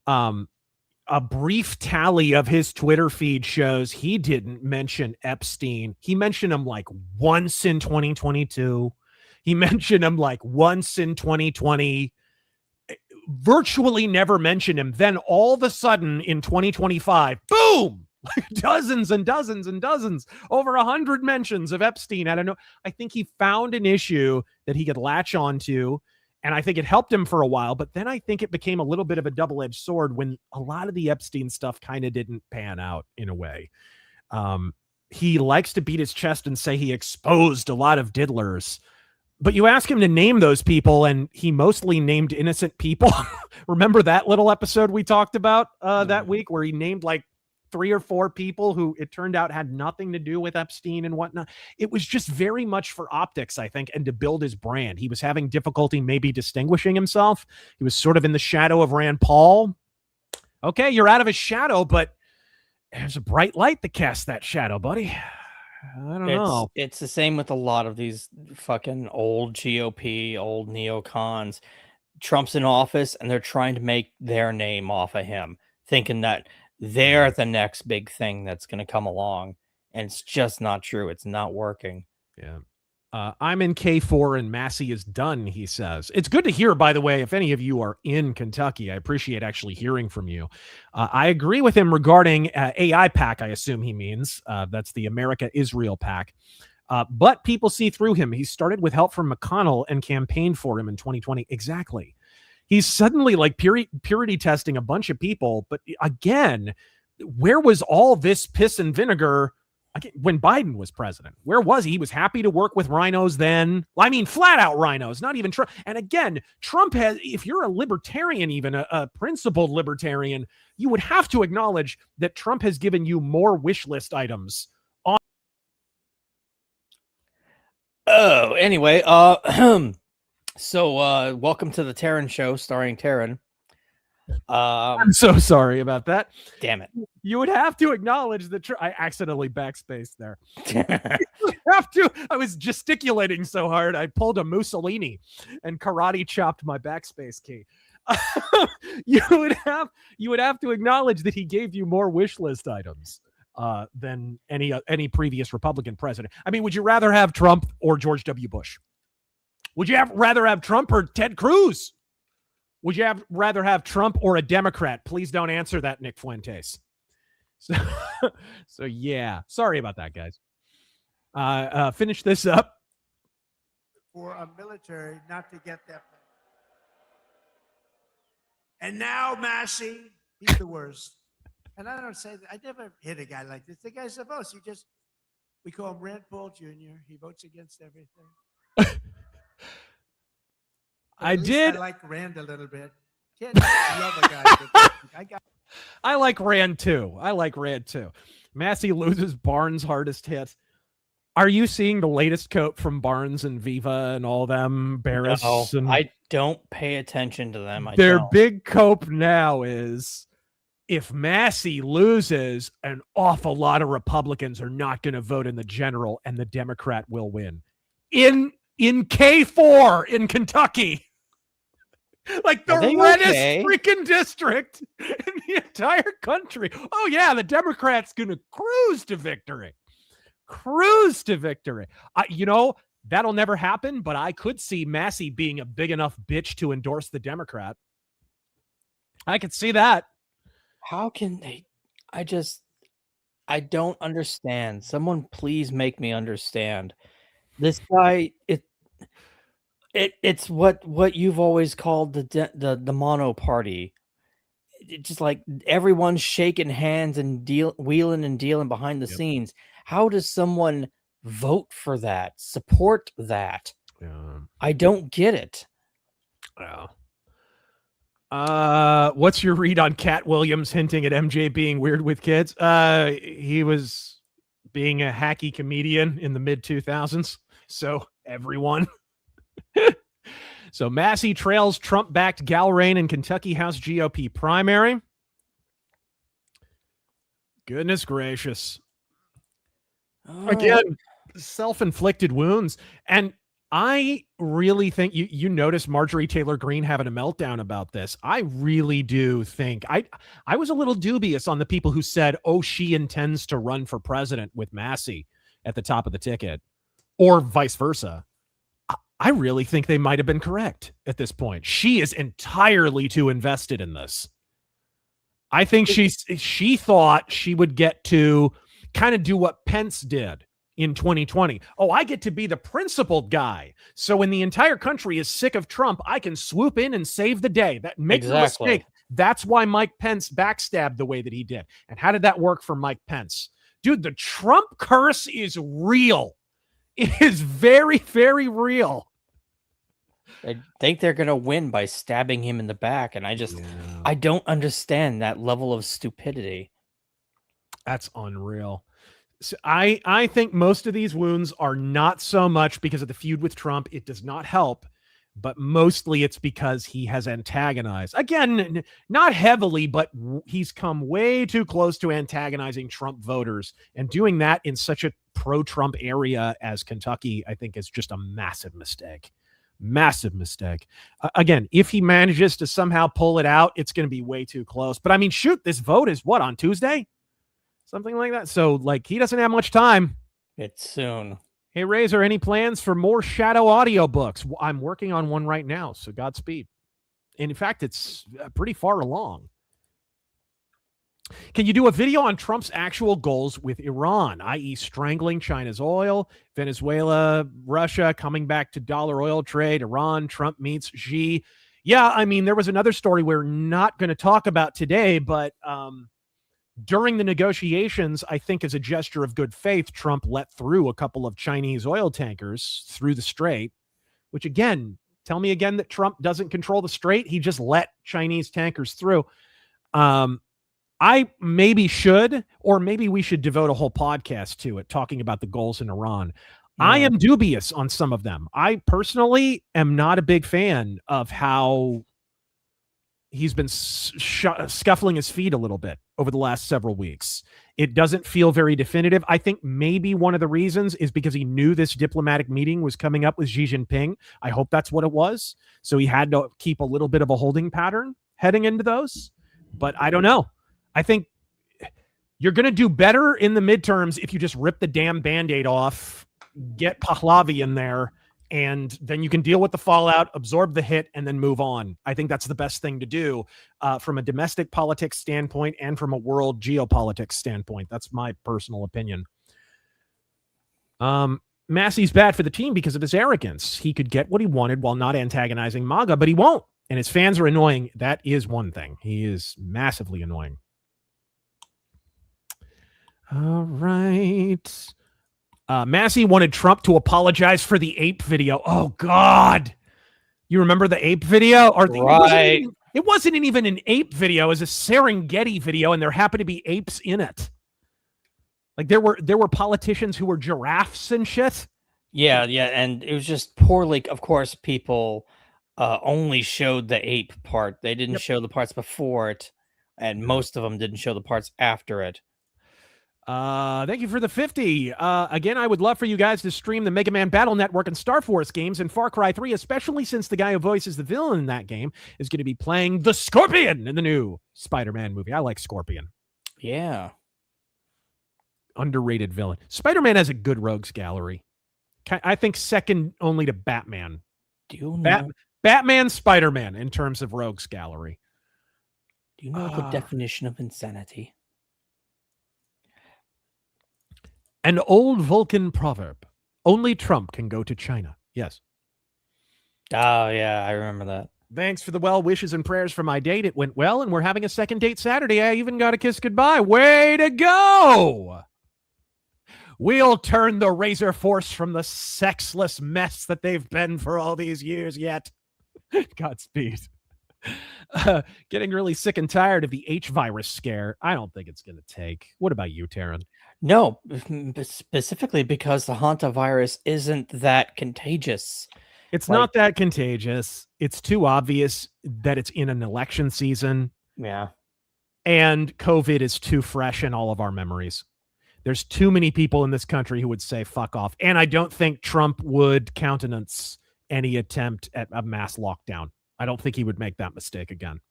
A brief tally of his Twitter feed shows he didn't mention Epstein. He mentioned him like once in 2022. He mentioned him like once in 2020. Virtually never mentioned him. Then all of a sudden in 2025, boom! Dozens and dozens and dozens, over 100 mentions of Epstein. I don't know. I think he found an issue that he could latch onto, and I think it helped him for a while. But then I think it became a little bit of a double-edged sword when a lot of the Epstein stuff kind of didn't pan out in a way. He likes to beat his chest and say he exposed a lot of diddlers. But you ask him to name those people, and he mostly named innocent people. Remember that little episode we talked about that week where he named like 3 or 4 people who it turned out had nothing to do with Epstein and whatnot. It was just very much for optics, I think, and to build his brand. He was having difficulty maybe distinguishing himself. He was sort of in the shadow of Rand Paul. Okay, you're out of his shadow, but there's a bright light that casts that shadow, buddy. I don't know. It's the same with a lot of these fucking old GOP, old neocons. Trump's in office, and they're trying to make their name off of him, thinking that they're the next big thing that's going to come along. And it's just not true. It's not working. Yeah. I'm in K4 and Massie is done, he says. It's good to hear, by the way, if any of you are in Kentucky. I appreciate actually hearing from you. I agree with him regarding AI PAC, I assume he means. That's the America-Israel PAC. But people see through him. He started with help from McConnell and campaigned for him in 2020. Exactly. He's suddenly like purity testing a bunch of people. But again, where was all this piss and vinegar when Biden was president? Where was he? He was happy to work with rhinos then. I mean, flat out rhinos, not even Trump. And again, Trump has, if you're a libertarian, even a principled libertarian, you would have to acknowledge that Trump has given you more wish list items. Oh, anyway, so welcome to the Taryn Show starring Taryn. I'm so sorry about that. Damn it. You would have to acknowledge that I accidentally backspaced there. I was gesticulating so hard I pulled a Mussolini and karate chopped my backspace key. You would have to acknowledge that he gave you more wish list items than any previous Republican president. I mean, would you rather have Trump or George W. Bush? Would you rather have Trump or Ted Cruz? Would you rather have Trump or a Democrat? Please don't answer that, Nick Fuentes. So yeah, sorry about that, guys. Finish this up. For a military not to get that. And now Massie, he's the worst. And I don't say that. I never hit a guy like this. The guy's the most. We call him Rand Paul Jr. He votes against everything. I did. I like Rand a little bit. Can't love a guy. I like Rand too. Massie loses Barnes' hardest hit. Are you seeing the latest coat from Barnes and Viva and all them? Barris? No, and I don't pay attention to them. Their big cope now is if Massie loses, an awful lot of Republicans are not going to vote in the general and the Democrat will win. In K4 in Kentucky. Like the reddest freaking district in the entire country. Oh, yeah, the Democrats going to cruise to victory. That'll never happen, but I could see Massie being a big enough bitch to endorse the Democrat. I could see that. How can they? I don't understand. Someone please make me understand. This guy, it's what you've always called the mono party. It's just like everyone's shaking hands and wheeling and dealing behind the scenes. How does someone vote for that? Support that? Yeah. I don't get it. What's your read on Cat Williams hinting at MJ being weird with kids? He was being a hacky comedian in the mid 2000s. So everyone. So Massie trails Trump-backed Gal Rain in Kentucky House GOP primary. Goodness gracious. Again, self-inflicted wounds. And I really think you notice Marjorie Taylor Greene having a meltdown about this. I really do think I was a little dubious on the people who said, oh, she intends to run for president with Massie at the top of the ticket or vice versa. I really think they might have been correct at this point. She is entirely too invested in this. I think she thought she would get to kind of do what Pence did in 2020. Oh, I get to be the principled guy. So when the entire country is sick of Trump, I can swoop in and save the day. That makes no mistake. That's why Mike Pence backstabbed the way that he did. And how did that work for Mike Pence? Dude, the Trump curse is real. It is very, very real. I think they're going to win by stabbing him in the back. And I don't understand that level of stupidity. That's unreal. So I think most of these wounds are not so much because of the feud with Trump. It does not help, but mostly it's because he has antagonized. Again, not heavily, but he's come way too close to antagonizing Trump voters. And doing that in such a pro-Trump area as Kentucky, I think is just a massive mistake. Massive mistake. Again, if he manages to somehow pull it out, it's going to be way too close. But I mean, shoot, this vote is what, on Tuesday? Something like that. So, like, he doesn't have much time. It's soon. Hey, Razor, any plans for more Shadow audiobooks? I'm working on one right now, so Godspeed. And in fact, it's pretty far along. Can you do a video on Trump's actual goals with Iran, i.e. strangling China's oil, Venezuela, Russia, coming back to dollar oil trade, Iran, Trump meets Xi? Yeah, I mean, there was another story we're not going to talk about today, but during the negotiations, I think as a gesture of good faith, Trump let through a couple of Chinese oil tankers through the strait, which again, tell me again that Trump doesn't control the strait. He just let Chinese tankers through. I maybe should, or maybe we should devote a whole podcast to it, talking about the goals in Iran. Yeah. I am dubious on some of them. I personally am not a big fan of how he's been scuffling his feet a little bit over the last several weeks. It doesn't feel very definitive. I think maybe one of the reasons is because he knew this diplomatic meeting was coming up with Xi Jinping. I hope that's what it was. So he had to keep a little bit of a holding pattern heading into those. But I don't know. I think you're going to do better in the midterms if you just rip the damn Band-Aid off, get Pahlavi in there, and then you can deal with the fallout, absorb the hit, and then move on. I think that's the best thing to do from a domestic politics standpoint and from a world geopolitics standpoint. That's my personal opinion. Massie's bad for the team because of his arrogance. He could get what he wanted while not antagonizing MAGA, but he won't. And his fans are annoying. That is one thing. He is massively annoying. All right. Massie wanted Trump to apologize for the ape video. Oh, God. You remember the ape video? Right. It wasn't even an ape video. It was a Serengeti video, and there happened to be apes in it. Like, there were politicians who were giraffes and shit. Yeah, and it was just poorly. Of course, people only showed the ape part. They didn't show the parts before it, and most of them didn't show the parts after it. Thank you for the 50. Again, I would love for you guys to stream the Mega Man Battle Network and Star Force games and Far Cry 3, especially since the guy who voices the villain in that game is going to be playing the Scorpion in the new Spider-Man movie. I like Scorpion. Yeah. Underrated villain. Spider-Man has a good rogues gallery. I think second only to Batman. Do you know? Batman, Spider-Man in terms of rogues gallery. Do you know the definition of insanity? An old Vulcan proverb. Only Trump can go to China. Yes. Oh, yeah, I remember that. Thanks for the well wishes and prayers for my date. It went well, and we're having a second date Saturday. I even got a kiss goodbye. Way to go! We'll turn the RazörForce from the sexless mess that they've been for all these years yet. Godspeed. Getting really sick and tired of the H virus scare. I don't think it's going to take. What about you, Taryn? No, specifically because the hantavirus isn't that contagious. It's not that contagious. It's too obvious that it's in an election season. Yeah. And COVID is too fresh in all of our memories. There's too many people in this country who would say fuck off. And I don't think Trump would countenance any attempt at a mass lockdown. I don't think he would make that mistake again.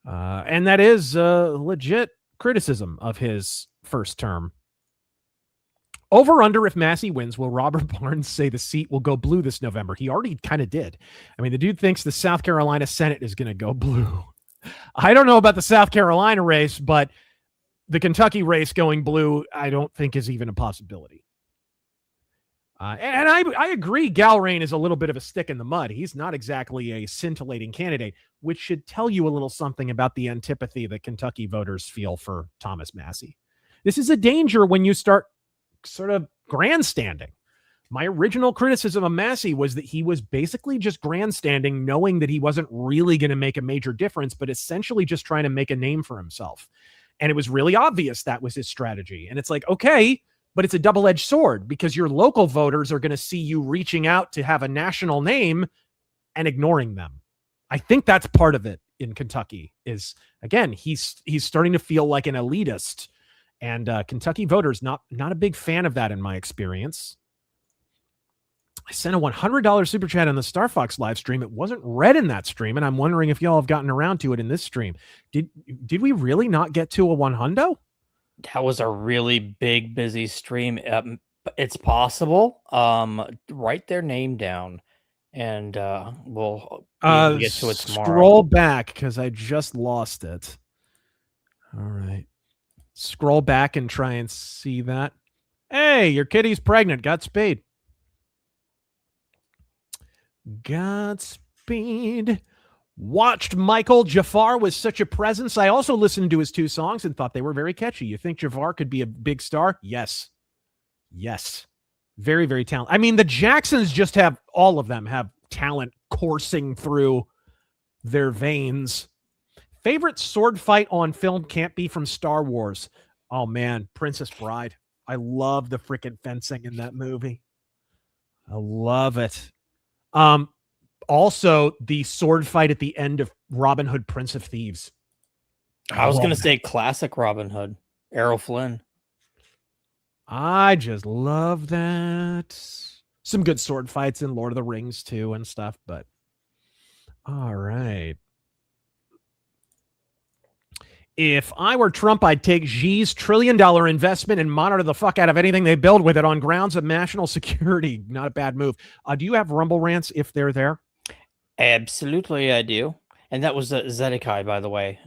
And that is legit criticism of his first term. Over under, if Massie wins, will Robert Barnes say the seat will go blue this November? He already kind of did. I mean, the dude thinks the South Carolina Senate is going to go blue. I don't know about the South Carolina race, but the Kentucky race going blue, I don't think is even a possibility. And I agree Galrain is a little bit of a stick in the mud. He's not exactly a scintillating candidate, which should tell you a little something about the antipathy that Kentucky voters feel for Thomas Massie. This is a danger when you start sort of grandstanding. My original criticism of Massie was that he was basically just grandstanding, knowing that he wasn't really going to make a major difference, but essentially just trying to make a name for himself. And it was really obvious that was his strategy. And it's like, okay, but it's a double-edged sword because your local voters are going to see you reaching out to have a national name and ignoring them. I think that's part of it in Kentucky is, again, he's starting to feel like an elitist. And Kentucky voters, not a big fan of that in my experience. I sent a $100 super chat on the Star Fox live stream. It wasn't read in that stream, and I'm wondering if y'all have gotten around to it in this stream. Did we really not get to a 100? That was a really big, busy stream. It's possible. Write their name down, and we'll get to it tomorrow. Scroll back because I just lost it. All right. Scroll back and try and see that. Hey, your kitty's pregnant. Godspeed. Godspeed. Watched Michael. Jafar was such a presence. I also listened to his 2 songs and thought they were very catchy. You think Jafar could be a big star? Yes. Yes. Very, very talented. I mean, the Jacksons just have, all of them have talent coursing through their veins. Favorite sword fight on film can't be from Star Wars. Oh, man. Princess Bride. I love the freaking fencing in that movie. I love it. Also, the sword fight at the end of Robin Hood, Prince of Thieves. I was going to say classic Robin Hood, Errol Flynn. I just love that. Some good sword fights in Lord of the Rings, too, and stuff, but all right. If I were Trump, I'd take Xi's $1 trillion investment and monitor the fuck out of anything they build with it on grounds of national security. Not a bad move. Do you have Rumble rants if they're there? Absolutely, I do. And that was Zedekiah, by the way.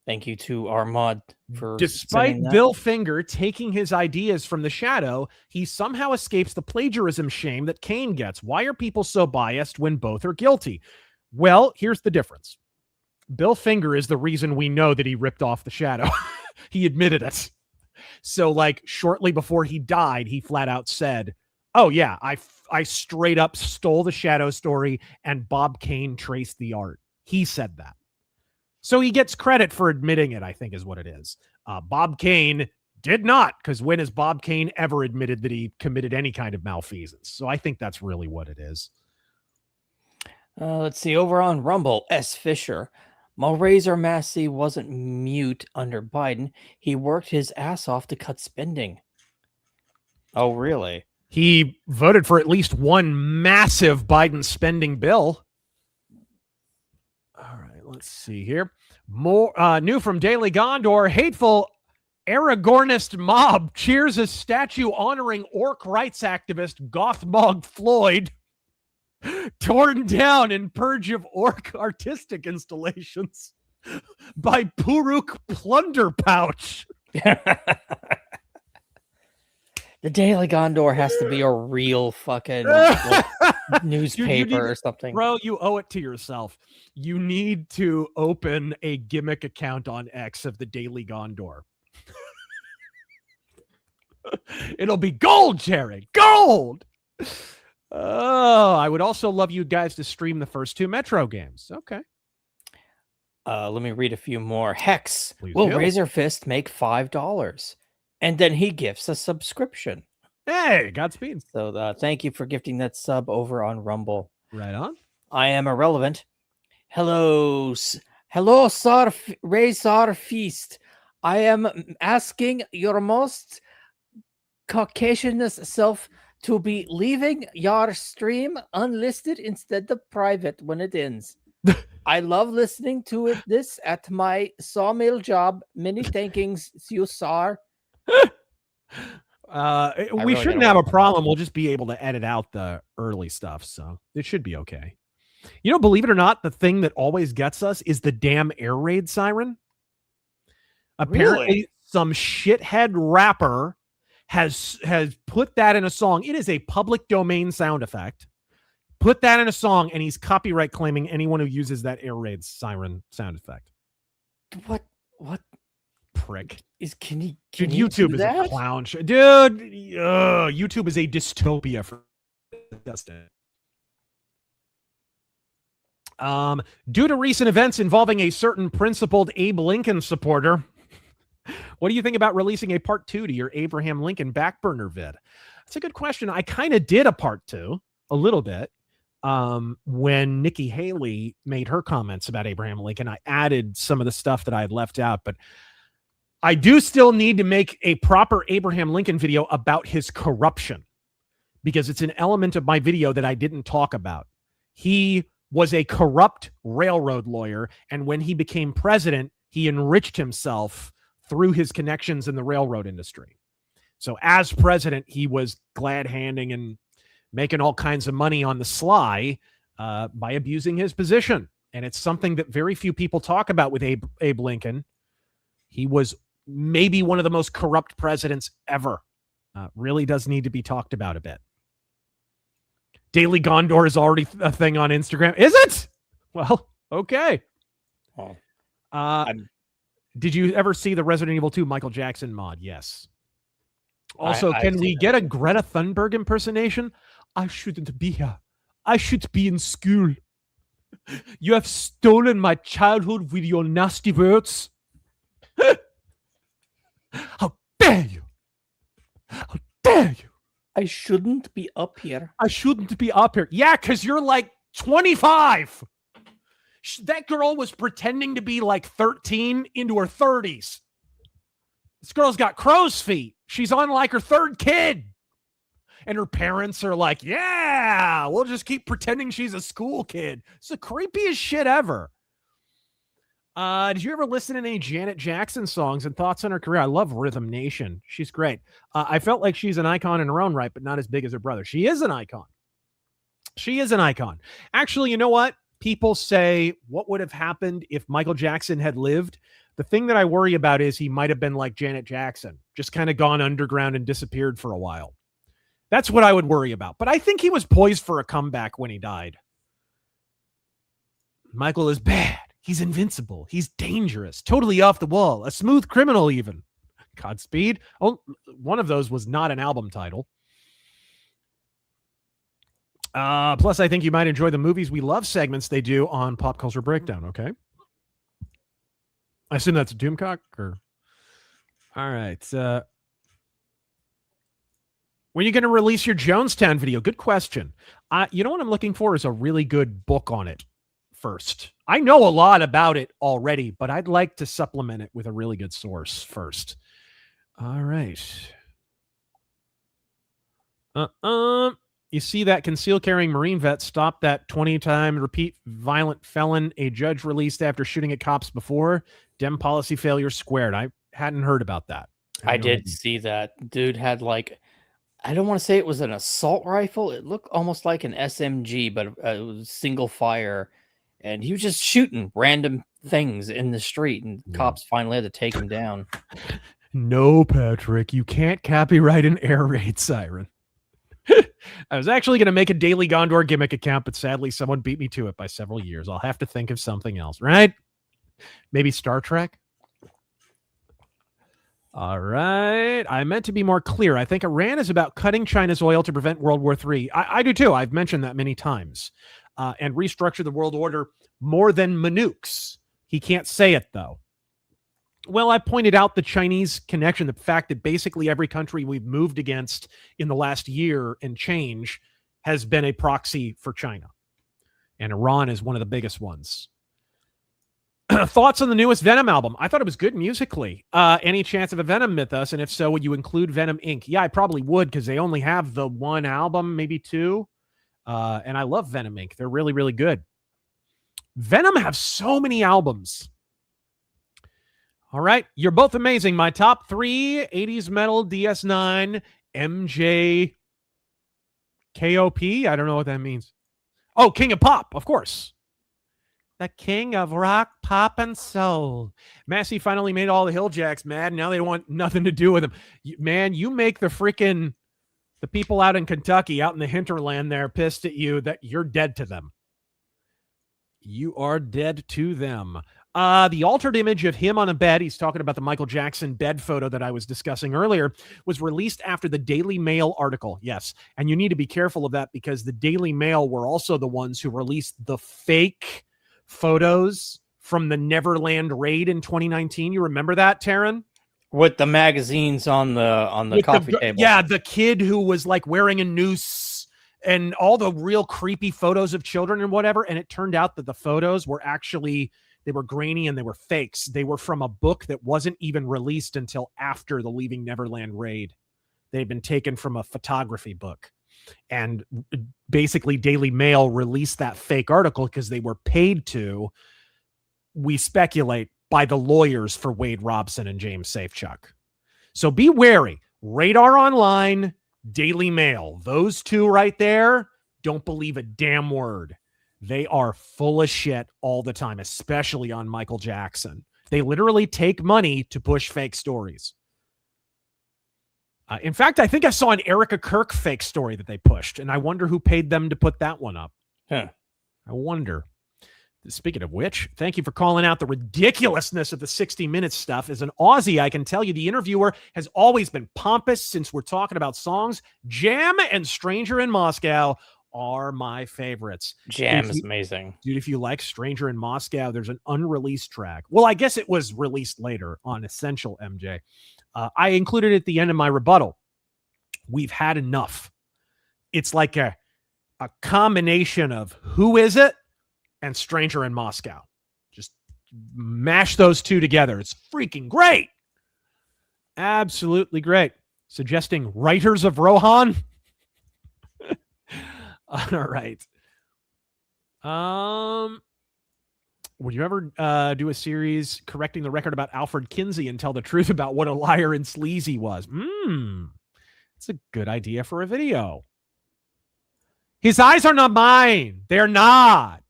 Thank you to our mod for. Despite Bill Finger taking his ideas from the shadow, he somehow escapes the plagiarism shame that Kane gets. Why are people so biased when both are guilty? Well, here's the difference. Bill Finger is the reason we know that he ripped off the shadow. He admitted it. So, like, shortly before he died, he flat out said, oh, yeah, I straight up stole the shadow story and Bob Kane traced the art. He said that. So he gets credit for admitting it, I think is what it is. Bob Kane did not, because when has Bob Kane ever admitted that he committed any kind of malfeasance? So I think that's really what it is. Let's see. Over on Rumble, S. Fisher. Razor Massie wasn't mute under Biden. He worked his ass off to cut spending. Oh, really? He voted for at least one massive Biden spending bill. All right, let's see here. More new from Daily Gondor. Hateful Aragornist mob cheers a statue honoring orc rights activist Gothmog Floyd. Torn down in purge of orc artistic installations by Puruk Plunder Pouch. The Daily Gondor has to be a real fucking newspaper Dude, or something. Bro, you owe it to yourself. You need to open a gimmick account on X of the Daily Gondor. It'll be gold, Jerry. Gold! Oh, I would also love you guys to stream the first 2 Metro games. Okay. Let me read a few more. Hex. Please Will do. Razor Fist make $5? And then he gifts a subscription. Hey, Godspeed. So thank you for gifting that sub over on Rumble. Right on. I am irrelevant. Hello, Sir Razor Feast. I am asking your most Caucasian self to be leaving your stream unlisted instead of private when it ends. I love listening to this at my sawmill job. Many thankings, you sir. We shouldn't have a problem. We'll just be able to edit out the early stuff, so it should be okay. You know, believe it or not, the thing that always gets us is the damn air raid siren. Apparently, some shithead rapper has put that in a song. It is a public domain sound effect. Put that in a song, and he's copyright claiming anyone who uses that air raid siren sound effect. What prick? Dude, YouTube is a clown show. Dude, YouTube is a dystopia for Dustin. Due to recent events involving a certain principled Abe Lincoln supporter, what do you think about releasing a part 2 to your Abraham Lincoln backburner vid? That's a good question. I kind of did a part 2 a little bit. When Nikki Haley made her comments about Abraham Lincoln, I added some of the stuff that I had left out, but I do still need to make a proper Abraham Lincoln video about his corruption, because it's an element of my video that I didn't talk about. He was a corrupt railroad lawyer, and when he became president, he enriched himself through his connections in the railroad industry. So as president, he was glad-handing and making all kinds of money on the sly by abusing his position. And it's something that very few people talk about with Abe Lincoln. He was maybe one of the most corrupt presidents ever. Really does need to be talked about a bit. Daily Gondor is already a thing on Instagram. Is it? Well, okay. Did you ever see the Resident Evil 2 Michael Jackson mod? Yes. Also, can we get a Greta Thunberg impersonation? I shouldn't be here. I should be in school. You have stolen my childhood with your nasty words. How dare you? How dare you? I shouldn't be up here. I shouldn't be up here. Yeah, because you're like 25. That girl was pretending to be like 13 into her 30s. This girl's got crow's feet. She's on like her third kid. And her parents are like, yeah, we'll just keep pretending she's a school kid. It's the creepiest shit ever. Did you ever listen to any Janet Jackson songs and thoughts on her career? I love Rhythm Nation. She's great. I felt like she's an icon in her own right, but not as big as her brother. She is an icon. She is an icon. Actually, you know what? People say, what would have happened if Michael Jackson had lived? The thing that I worry about is he might have been like Janet Jackson, just kind of gone underground and disappeared for a while. That's what I would worry about. But I think he was poised for a comeback when he died. Michael is bad. He's invincible. He's dangerous. Totally off the wall. A smooth criminal even. Godspeed. Oh, one of those was not an album title. Plus, I think you might enjoy the Movies We Love segments they do on Pop Culture Breakdown, okay? I assume that's a Doomcock, or... All right. When are you going to release your Jonestown video? Good question. You know what I'm looking for is a really good book on it first. I know a lot about it already, but I'd like to supplement it with a really good source first. All right. You see that concealed carrying Marine vet stop that 20-time repeat violent felon a judge released after shooting at cops before? Dem policy failure squared. I hadn't heard about that. I did see that. Dude had like, I don't want to say it was an assault rifle. It looked almost like an SMG, but it was single fire. And he was just shooting random things in the street, and cops finally had to take him down. No, Patrick, you can't copyright an air raid siren. I was actually going to make a Daily Gondor gimmick account, but sadly someone beat me to it by several years. I'll have to think of something else, right? Maybe Star Trek? All right. I meant to be more clear. I think Iran is about cutting China's oil to prevent World War III. I do too. I've mentioned that many times. And restructure the world order more than manukes. He can't say it, though. Well, I pointed out the Chinese connection, the fact that basically every country we've moved against in the last year and change has been a proxy for China. And Iran is one of the biggest ones. Thoughts on the newest Venom album? I thought it was good musically. Any chance of a Venom mythos? And if so, would you include Venom Inc.? Yeah, I probably would, because they only have the one album, maybe two. And I love Venom Inc. They're really, really good. Venom have so many albums. All right. You're both amazing. My top 3, 80s metal, DS9, MJ, KOP. I don't know what that means. Oh, King of Pop, of course. The king of rock, pop, and soul. Massie finally made all the Hilljacks mad. Now they want nothing to do with them. Man, you make the people out in Kentucky, out in the hinterland there, pissed at you that you're dead to them. You are dead to them. The altered image of him on a bed, he's talking about the Michael Jackson bed photo that I was discussing earlier, was released after the Daily Mail article. Yes, and you need to be careful of that because the Daily Mail were also the ones who released the fake photos from the Neverland raid in 2019. You remember that, Taryn? With the magazines on the coffee table. Yeah, the kid who was like wearing a noose and all the real creepy photos of children and whatever. And it turned out that the photos were actually, they were grainy and they were fakes. They were from a book that wasn't even released until after the Leaving Neverland raid. They had been taken from a photography book. And basically Daily Mail released that fake article because they were paid to, we speculate, by the lawyers for Wade Robson and James Safechuck. So be wary. Radar Online, Daily Mail, those two right there, don't believe a damn word. They are full of shit all the time, especially on Michael Jackson. They literally take money to push fake stories. In fact, I think I saw an Erica Kirk fake story that they pushed, and I wonder who paid them to put that one up. Huh. I wonder. Speaking of which, thank you for calling out the ridiculousness of the 60 Minutes stuff. As an Aussie, I can tell you the interviewer has always been pompous since we're talking about songs. Jam and Stranger in Moscow are my favorites. Jam is amazing. Dude, if you like Stranger in Moscow, there's an unreleased track. Well, I guess it was released later on Essential MJ. I included it at the end of my rebuttal. We've had enough. It's like a combination of Who Is It and Stranger in Moscow. Just mash those two together. It's freaking great. Absolutely great. Suggesting Writers of Rohan. All right. Would you ever do a series correcting the record about Alfred Kinsey and tell the truth about what a liar and sleazy was? That's a good idea for a video. His eyes are not mine. They're not.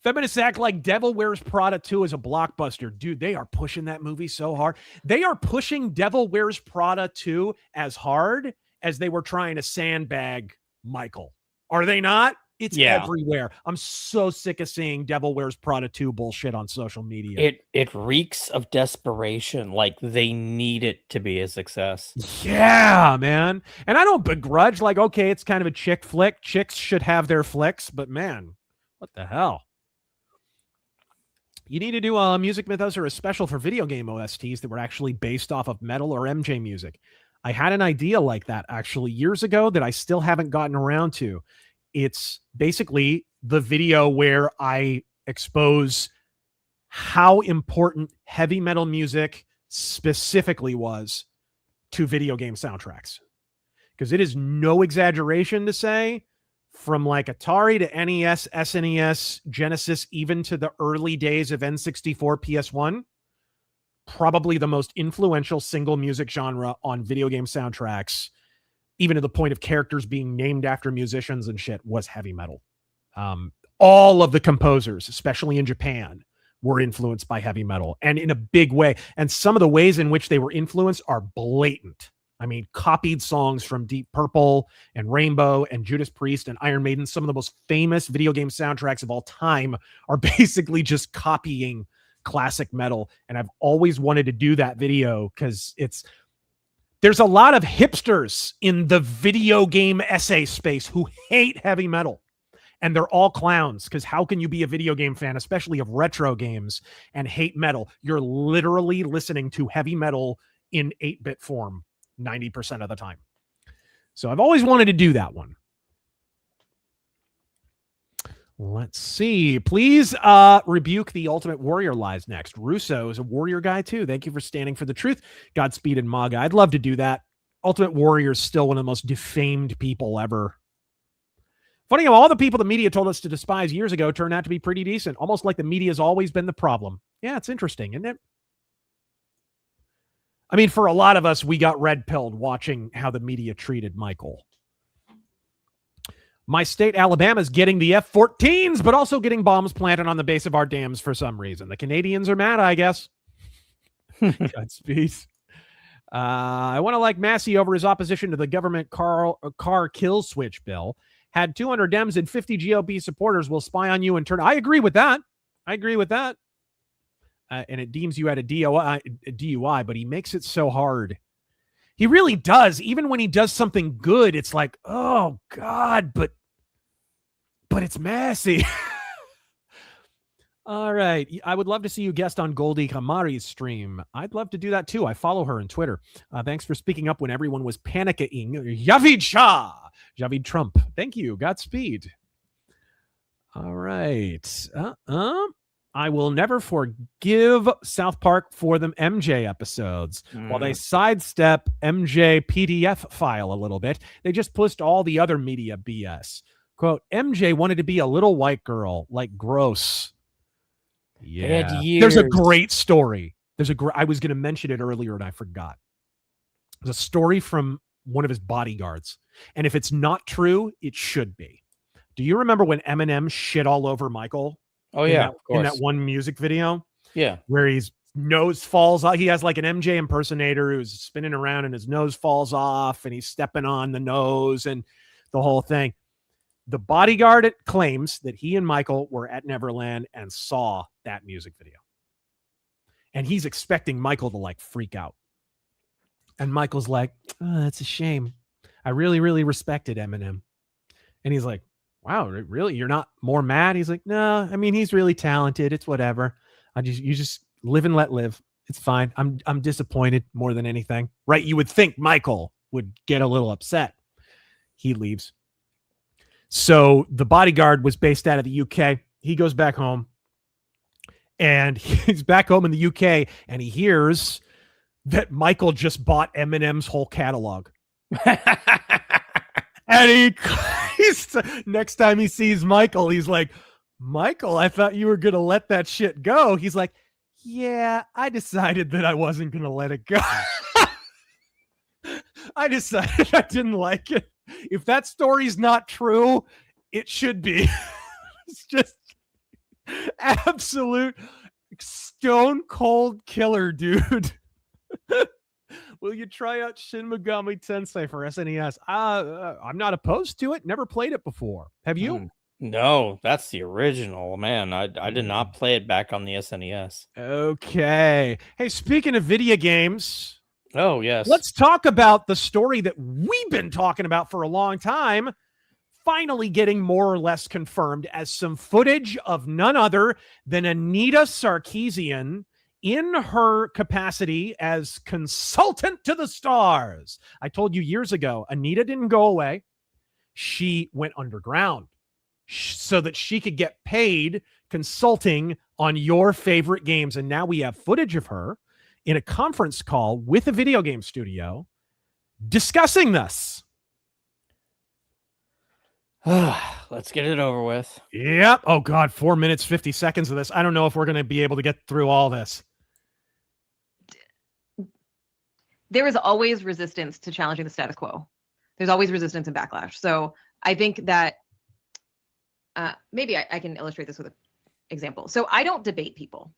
Feminists act like Devil Wears Prada 2 is a blockbuster. Dude, they are pushing that movie so hard. They are pushing Devil Wears Prada 2 as hard as they were trying to sandbag Michael. Are they not? It's everywhere. I'm so sick of seeing Devil Wears Prada 2 bullshit on social media. It reeks of desperation. Like they need it to be a success. Yeah, man. And I don't begrudge, like, okay, it's kind of a chick flick. Chicks should have their flicks, but man, what the hell? You need to do a Music Mythos or a special for video game OSTs that were actually based off of metal or MJ music. I had an idea like that actually years ago that I still haven't gotten around to. It's basically the video where I expose how important heavy metal music specifically was to video game soundtracks. Because it is no exaggeration to say, from like Atari to NES, SNES, Genesis, even to the early days of N64, PS1, probably the most influential single music genre on video game soundtracks, even to the point of characters being named after musicians and shit, was heavy metal. All of the composers, especially in Japan, were influenced by heavy metal, and in a big way. And some of the ways in which they were influenced are blatant. I mean, copied songs from Deep Purple and Rainbow and Judas Priest and Iron Maiden. Some of the most famous video game soundtracks of all time are basically just copying classic metal. And I've always wanted to do that video because there's a lot of hipsters in the video game essay space who hate heavy metal. And they're all clowns, because how can you be a video game fan, especially of retro games, and hate metal? You're literally listening to heavy metal in 8-bit form 90% of the time. So I've always wanted to do that one. Let's see. Please rebuke the Ultimate Warrior lies next. Russo is a warrior guy too. Thank you for standing for the truth. Godspeed and MAGA. I'd love to do that. Ultimate Warrior is still one of the most defamed people ever. Funny how all the people the media told us to despise years ago turned out to be pretty decent. Almost like the media has always been the problem. Yeah, it's interesting, isn't it? I mean, for a lot of us, we got red-pilled watching how the media treated Michael. My state, Alabama, is getting the F-14s, but also getting bombs planted on the base of our dams for some reason. The Canadians are mad, I guess. Godspeed. I want to like Massie over his opposition to the government car kill switch bill. Had 200 Dems and 50 GOP supporters will spy on you and turn. I agree with that. And it deems you at a DUI, but he makes it so hard. He really does. Even when he does something good, it's like, oh God, but it's Massie. All right. I would love to see you guest on Goldie Kamari's stream. I'd love to do that too. I follow her on Twitter. Thanks for speaking up when everyone was panicking. Javid Shah. Javid Trump. Thank you. Godspeed. All right. I will never forgive South Park for them MJ episodes. While they sidestep MJ PDF file a little bit, they just pushed all the other media BS. Quote, MJ wanted to be a little white girl, like gross. Yeah. There's a great story. I was going to mention it earlier and I forgot. There's a story from one of his bodyguards. And if it's not true, it should be. Do you remember when Eminem shit all over Michael? Oh, yeah, of course. In that one music video? Yeah. Where his nose falls off. He has like an MJ impersonator who's spinning around and his nose falls off and he's stepping on the nose and the whole thing. The bodyguard claims that he and Michael were at Neverland and saw that music video. And he's expecting Michael to like freak out. And Michael's like, oh, that's a shame. I really, really respected Eminem. And he's like, wow, really? You're not more mad? He's like, no, I mean, he's really talented. It's whatever. You just live and let live. It's fine. I'm disappointed more than anything. Right? You would think Michael would get a little upset. He leaves. So the bodyguard was based out of the UK. He goes back home. And he's back home in the UK and he hears that Michael just bought Eminem's whole catalog. And he's next time he sees Michael, he's like, Michael, I thought you were going to let that shit go. He's like, yeah, I decided that I wasn't going to let it go. I decided I didn't like it. If that story's not true, it should be. It's just absolute stone cold killer, dude. Will you try out Shin Megami Tensei for SNES? I'm not opposed to it. Never played it before. Have you? No, that's the original, man. I did not play it back on the SNES. Okay. Hey, speaking of video games. Oh, yes. Let's talk about the story that we've been talking about for a long time. Finally getting more or less confirmed as some footage of none other than Anita Sarkeesian in her capacity as consultant to the stars. I told you years ago, Anita didn't go away. She went underground so that she could get paid consulting on your favorite games. And now we have footage of her in a conference call with a video game studio discussing this. Let's get it over with. Yep. Oh, God, 4 minutes, 50 seconds of this. I don't know if we're going to be able to get through all this. There is always resistance to challenging the status quo. There's always resistance and backlash. So I think that maybe I can illustrate this with an example. So I don't debate people.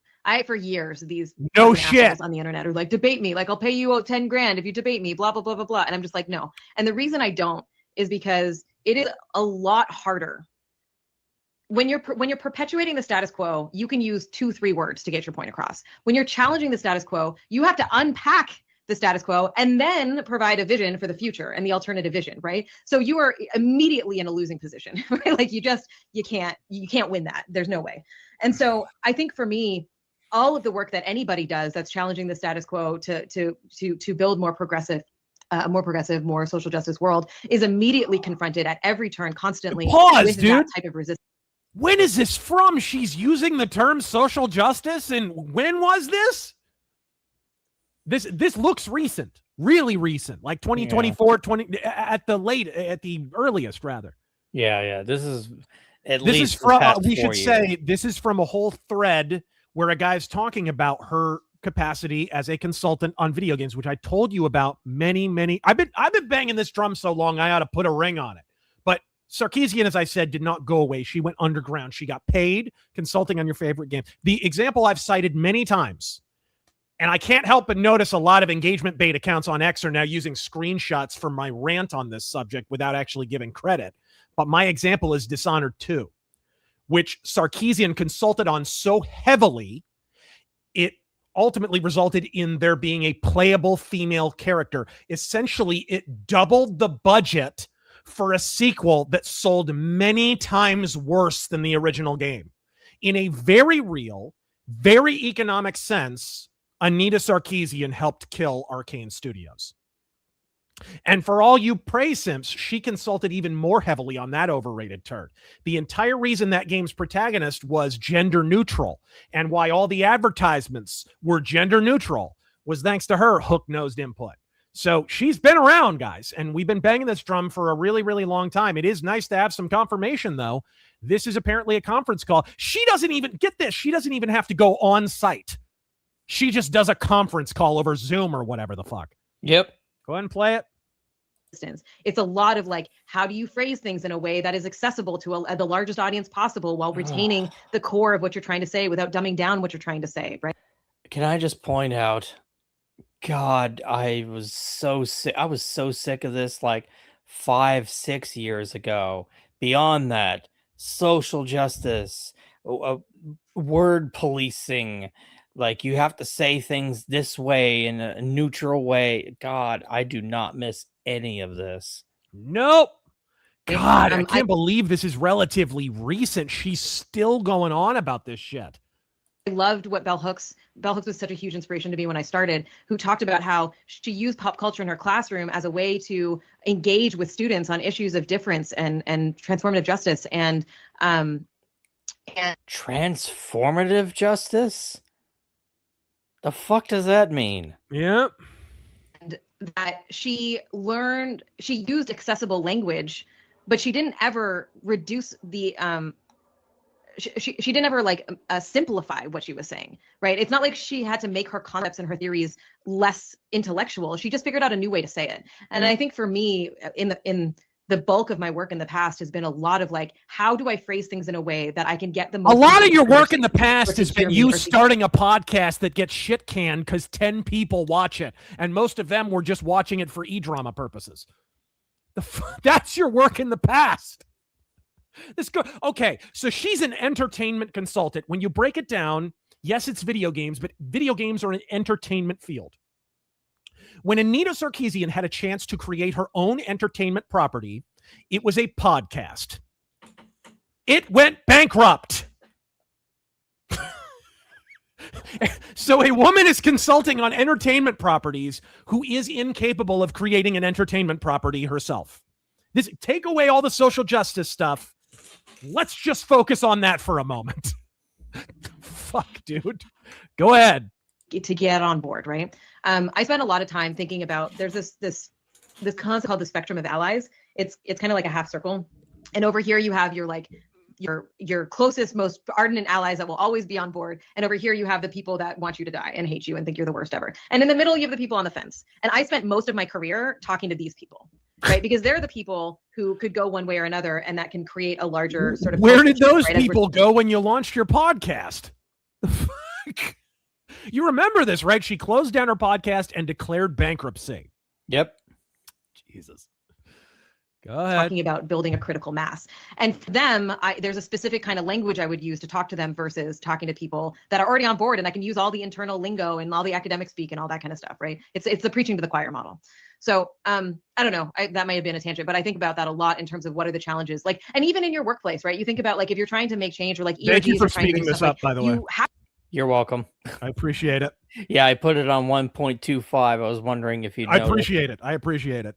For years, these no shit on the internet are like, debate me. Like, I'll pay you 10 grand if you debate me, blah, blah, blah, blah, blah. And I'm just like, no. And the reason I don't is because it is a lot harder. When you're perpetuating the status quo, you can use 2-3 words to get your point across. When you're challenging the status quo, you have to unpack the status quo and then provide a vision for the future and the alternative vision, right? So you are immediately in a losing position, right? Like you can't win that. There's no way. And so I think for me, all of the work that anybody does that's challenging the status quo to build more progressive, more social justice world is immediately confronted at every turn, constantly. Pause, dude. That type of resistance. When is this from? She's using the term social justice, and when was this? This looks recent, really recent, like 2024, 20 at the earliest, rather. Yeah. This is from. We should say this is from a whole thread where a guy's talking about her capacity as a consultant on video games, which I told you about many. I've been banging this drum so long I ought to put a ring on it. But Sarkeesian, as I said, did not go away. She went underground. She got paid consulting on your favorite game. The example I've cited many times. And I can't help but notice a lot of engagement bait accounts on X are now using screenshots from my rant on this subject without actually giving credit. But my example is Dishonored 2, which Sarkeesian consulted on so heavily, it ultimately resulted in there being a playable female character. Essentially, it doubled the budget for a sequel that sold many times worse than the original game. In a very real, very economic sense, Anita Sarkeesian helped kill Arcane Studios. And for all you prey simps, she consulted even more heavily on that overrated turd. The entire reason that game's protagonist was gender neutral and why all the advertisements were gender neutral was thanks to her hook-nosed input. So she's been around, guys, and we've been banging this drum for a really, really long time. It is nice to have some confirmation, though. This is apparently a conference call. She doesn't even, get this, she doesn't even have to go on site. She just does a conference call over Zoom or whatever the fuck. Yep. Go ahead and play it. It's a lot of like, how do you phrase things in a way that is accessible to the largest audience possible while retaining the core of what you're trying to say without dumbing down what you're trying to say, right? Can I just point out, God, I was so sick. I was so sick of this like 5-6 years ago. Beyond that, social justice, word policing, like you have to say things this way in a neutral way. God, I do not miss any of this. Nope. God, I can't believe this is relatively recent. She's still going on about this shit. I loved what Bell Hooks was such a huge inspiration to me when I started, who talked about how she used pop culture in her classroom as a way to engage with students on issues of difference and transformative justice and transformative justice? The fuck does that mean? Yeah. And that she used accessible language, but she didn't ever reduce the she didn't ever like simplify what she was saying, right? It's not like she had to make her concepts and her theories less intellectual. She just figured out a new way to say it. And I think for me, in the bulk of my work in the past has been a lot of like, how do I phrase things in a way that I can get the most. A lot of your work in the past has been you starting a podcast that gets shit canned because 10 people watch it, and most of them were just watching it for e-drama purposes. That's your work in the past. Okay, so she's an entertainment consultant. When you break it down, yes, it's video games, but video games are an entertainment field. When Anita Sarkeesian had a chance to create her own entertainment property, it was a podcast. It went bankrupt. So a woman is consulting on entertainment properties who is incapable of creating an entertainment property herself. Take away all the social justice stuff. Let's just focus on that for a moment. Fuck, dude. Go ahead. To get on board, right? I spent a lot of time thinking about, there's this concept called the spectrum of allies. It's kind of like a half circle. And over here you have your closest, most ardent allies that will always be on board. And over here you have the people that want you to die and hate you and think you're the worst ever. And in the middle you have the people on the fence. And I spent most of my career talking to these people, right? Because they're the people who could go one way or another, and that can create a larger sort of. Where did those people go when you launched your podcast? You remember this, right? She closed down her podcast and declared bankruptcy. Yep. Jesus. Go ahead. Talking about building a critical mass. And for them, there's a specific kind of language I would use to talk to them versus talking to people that are already on board, and I can use all the internal lingo and all the academic speak and all that kind of stuff, right? It's the preaching to the choir model. So I don't know, that might have been a tangent, but I think about that a lot in terms of what are the challenges, like, and even in your workplace, right? You think about like, if you're trying to make change, or like, thank you for speeding this up, by the way. You're welcome. I appreciate it. Yeah, I put it on 1.25. I was wondering if you'd noticed. I appreciate it.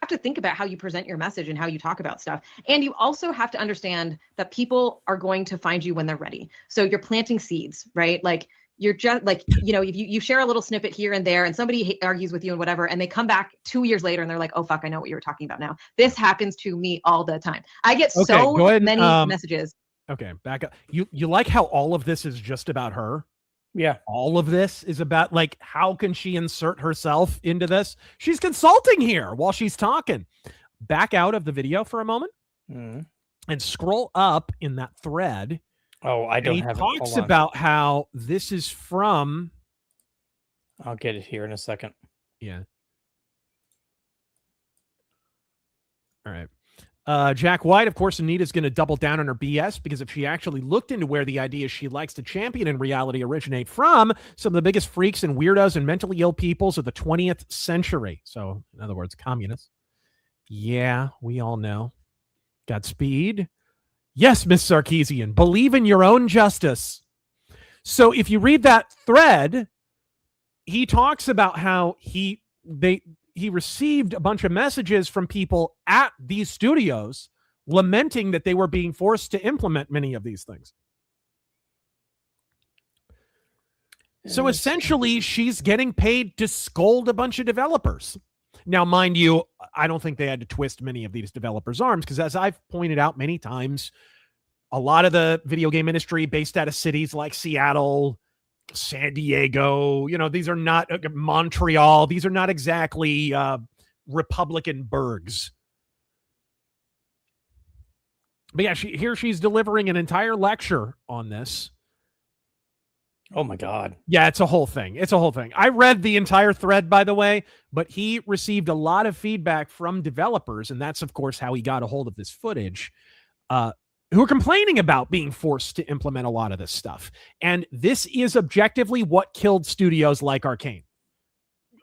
Have to think about how you present your message and how you talk about stuff. And you also have to understand that people are going to find you when they're ready. So you're planting seeds, right? Like, you're just like, if you share a little snippet here and there and somebody argues with you and whatever, and they come back 2 years later and they're like, oh, fuck, I know what you were talking about now. This happens to me all the time. I get so many messages. Okay, back up. You like how all of this is just about her? Yeah. All of this is about, like, how can she insert herself into this? She's consulting here while she's talking. Back out of the video for a moment and scroll up in that thread. Oh, I don't have it. He talks about how this is from. I'll get it here in a second. Yeah. All right. Jack White, of course, Anita's going to double down on her BS, because if she actually looked into where the ideas she likes to champion in reality originate from, some of the biggest freaks and weirdos and mentally ill peoples of the 20th century. So, in other words, communists. Yeah, we all know. Godspeed. Yes, Miss Sarkeesian, believe in your own justice. So if you read that thread, he talks about how he received a bunch of messages from people at these studios lamenting that they were being forced to implement many of these things. So essentially, she's getting paid to scold a bunch of developers. Now, mind you, I don't think they had to twist many of these developers' arms, because as I've pointed out many times, a lot of the video game industry based out of cities like Seattle, San Diego, these are not Montreal. These are not exactly Republican burgs. But yeah, she's delivering an entire lecture on this. Oh my God. Yeah, it's a whole thing. I read the entire thread, by the way, but he received a lot of feedback from developers, and that's, of course, how he got a hold of this footage, who are complaining about being forced to implement a lot of this stuff. And this is objectively what killed studios like Arcane.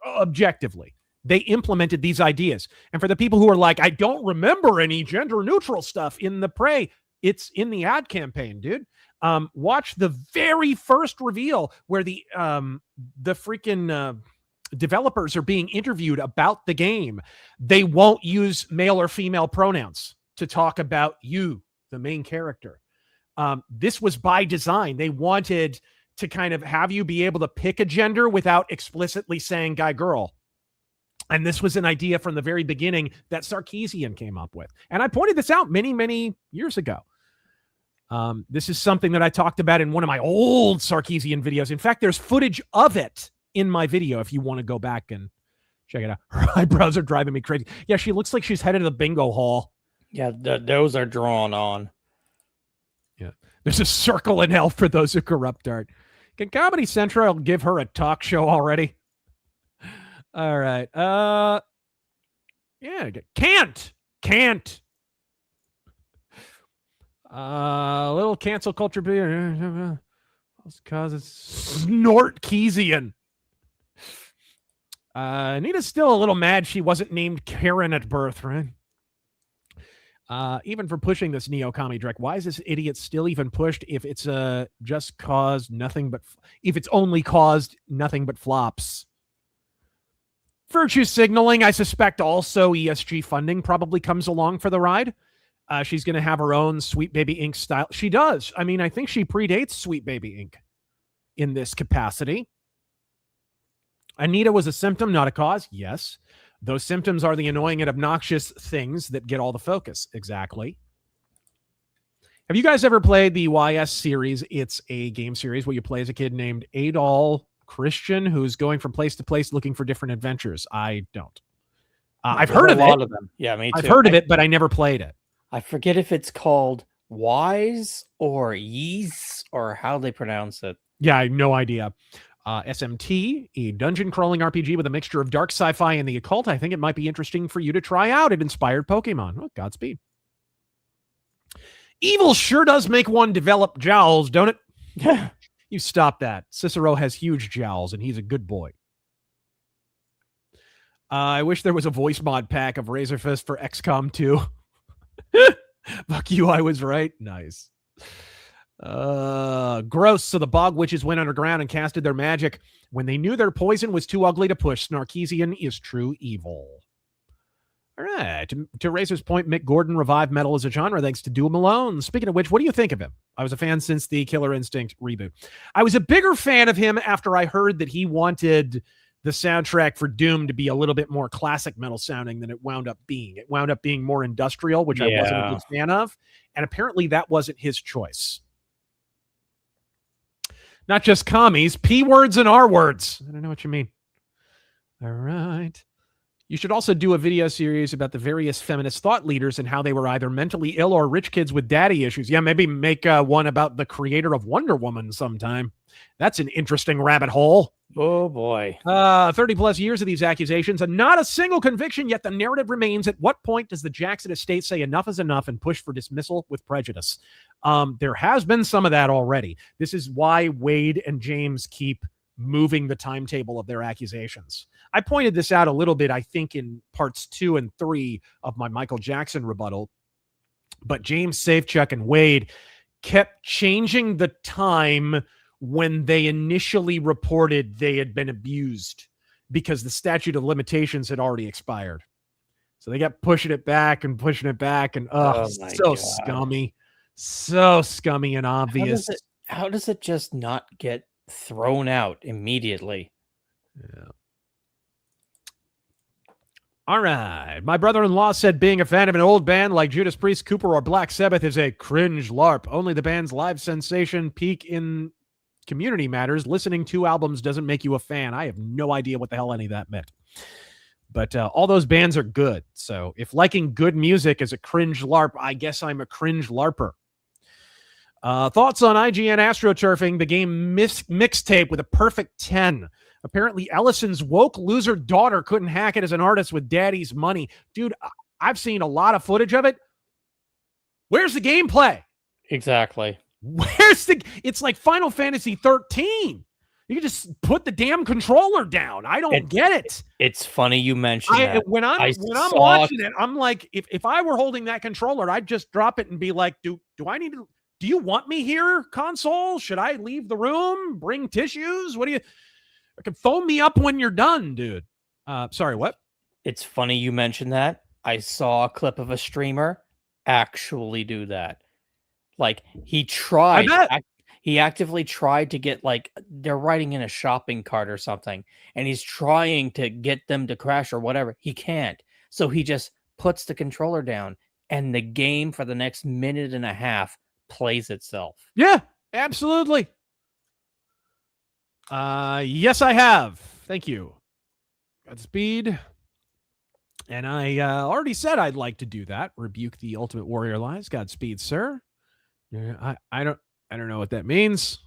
Objectively. They implemented these ideas. And for the people who are like, I don't remember any gender-neutral stuff in the Prey, it's in the ad campaign, dude. Watch the very first reveal where the freaking developers are being interviewed about the game. They won't use male or female pronouns to talk about you, the main character. This was by design. They wanted to kind of have you be able to pick a gender without explicitly saying guy, girl. And this was an idea from the very beginning that Sarkeesian came up with. And I pointed this out many, many years ago. This is something that I talked about in one of my old Sarkeesian videos. In fact, there's footage of it in my video if you want to go back and check it out. Her eyebrows are driving me crazy. Yeah, she looks like she's headed to the bingo hall. Yeah, those are drawn on. Yeah. There's a circle in hell for those who corrupt art. Can Comedy Central give her a talk show already? All right. Yeah, can't. Little cancel culture causes snort Keesian. Nina's still a little mad she wasn't named Karen at birth, right? Even for pushing this neo-commie direct, why is this idiot still even pushed if it's just caused nothing but if it's only caused nothing but flops? Virtue signaling, I suspect also ESG funding probably comes along for the ride. She's going to have her own Sweet Baby Inc. style. She does. I mean, I think she predates Sweet Baby Inc. in this capacity. Anita was a symptom, not a cause. Yes. Those symptoms are the annoying and obnoxious things that get all the focus. Exactly. Have you guys ever played the YS series? It's a game series where you play as a kid named Adol Christian who's going from place to place looking for different adventures. I don't. I've heard of it. A lot of them. Yeah, me too. I've heard of it, but I never played it. I forget if it's called Wise or Yees or how they pronounce it. Yeah, I have no idea. SMT, a dungeon crawling RPG with a mixture of dark sci-fi and the occult. I think it might be interesting for you to try out. It inspired Pokemon. Oh, Godspeed. Evil sure does make one develop jowls, don't it? You stop that. Cicero has huge jowls, and he's a good boy. I wish there was a voice mod pack of Razor Fist for XCOM 2. Fuck you, I was right. Nice. Gross. So the bog witches went underground and casted their magic when they knew their poison was too ugly to push. Snarkeesian is true evil. All right. To Razor's point, Mick Gordon revived metal as a genre thanks to Duel Malone. Speaking of which, what do you think of him? I was a fan since the Killer Instinct reboot. I was a bigger fan of him after I heard that he wanted the soundtrack for Doom to be a little bit more classic metal sounding than it wound up being. It wound up being more industrial, which I wasn't a big fan of. And apparently that wasn't his choice. Not just commies, P words and R words. I don't know what you mean. All right. You should also do a video series about the various feminist thought leaders and how they were either mentally ill or rich kids with daddy issues. Yeah, maybe make one about the creator of Wonder Woman sometime. That's an interesting rabbit hole. Oh, boy. 30 plus years of these accusations and not a single conviction, yet the narrative remains. At what point does the Jackson estate say enough is enough and push for dismissal with prejudice? There has been some of that already. This is why Wade and James keep moving the timetable of their accusations. I pointed this out a little bit, I think, in parts 2 and 3 of my Michael Jackson rebuttal. But James, Safechuck, and Wade kept changing the time when they initially reported they had been abused. because the statute of limitations had already expired. So they kept pushing it back, and Oh my so God. scummy. So scummy and obvious. How does it just not get thrown out immediately? Yeah. All right. My brother-in-law said being a fan of an old band like Judas Priest, Cooper, or Black Sabbath is a cringe LARP. Only the band's live sensation peak in community matters. Listening to albums doesn't make you a fan. I have no idea what the hell any of that meant. But all those bands are good. So if liking good music is a cringe LARP, I guess I'm a cringe LARPer. Thoughts on IGN AstroTurfing, the game mixtape with a perfect 10. Apparently, Ellison's woke loser daughter couldn't hack it as an artist with daddy's money. Dude, I've seen a lot of footage of it. Where's the gameplay? Exactly. It's like Final Fantasy 13. You can just put the damn controller down. I don't get it. It's funny you mentioned that. When I'm watching it, I'm like, if I were holding that controller, I'd just drop it and be like, do you want me here, console? Should I leave the room? Bring tissues? What do you... Phone me up when you're done, dude. Sorry, what? It's funny you mentioned that. I saw a clip of a streamer actually do that. Like, he tried. He actively tried to get, like, they're riding in a shopping cart or something, and he's trying to get them to crash or whatever. He can't. So he just puts the controller down, and the game for the next minute and a half plays itself. Yeah, absolutely. Yes, I have. Thank you. Godspeed. And I already said I'd like to do that. Rebuke the Ultimate Warrior lies. Godspeed, sir. Yeah, I don't know what that means.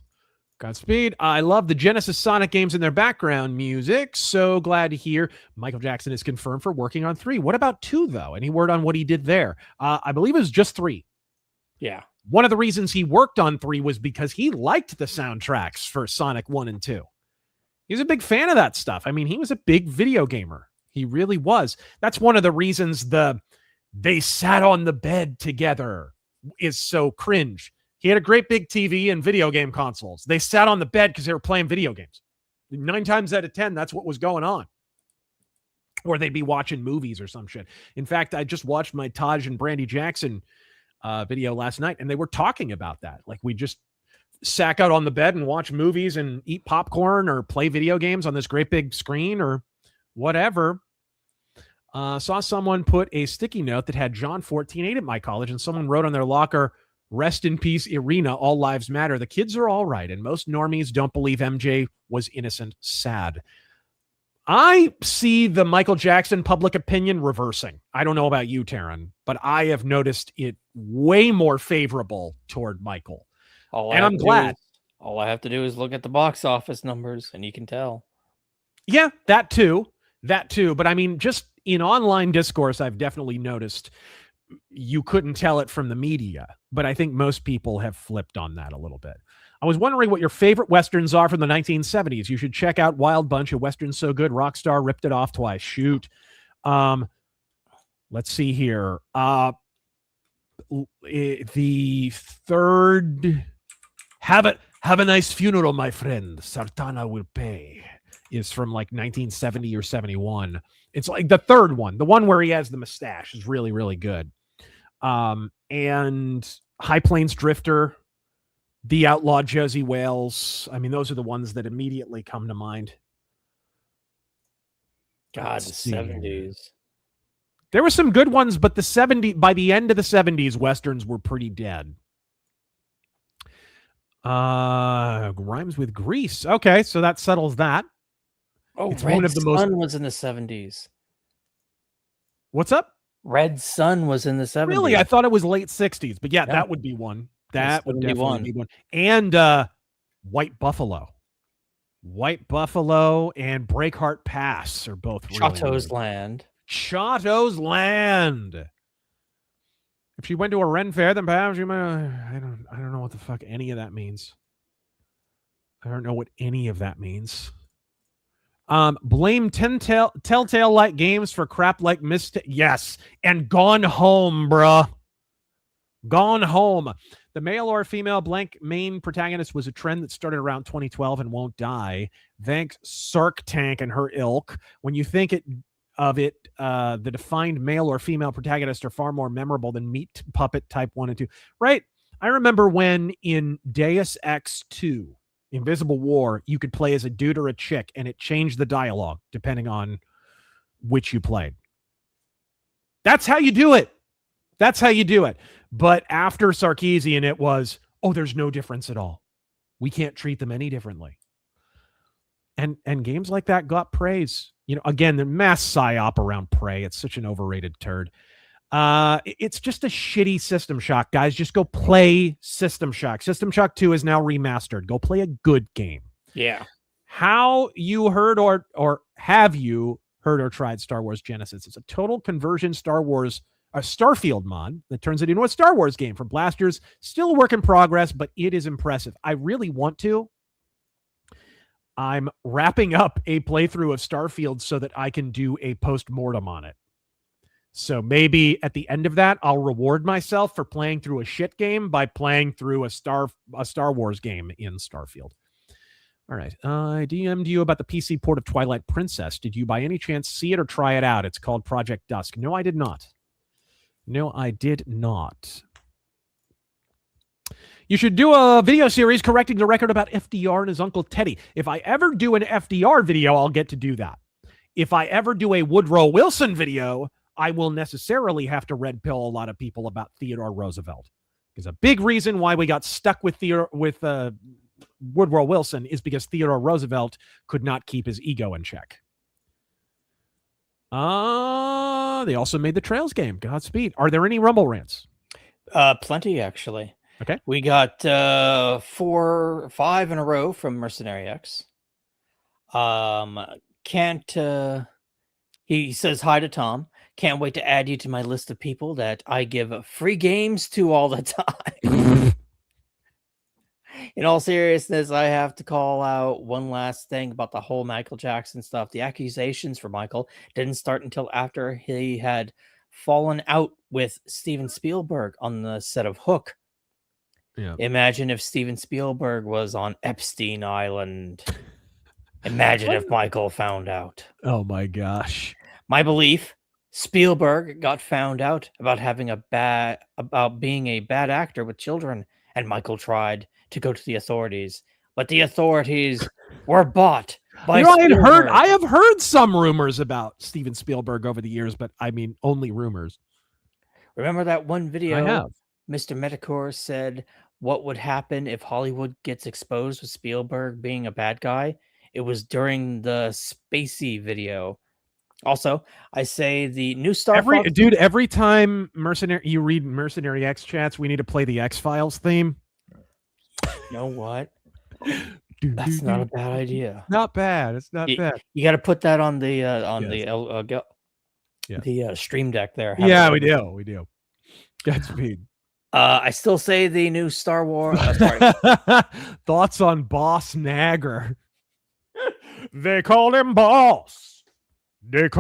Godspeed. I love the Genesis Sonic games and their background music. So glad to hear Michael Jackson is confirmed for working on 3. What about 2, though? Any word on what he did there? I believe it was just 3. Yeah. One of the reasons he worked on 3 was because he liked the soundtracks for Sonic 1 and 2. He was a big fan of that stuff. I mean, he was a big video gamer. He really was. That's one of the reasons they sat on the bed together is so cringe. He had a great big TV and video game consoles. They sat on the bed because they were playing video games. 9 times out of 10, that's what was going on. Or they'd be watching movies or some shit. In fact, I just watched my Taj and Brandy Jackson video last night, and they were talking about that. Like, we just sack out on the bed and watch movies and eat popcorn or play video games on this great big screen or whatever. Saw someone put a sticky note that had John 14:8 at my college, and someone wrote on their locker, "Rest in peace, Irina. All lives matter. The kids are all right, and most normies don't believe MJ was innocent. Sad." I see the Michael Jackson public opinion reversing. I don't know about you, Taryn, but I have noticed it way more favorable toward Michael. And I'm glad. All I have to do is look at the box office numbers, and you can tell. Yeah, that too. But I mean, just in online discourse, I've definitely noticed you couldn't tell it from the media, but I think most people have flipped on that a little bit. I was wondering what your favorite Westerns are from the 1970s. You should check out Wild Bunch, a Western so good, Rockstar ripped it off twice. Shoot. Let's see here. The third, have a nice funeral, my friend. Sartana will pay, is from like 1970 or 71. It's like the third one. The one where he has the mustache is really, really good. And High Plains Drifter, The Outlaw Josie Wales. I mean, those are the ones that immediately come to mind. God, the 70s. There were some good ones, but by the end of the 70s, Westerns were pretty dead. Rhymes with Grease. Okay, so that settles that. Oh, it's Red one of the Sun was in the 70s. What's up? Red Sun was in the 70s. Really? I thought it was late 60s, but yeah, that would be one. That would definitely be one. And White Buffalo. White Buffalo and Breakheart Pass are both really Chateau's good. Land. Chateau's Land. If she went to a Ren fair, then perhaps you might. I don't know what the fuck any of that means. I don't know what any of that means. Blame Telltale-like games for crap like Mistake. Yes, and Gone Home, bruh. Gone Home. The male or female blank main protagonist was a trend that started around 2012 and won't die. Thanks Sark Tank and her ilk. When you think the defined male or female protagonists are far more memorable than Meat Puppet Type 1 and 2. Right? I remember when in Deus Ex 2, Invisible War, you could play as a dude or a chick, and it changed the dialogue depending on which you played. That's how you do it. That's how you do it. But after Sarkeesian, it was, there's no difference at all. We can't treat them any differently. And games like that got praise. Again, the mass psyop around Prey. It's such an overrated turd. It's just a shitty System Shock, guys. Just go play System Shock. System Shock 2 is now remastered. Go play a good game. Yeah. How you heard or have you heard or tried Star Wars Genesis? It's a total conversion Starfield mod that turns it into a Star Wars game for blasters. Still a work in progress, but it is impressive. I really want to. I'm wrapping up a playthrough of Starfield so that I can do a post-mortem on it. So maybe at the end of that, I'll reward myself for playing through a shit game by playing through a Star Wars game in Starfield. All right. I DM'd you about the PC port of Twilight Princess. Did you by any chance see it or try it out? It's called Project Dusk. No, I did not. You should do a video series correcting the record about FDR and his Uncle Teddy. If I ever do an FDR video, I'll get to do that. If I ever do a Woodrow Wilson video, I will necessarily have to red pill a lot of people about Theodore Roosevelt. Because a big reason why we got stuck with Woodrow Wilson is because Theodore Roosevelt could not keep his ego in check. They also made the Trails game. Godspeed. Are there any Rumble rants? Plenty, actually. Okay. We got 4 or 5 in a row from Mercenary X. He says hi to Tom. Can't wait to add you to my list of people that I give free games to all the time. In all seriousness, I have to call out one last thing about the whole Michael Jackson stuff. The accusations for Michael didn't start until after he had fallen out with Steven Spielberg on the set of Hook. Yeah. Imagine if Steven Spielberg was on Epstein Island. Imagine if Michael found out. Oh my gosh. My belief, Spielberg got found out about being a bad actor with children, and Michael tried to go to the authorities, but the authorities were bought by Spielberg. I have heard some rumors about Steven Spielberg over the years, but I mean only rumors. Remember that one video? I have. Mr. Metacore said what would happen if Hollywood gets exposed with Spielberg being a bad guy. It was during the Spacey video. Also, I say the new Star Fox... Every time you read Mercenary X chats, we need to play the X-Files theme. You know what? That's not a bad idea. Not bad. It's not bad. You got to put that on the Stream Deck there. Yeah, we do. Godspeed. I still say the new Star Wars. Thoughts on Boss Nagger? They call him Boss. It's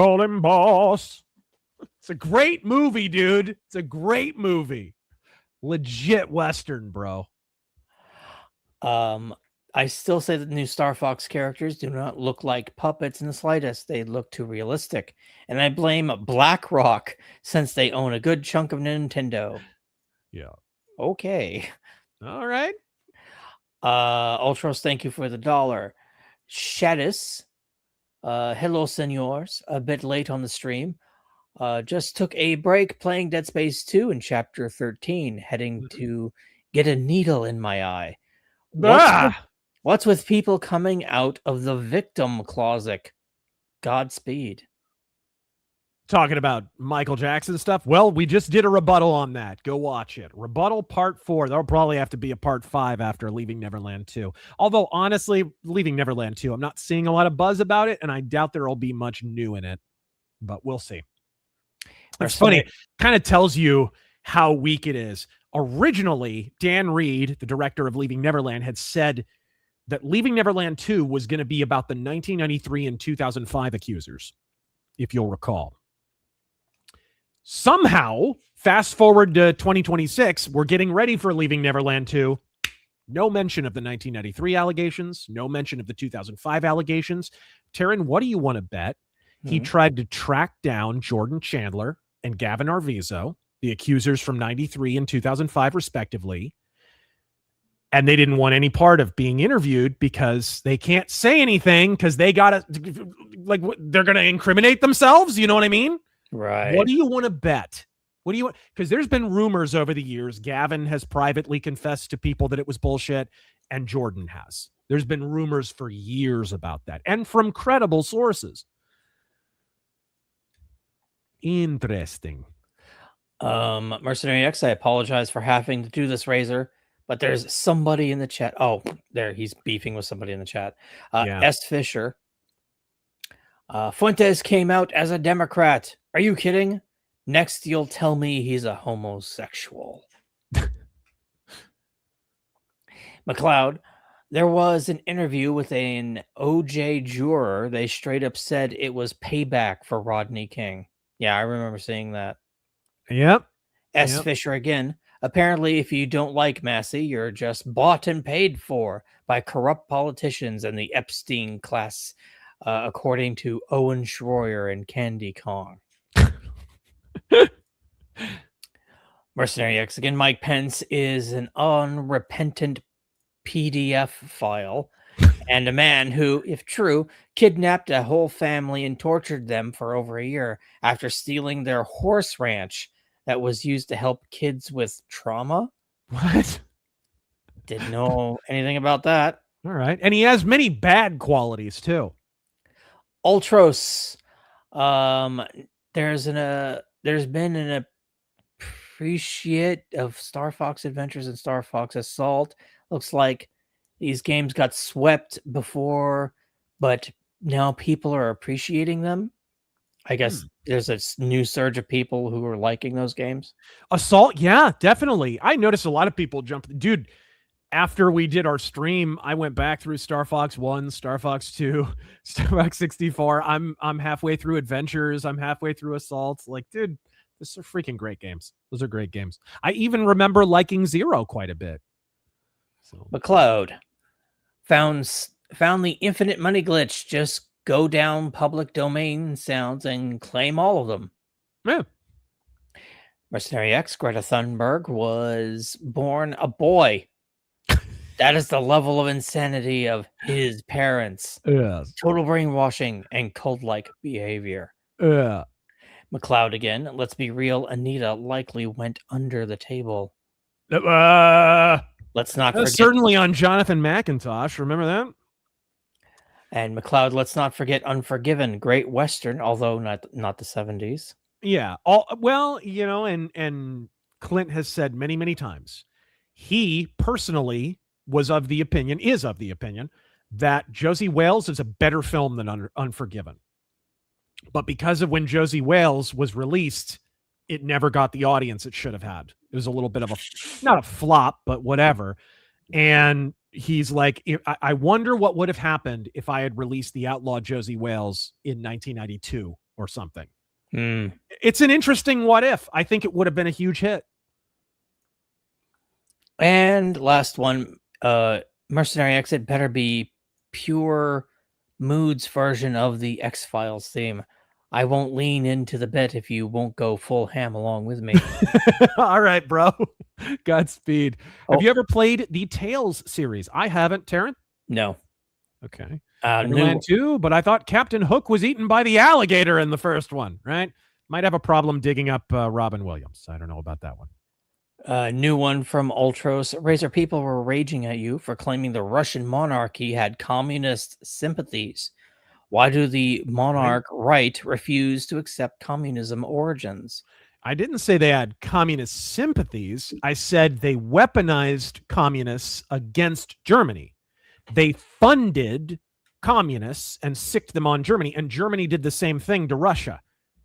a great movie, dude. It's a great movie. Legit Western, bro. I still say that the new Star Fox characters do not look like puppets in the slightest. They look too realistic. And I blame BlackRock since they own a good chunk of Nintendo. Yeah. Okay. All right. Ultros, thank you for the $1. Shadis. Hello, senors. A bit late on the stream. Just took a break playing Dead Space 2 in Chapter 13, heading to get a needle in my eye. What's with people coming out of the victim closet? Godspeed. Talking about Michael Jackson stuff. Well, we just did a rebuttal on that. Go watch it. Rebuttal part 4. There'll probably have to be a part 5 after Leaving Neverland 2. Although, honestly, Leaving Neverland 2, I'm not seeing a lot of buzz about it, and I doubt there will be much new in it. But we'll see. It's funny. It kind of tells you how weak it is. Originally, Dan Reed, the director of Leaving Neverland, had said that Leaving Neverland 2 was going to be about the 1993 and 2005 accusers, if you'll recall. Somehow, fast forward to 2026, we're getting ready for Leaving Neverland 2. No mention of the 1993 allegations. No mention of the 2005 allegations. Taryn, what do you want to bet? He tried to track down Jordan Chandler and Gavin Arvizo, the accusers from 93 and 2005, respectively. And they didn't want any part of being interviewed because they can't say anything because they got to, like, they're going to incriminate themselves. You know what I mean? Right. What do you want to bet? What do you want? Because there's been rumors over the years. Gavin has privately confessed to people that it was bullshit, and Jordan has. There's been rumors for years about that, and from credible sources. Interesting. Mercenary X, I apologize for having to do this, Razor, but there's somebody in the chat. Oh, there, he's beefing with somebody in the chat. S. Fisher. Fuentes came out as a Democrat. Are you kidding? Next, you'll tell me he's a homosexual. McLeod, there was an interview with an OJ juror. They straight up said it was payback for Rodney King. Yeah, I remember seeing that. Yep. S. Fisher again. Apparently, if you don't like Massie, you're just bought and paid for by corrupt politicians and the Epstein class, according to Owen Schroyer and Candy Kong. Mercenary X again. Mike Pence is an unrepentant PDF file and a man who, if true, kidnapped a whole family and tortured them for over a year after stealing their horse ranch that was used to help kids with trauma. What? Didn't know anything about that. All right. And he has many bad qualities too. Ultros. There's been an appreciate of Star Fox Adventures and Star Fox Assault. Looks like these games got swept before, but now people are appreciating them. I guess there's a new surge of people who are liking those games. Assault, yeah, definitely. I noticed a lot of people jump. Dude, after we did our stream, I went back through Star Fox 1, Star Fox 2, Star Fox 64. I'm halfway through Adventures. I'm halfway through Assaults. Like, dude, these are freaking great games. Those are great games. I even remember liking Zero quite a bit. So McLeod found the infinite money glitch. Just go down public domain sounds and claim all of them. Yeah. Mercenary X, Greta Thunberg was born a boy. That is the level of insanity of his parents. Yes. Total brainwashing and cult-like behavior. Yeah. McLeod again. Let's be real. Anita likely went under the table. Let's not forget. Certainly on Jonathan McIntosh. Remember that? And McLeod, let's not forget Unforgiven. Great Western, although not the 70s. Yeah. Well, you know, and Clint has said many, many times, he personally is of the opinion that Josie Wales is a better film than Unforgiven. But because of when Josie Wales was released, it never got the audience it should have had. It was a little bit of not a flop, but whatever. And he's like, I wonder what would have happened if I had released The Outlaw Josie Wales in 1992 or something. It's an interesting what if. I think it would have been a huge hit. And last one, Mercenary Exit better be pure Mood's version of the X-Files theme. I won't lean into the bet if you won't go full ham along with me. All right, bro. Godspeed. Have you ever played the Tales series? I haven't, Taryn? No. Okay. Wonderland 2, but I thought Captain Hook was eaten by the alligator in the first one, right? Might have a problem digging up Robin Williams. I don't know about that one. New one from Ultros. Razor, people were raging at you for claiming the Russian monarchy had communist sympathies. Why do the monarch right refuse to accept communism origins? I didn't say they had communist sympathies. I said they weaponized communists against Germany. They funded communists and sicked them on Germany, and Germany did the same thing to Russia.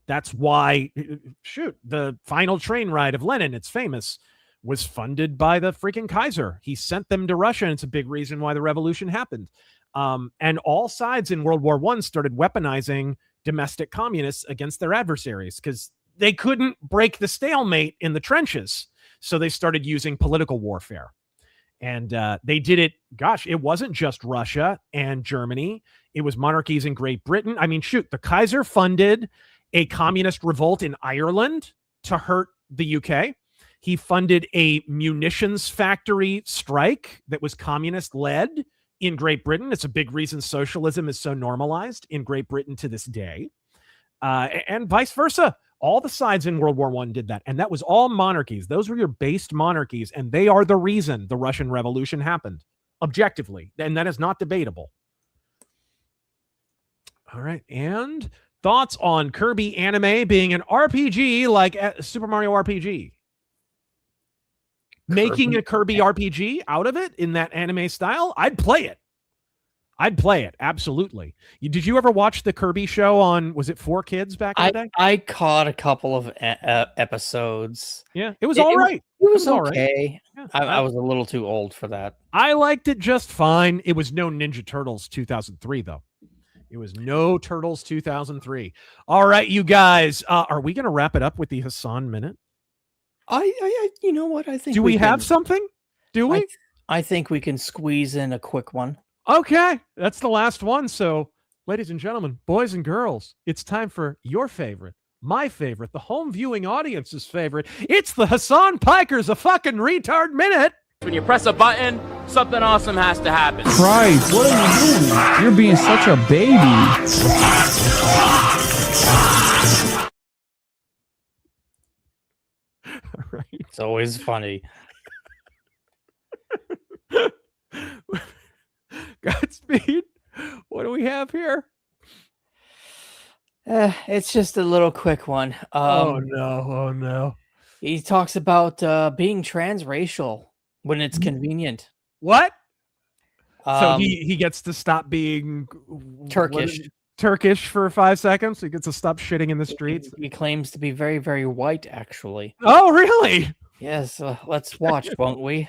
That's why, the final train ride of Lenin, it's famous, was funded by the freaking Kaiser. He sent them to Russia, and it's a big reason why the revolution happened. And all sides in World War I started weaponizing domestic communists against their adversaries because they couldn't break the stalemate in the trenches. So they started using political warfare. And they did it. Gosh, it wasn't just Russia and Germany. It was monarchies in Great Britain. I mean, shoot, the Kaiser funded a communist revolt in Ireland to hurt the UK. He funded a munitions factory strike that was communist led in Great Britain. It's a big reason socialism is so normalized in Great Britain to this day. And vice versa. All the sides in World War I did that. And that was all monarchies. Those were your based monarchies. And they are the reason the Russian Revolution happened, objectively. And that is not debatable. All right. And thoughts on Kirby anime being an RPG like Super Mario RPG? Making a Kirby RPG out of it in that anime style? I'd play it. Absolutely. Did you ever watch the Kirby show on, was it 4Kids back in the day? I caught a couple of episodes. Yeah, it was all right. It was all okay. right. Yeah, I was a little too old for that. I liked it just fine. It was no Ninja Turtles 2003, though. It was no Turtles 2003. All right, you guys. Are we going to wrap it up with the Hassan Minute? I you know what? I think Do we have something? Do we? I think we can squeeze in a quick one. Okay, that's the last one. So, ladies and gentlemen, boys and girls, it's time for your favorite, my favorite, the home viewing audience's favorite. It's the Hassan Piker's a fucking retard minute. When you press a button, something awesome has to happen. Christ, what are you doing? You're being such a baby. Right. It's always funny. Godspeed. What do we have here? It's just a little quick one. Oh no. He talks about being transracial when it's convenient. What? So he gets to stop being Turkish for 5 seconds. He gets to stop shitting in the streets. He claims to be very, very white, actually. Oh, really? Yes. Let's watch, won't we?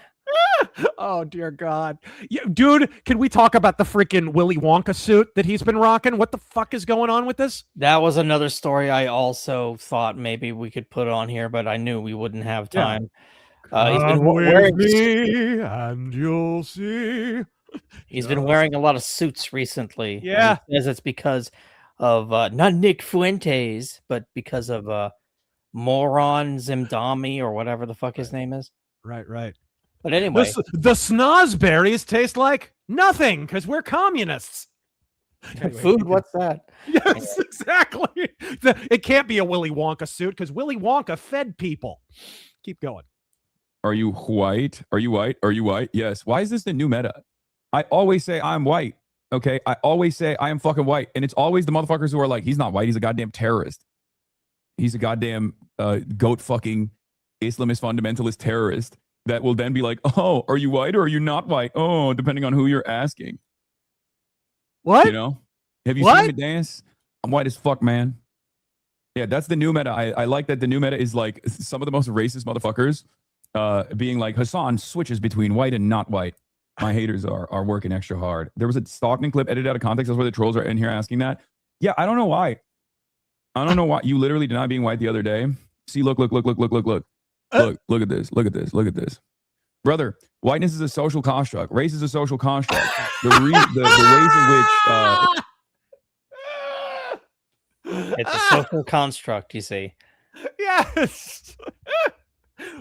Oh, dear God. Yeah, dude, can we talk about the freaking Willy Wonka suit that he's been rocking? What the fuck is going on with this? That was another story I also thought maybe we could put on here, but I knew we wouldn't have time. He's been wearing me and you'll see. He's been wearing a lot of suits recently. Yeah. He says it's because of not Nick Fuentes, but because of Moron Zimdami or whatever the fuck his name is. Right. But anyway, the snozberries taste like nothing because we're communists. Anyway, food, what's that? Yes, exactly. It can't be a Willy Wonka suit because Willy Wonka fed people. Keep going. Are you white? Are you white? Are you white? Yes. Why is this the new meta? I always say I'm white. Okay. I always say I am fucking white. And it's always the motherfuckers who are like, he's not white. He's a goddamn terrorist. He's a goddamn goat fucking Islamist fundamentalist terrorist that will then be like, oh, are you white or are you not white? Oh, depending on who you're asking. What? You know? Have you seen me dance? I'm white as fuck, man. Yeah, that's the new meta. I like that the new meta is like some of the most racist motherfuckers being like, Hassan switches between white and not white. My haters are working extra hard. There was a Stockton clip edited out of context. That's why the trolls are in here asking that. Yeah, I don't know why. I don't know why. You literally denied being white the other day. See, look at this. Look at this. Brother, whiteness is a social construct. Race is a social construct. The ways in which... It's a social construct, you see. Yes.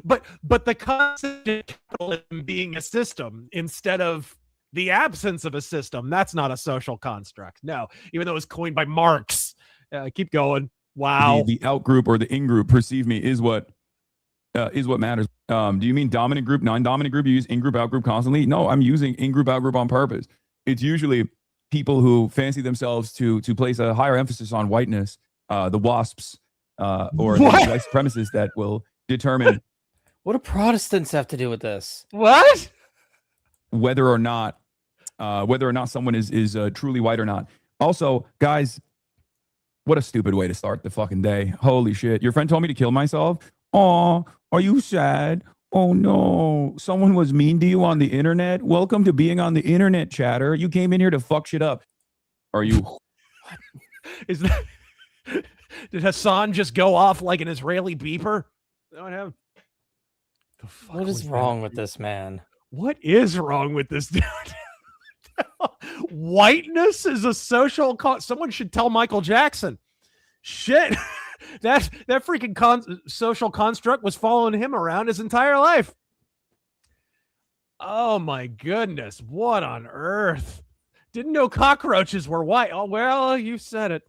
But the concept of capitalism being a system instead of the absence of a system, that's not a social construct. No, even though it was coined by Marx. Keep going. Wow. The out group or the in group, perceive me, is what matters. Do you mean dominant group, non-dominant group? You use in group, out group constantly? No, I'm using in group, out group on purpose. It's usually people who fancy themselves to place a higher emphasis on whiteness, the WASPs, or the white supremacists that will determine. What do Protestants have to do with this? What? Whether or not someone is truly white or not. Also, guys, what a stupid way to start the fucking day. Holy shit. Your friend told me to kill myself. Oh, are you sad? Oh no, someone was mean to you on the internet. Welcome to being on the internet, chatter. You came in here to fuck shit up. Are you? Is that Did Hassan just go off like an Israeli beeper? What happened? What is wrong with this man? What is wrong with this dude? Whiteness is a social someone should tell Michael Jackson. Shit. that freaking social construct was following him around his entire life. Oh my goodness. What on earth? Didn't know cockroaches were white. Oh, well, you said it.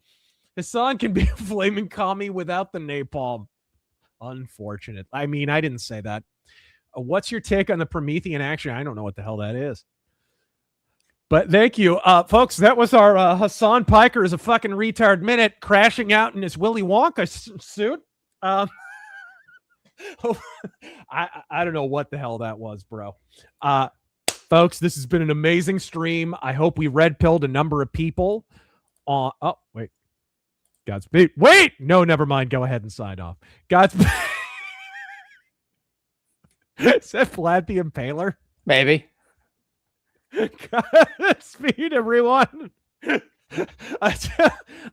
Hassan can be a flaming commie without the napalm. Unfortunate. I mean, I didn't say that. What's your take on the Promethean action? I don't know what the hell that is. But thank you. Folks, that was our Hassan Piker is a fucking retard minute crashing out in his Willy Wonka suit. I don't know what the hell that was, bro. Folks, this has been an amazing stream. I hope we red-pilled a number of people. Oh, wait. Godspeed. Wait! No, never mind. Go ahead and sign off. Godspeed. Is that Vlad the Impaler? Maybe. Godspeed, everyone.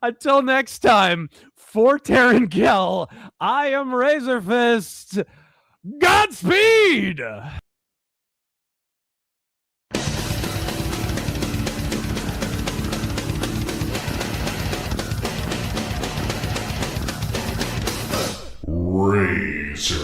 Until next time, for Terran Gill, I am RazörFist. Godspeed! RazörForce.